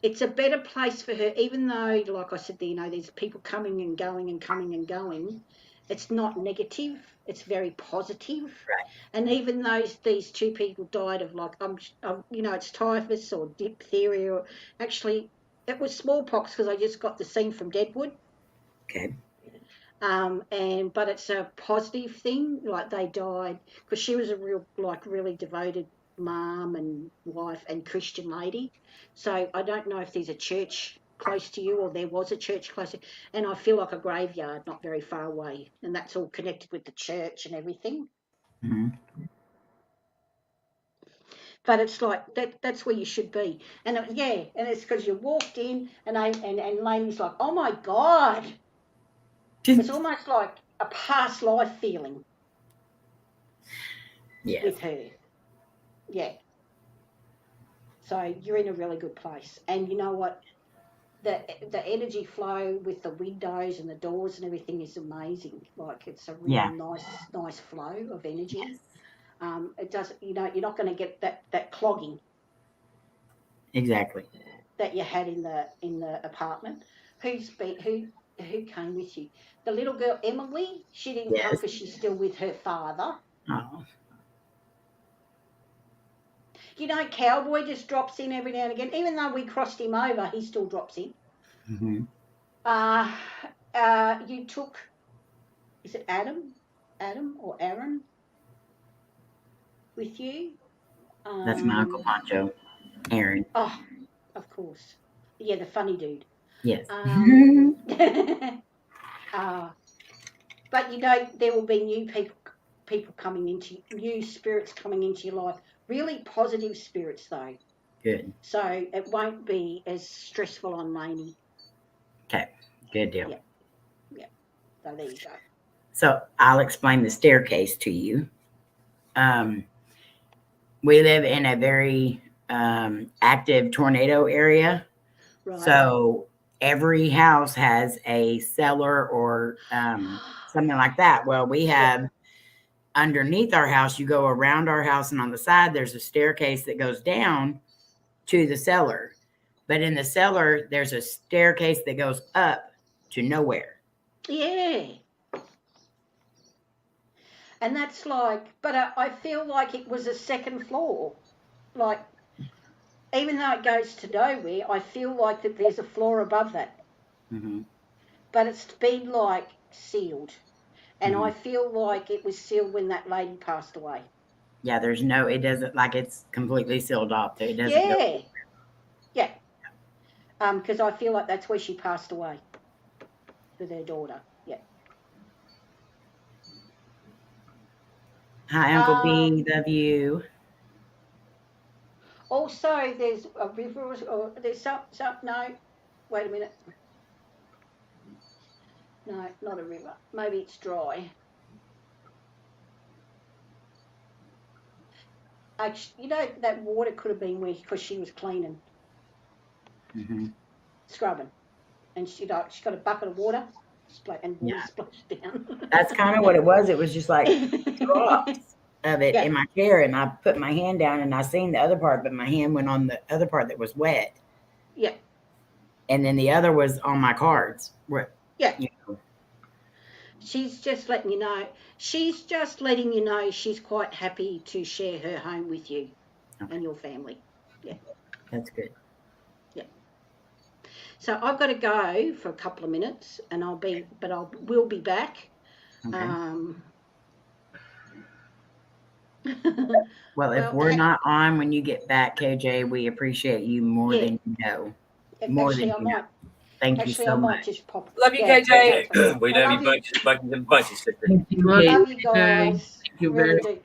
It's a better place for her, even though, like I said, there's people coming and going and coming and going. It's not negative. It's very positive. Right. And even though these two people died of like, it's typhus or diphtheria, or actually it was smallpox because I just got the scene from Deadwood. Okay. But it's a positive thing. Like they died because she was a really devoted mom and wife and Christian lady. So I don't know if there's a church close to you or there was a church close to you. And I feel like a graveyard not very far away. And that's all connected with the church and everything. Mm-hmm. But it's like that's where you should be. And and it's because you walked in and Layne's like, oh my God. It's almost like a past life feeling. Yes. With her. Yeah. So you're in a really good place. And you know what? The energy flow with the windows and the doors and everything is amazing. Like it's a really nice flow of energy. Yes. It doesn't, you're not going to get that clogging. Exactly. That you had in the apartment. Who came with you? The little girl Emily. She didn't come because she's still with her father. Oh. Cowboy just drops in every now and again. Even though we crossed him over, he still drops in. Mm-hmm. You took, is it Adam or Aaron with you? That's my Uncle Pancho, Aaron. Oh, of course. Yeah, the funny dude. Yes. But there will be new people coming into, new spirits coming into your life. Really positive spirits, though. Good. So it won't be as stressful on Layne. Okay. Good deal. Yeah. So there you go. So I'll explain the staircase to you. We live in a very active tornado area. Right. So every house has a cellar or something like that. Well, we have underneath our house, you go around our house, and on the side, there's a staircase that goes down to the cellar. But in the cellar, there's a staircase that goes up to nowhere. Yeah. And that's like, but I feel like it was a second floor. Like, even though it goes to nowhere, I feel like that there's a floor above that. Mm-hmm. But it's been like sealed. And I feel like it was sealed when that lady passed away. Yeah, it doesn't, like it's completely sealed off. It doesn't go. Yeah. Because I feel like that's where she passed away with her daughter. Yeah. Hi, Uncle B. Love you. Also, there's a river, or there's some, no, wait a minute. No, not a river. Maybe it's dry. actually, that water could have been where because she was cleaning, scrubbing, and she got a bucket of water, and water splashed down. That's kind of what it was. It was just like drops of it in my chair, and I put my hand down, and I seen the other part, but my hand went on the other part that was wet. Yeah. And then the other was on my cards. Yeah. She's just letting you know. She's just letting you know she's quite happy to share her home with you and your family. Yeah. That's good. Yeah. So I've got to go for a couple of minutes, and we'll be back. Okay. Well, if we're not on when you get back, KJ, we appreciate you more than you know. More than you know. Thank you so much. Just pop. Love you, KJ. We love you bunches, sister. Love you guys. Thank you really very do.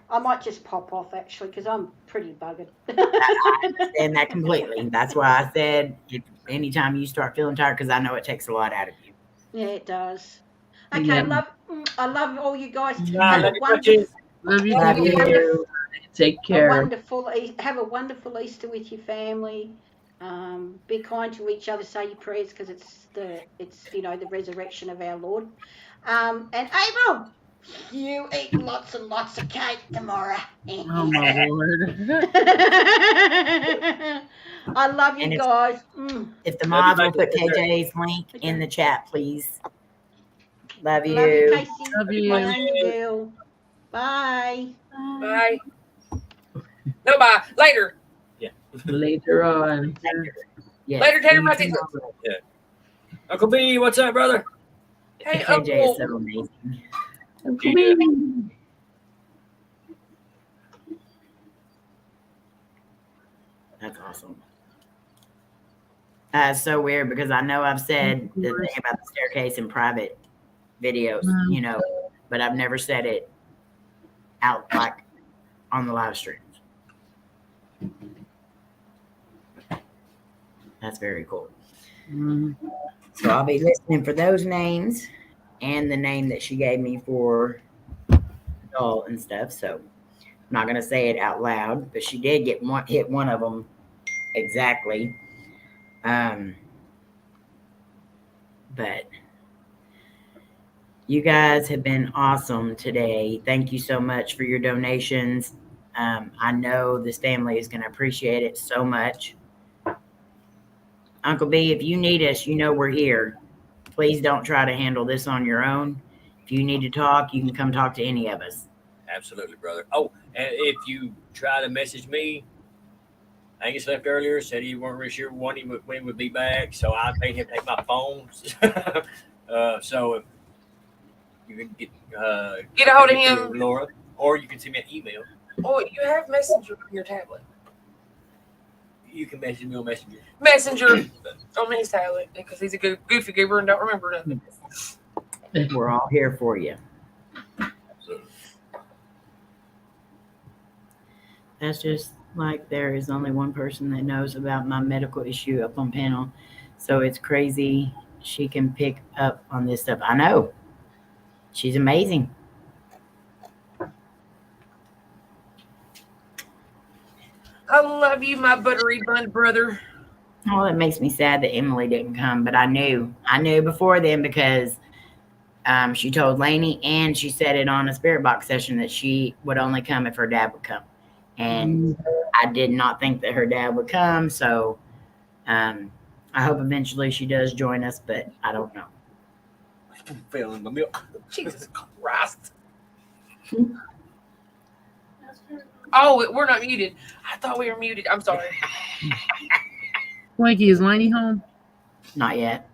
I might just pop off actually because I'm pretty buggered. I understand that completely. That's why I said anytime you start feeling tired, because I know it takes a lot out of you. Yeah, it does. Okay, I love all you guys. Love you. Take care. Have a wonderful Easter with your family. Be kind to each other. Say your prayers because it's the resurrection of our Lord. And April, you eat lots and lots of cake tomorrow. Oh my Lord. I love you guys. If the mods will put KJ's link in the chat, please. Love you. Love you, Casey. Love you. My angel girl. Bye. Bye. No, bye. Later. Later on. Yes. Later, Tater. My teeth. Yeah. Uncle B, what's up, brother? Hey, KJ Uncle. is so amazing. Uncle B. That's awesome. It's so weird because I know I've said the thing about the staircase in private videos, but I've never said it out like on the live streams. That's very cool. So I'll be listening for those names and the name that she gave me for doll and stuff. So I'm not going to say it out loud, but she did hit one of them exactly. But you guys have been awesome today. Thank you so much for your donations. I know this family is going to appreciate it so much. Uncle B, if you need us, we're here. Please don't try to handle this on your own. If you need to talk, you can come talk to any of us. Absolutely, brother. Oh, and if you try to message me, Angus left earlier, said he weren't really sure when he would be back, so I made him take my phone. So if you can get a hold of him, Laura, or you can send me an email. Oh, you have Messenger on your tablet. You can message me on Messenger. Messenger on his tablet because he's a goofy goober and don't remember nothing. We're all here for you. Absolutely. That's just like there is only one person that knows about my medical issue up on panel. So it's crazy she can pick up on this stuff. I know. She's amazing. I love you, my buttery bun brother. Oh, it makes me sad that Emily didn't come, but I knew before then because she told Layne and she said it on a spirit box session that she would only come if her dad would come. And I did not think that her dad would come. So I hope eventually she does join us, but I don't know. I'm feeling my milk. Jesus Christ. Oh, we're not muted. I thought we were muted. I'm sorry. Swanky, is Layne home? Not yet.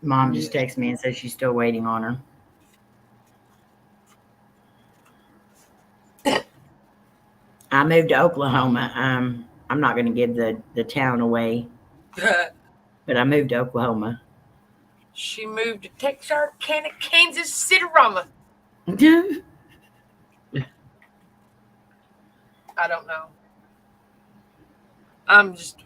Mom just texted me and says she's still waiting on her. I moved to Oklahoma. I'm not going to give the town away, but I moved to Oklahoma. She moved to Texarkana, Kansas City, Rama. I don't know. I'm just.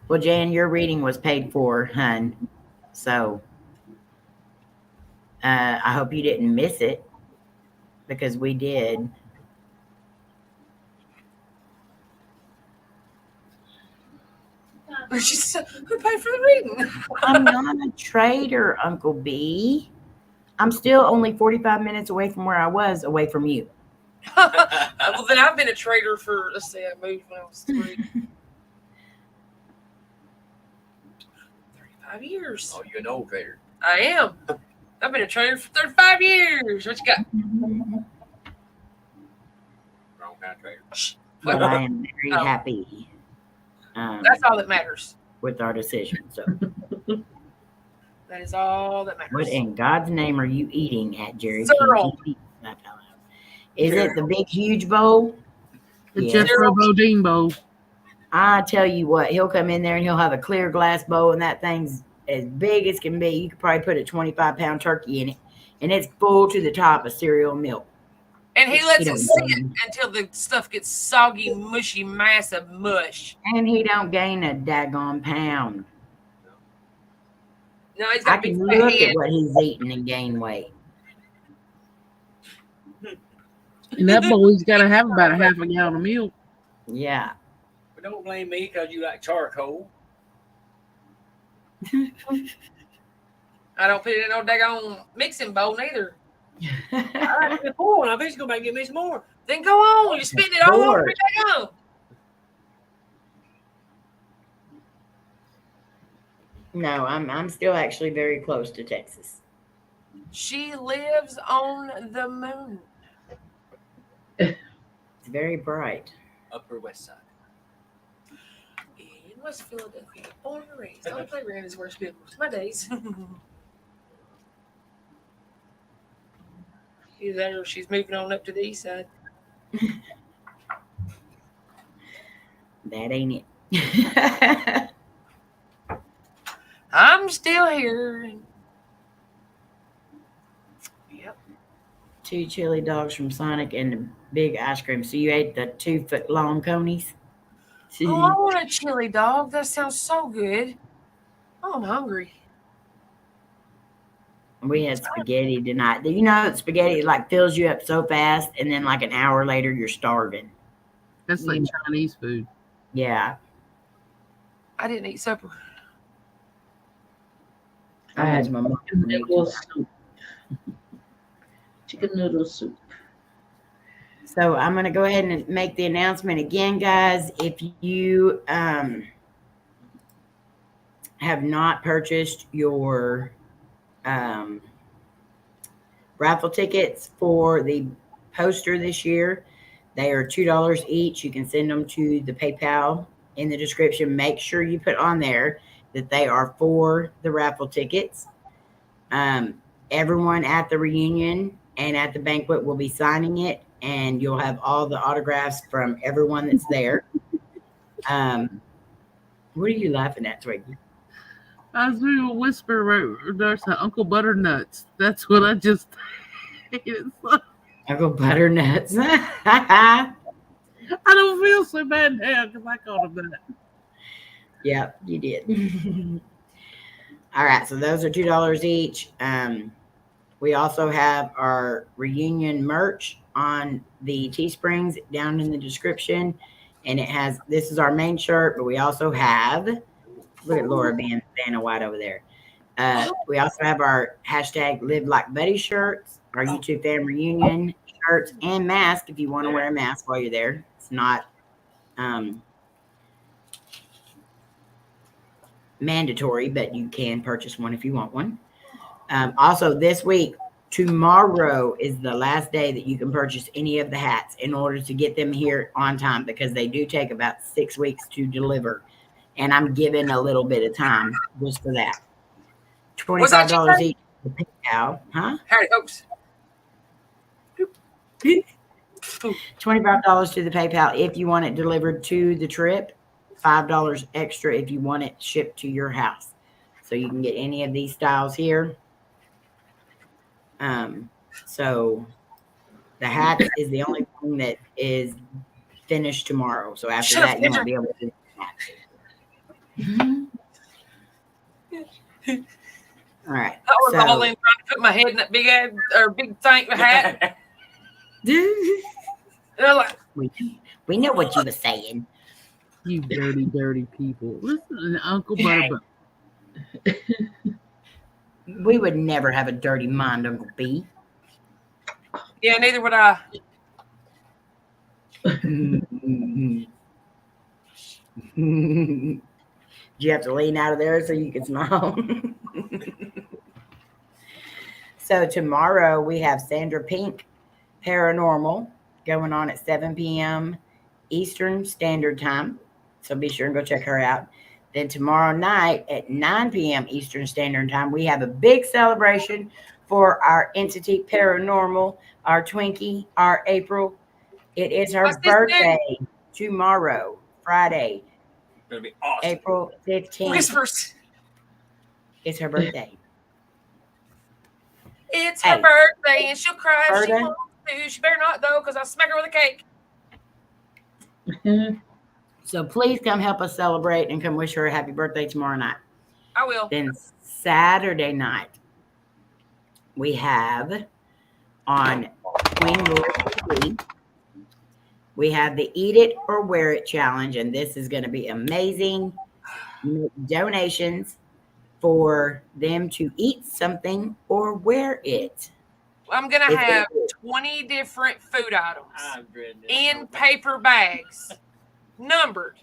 Well, Jan, your reading was paid for, hun. So I hope you didn't miss it because we did. She said, who paid for the reading? I'm not a traitor, Uncle B. I'm still only 45 minutes away from where I was away from you. Well, then I've been a trader for, let's see, I moved when I was 3. 35 years. Oh, you're an old trader. I am. I've been a trader for 35 years. What you got? Wrong kind of trader. But I am very happy. That's all that matters. With our decision. So, That is all that matters. what in God's name are you eating at Jerry? Cyril. Is it the big, huge bowl? The Yeah. Jethro Bodine bowl. I tell you what, he'll come in there and he'll have a clear glass bowl, and that thing's as big as can be. You could probably put a 25-pound turkey in it, and it's full to the top of cereal milk. And he lets He it don't sit gain. until the stuff gets soggy, mushy mass of mush. And he don't gain a daggone pound. No, he's I got a big can fat look head. at what he's eating and gain weight. And that boy's got to have about a half a gallon of milk. Yeah. But don't blame me because you like charcoal. I don't put it in no daggone mixing bowl neither. I like the poor one. I bet he's going to give me some more. Then go on. You're spitting it all over Lord. me. Daggone. No, I'm still actually very close to Texas. She lives on the moon. It's very bright. Upper West Side. In West Philadelphia, born and raised. All playground is where I spent most of my days. Either that or she's moving on up to the east side. That ain't it. I'm still here. Yep. 2 chili dogs from Sonic and a big ice cream. So you ate the 2-foot-long conies? Oh, I want a chili dog. That sounds so good. Oh, I'm hungry. We had spaghetti tonight. Do you know that spaghetti like fills you up so fast, and then like an hour later you're starving? That's like Chinese food. Yeah. I didn't eat supper. I had my mom. Chicken noodle soup. Chicken noodle soup. So I'm going to go ahead and make the announcement again, guys. If you have not purchased your raffle tickets for the poster this year, they are $2 each. You can send them to the PayPal in the description. Make sure you put on there that they are for the raffle tickets. Everyone at the reunion and at the banquet will be signing it, and you'll have all the autographs from everyone that's there. What are you laughing at, Twiggy? I was doing a whisper there's Uncle Butternuts. That's what I just hated. Uncle Butternuts. I don't feel so bad now because I called him that. Yep, you did. All right, so those are $2 each. We also have our reunion merch on the Teesprings down in the description. And it has, this is our main shirt, but we also have, look at Laura being Vanna White over there. We also have our hashtag Live Like Buddy shirts, our YouTube fan reunion shirts, and mask if you want to wear a mask while you're there. It's not mandatory, but you can purchase one if you want one. Also, this week, tomorrow is the last day that you can purchase any of the hats in order to get them here on time, because they do take about 6 weeks to deliver. And I'm giving a little bit of time just for that. $25 each for PayPal. Huh? Howdy, folks. $25 to the PayPal if you want it delivered to the trip. $5 extra if you want it shipped to your house. So you can get any of these styles here. So the hat is the only thing that is finished tomorrow. So after that, you won't be able to do that. All right. I was all in trying to put my head in that big head or big tank hat. And I'm like, we know what you were saying. You dirty, dirty people. Listen to Uncle Butterbur. We would never have a dirty mind, Uncle B. yeah, neither would I. Do you have to lean out of there so you can smile? So tomorrow we have Sandra Pink Paranormal going on at 7 p.m. Eastern Standard Time. So be sure and go check her out. Then tomorrow night at 9 p.m. Eastern Standard Time, we have a big celebration for our entity Paranormal, our Twinkie, our April. It is her birthday tomorrow, Friday. It's gonna be awesome. April 15th. Whispers. It's her birthday. It's her birthday and she'll cry if she Berta? wants to. She better not though, because I'll smack her with a cake. So please come help us celebrate and come wish her a happy birthday tomorrow night. I will. Then Saturday night, we have on Queen Lora TV, we have the Eat It or Wear It challenge, and this is going to be amazing. Make donations for them to eat something or wear it. I'm going to have 20 different food items in paper bags, numbered.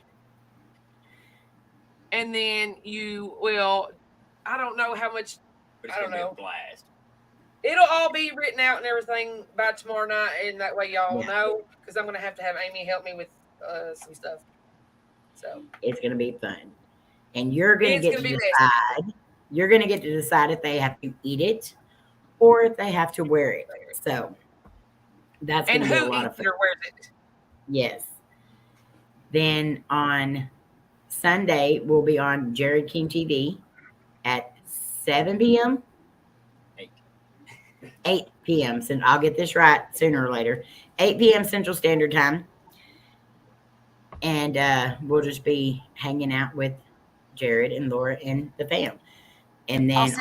And then you will, I don't know how much, I don't know. Blast. It'll all be written out and everything by tomorrow night, and that way y'all will know, because I'm going to have Amy help me with some stuff. So it's going to be fun. And you're going to get to decide. You're going to get to decide if they have to eat it or if they have to wear it. So that's going to be a lot of fun. Or wears it. Yes. Then on Sunday, we'll be on Jared King TV at 7 p.m. 8 p.m. So I'll get this right sooner or later. 8 p.m. Central Standard Time. And we'll just be hanging out with Jared and Lora and the fam. And then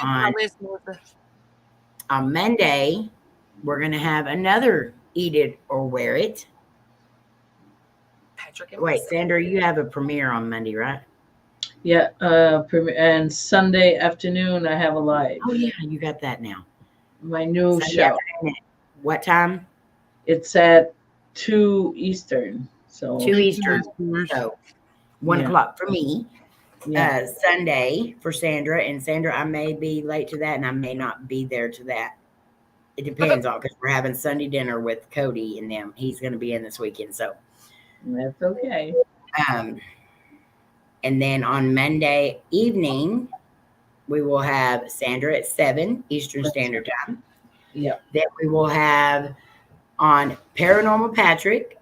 on Monday, we're going to have another Eat It or Wear It. Wait, Sandra, you have a premiere on Monday, right? Yeah, and Sunday afternoon I have a live. Oh, yeah, you got that now. My new Sunday show. Afternoon. What time? It's at 2 Eastern. So 2 Eastern. So 1 o'clock for me. Yeah. Sunday for Sandra. And Sandra, I may be late to that and I may not be there to that. It depends on, because we're having Sunday dinner with Coty and them. He's going to be in this weekend. So that's okay. And then on Monday evening, we will have Sandra at 7 Eastern Standard Time. Yeah. Then we will have on Paranormal Patrick.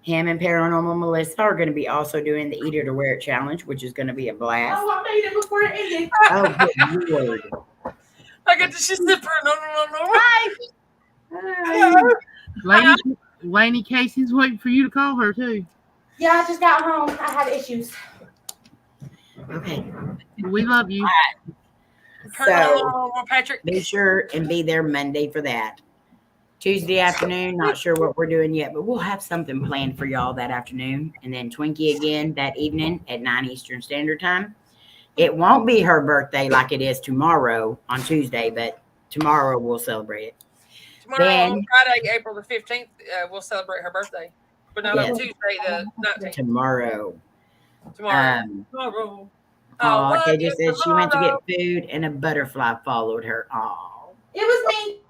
Him and Paranormal Melissa are going to be also doing the Eat It or Wear It challenge, which is going to be a blast. Oh, I made it before it ended. Oh, good Lord. I got to just sit there. No. Hi. Layne Casey's waiting for you to call her too. Yeah, I just got home. I have issues. Okay. We love you. So Patrick, be sure and be there Monday for that. Tuesday afternoon, not sure what we're doing yet, but we'll have something planned for y'all that afternoon. And then Twinkie again that evening at 9 Eastern Standard Time. It won't be her birthday like it is tomorrow on Tuesday, but tomorrow we'll celebrate it. Tomorrow, on Friday, April the 15th, we'll celebrate her birthday. But not on Tuesday, the 19th. Tomorrow. Tomorrow. Oh, they just said she went to get food and a butterfly followed her. Oh. It was me.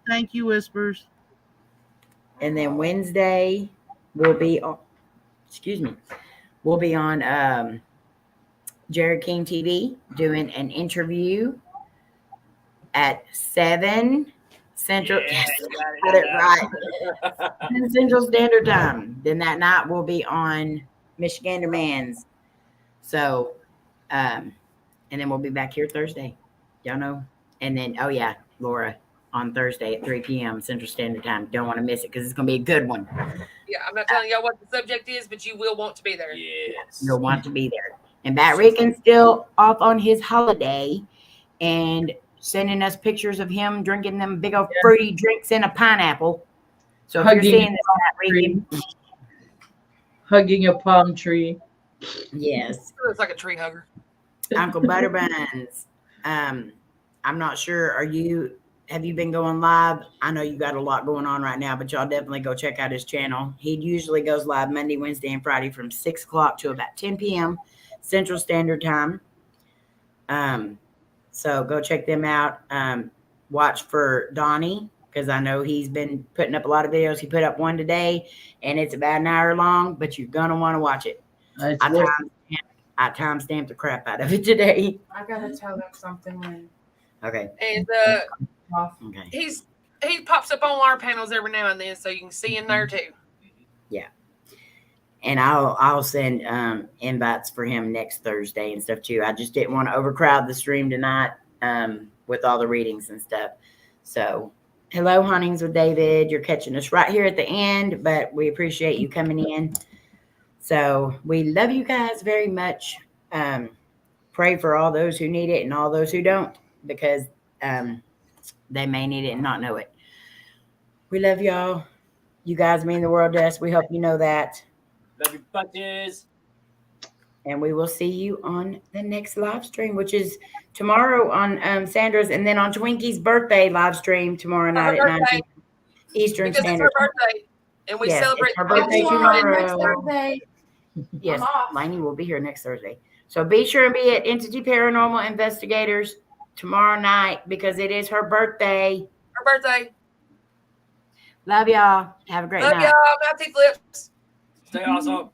Thank you, Whispers. And then Wednesday we'll be on Jared King TV doing an interview at 7 Central. Yes, got it right. 7 Central Standard Time. Then that night we'll be on Michigander Man's. So, and then we'll be back here Thursday. Y'all know. And then, Lora on Thursday at 3 p.m. Central Standard Time. Don't want to miss it because it's going to be a good one. Yeah, I'm not telling y'all what the subject is, but you will want to be there. Yes. You'll want to be there. And Batrican's still off on his holiday and sending us pictures of him drinking them big old fruity drinks in a pineapple. So if you're seeing this, Batrican, hugging a palm tree. yes. It looks like a tree hugger. Uncle Butterbuns. I'm not sure. Have you been going live? I know you got a lot going on right now, but y'all definitely go check out his channel. He usually goes live Monday, Wednesday, and Friday from 6 o'clock to about 10 p.m. Central Standard Time. So go check them out. Watch for Donnie, because I know he's been putting up a lot of videos. He put up one today, and it's about an hour long, but you're going to want to watch it. I timestamped the crap out of it today. I gotta tell them something, Lynn. Okay. And Okay. he pops up on our panels every now and then, so you can see him there too. Yeah. And I'll send invites for him next Thursday and stuff too. I just didn't want to overcrowd the stream tonight with all the readings and stuff. So hello, Huntings with David. You're catching us right here at the end, but we appreciate you coming in. So we love you guys very much. Pray for all those who need it and all those who don't, because they may need it and not know it. We love y'all. You guys mean the world to us. We hope you know that. Love you, bunches. And we will see you on the next live stream, which is tomorrow on Sandra's, and then on Twinkie's birthday live stream tomorrow night at 9 p.m. Eastern because Standard. it's her birthday, and we celebrate her birthday Next tomorrow. Thursday. Yes, I'm off. Lainey will be here next Thursday. So be sure and be at Entity Paranormal Investigators tomorrow night because it is her birthday. Her birthday. Love y'all. Have a great Love night. y'all. Bounty flips. Stay awesome.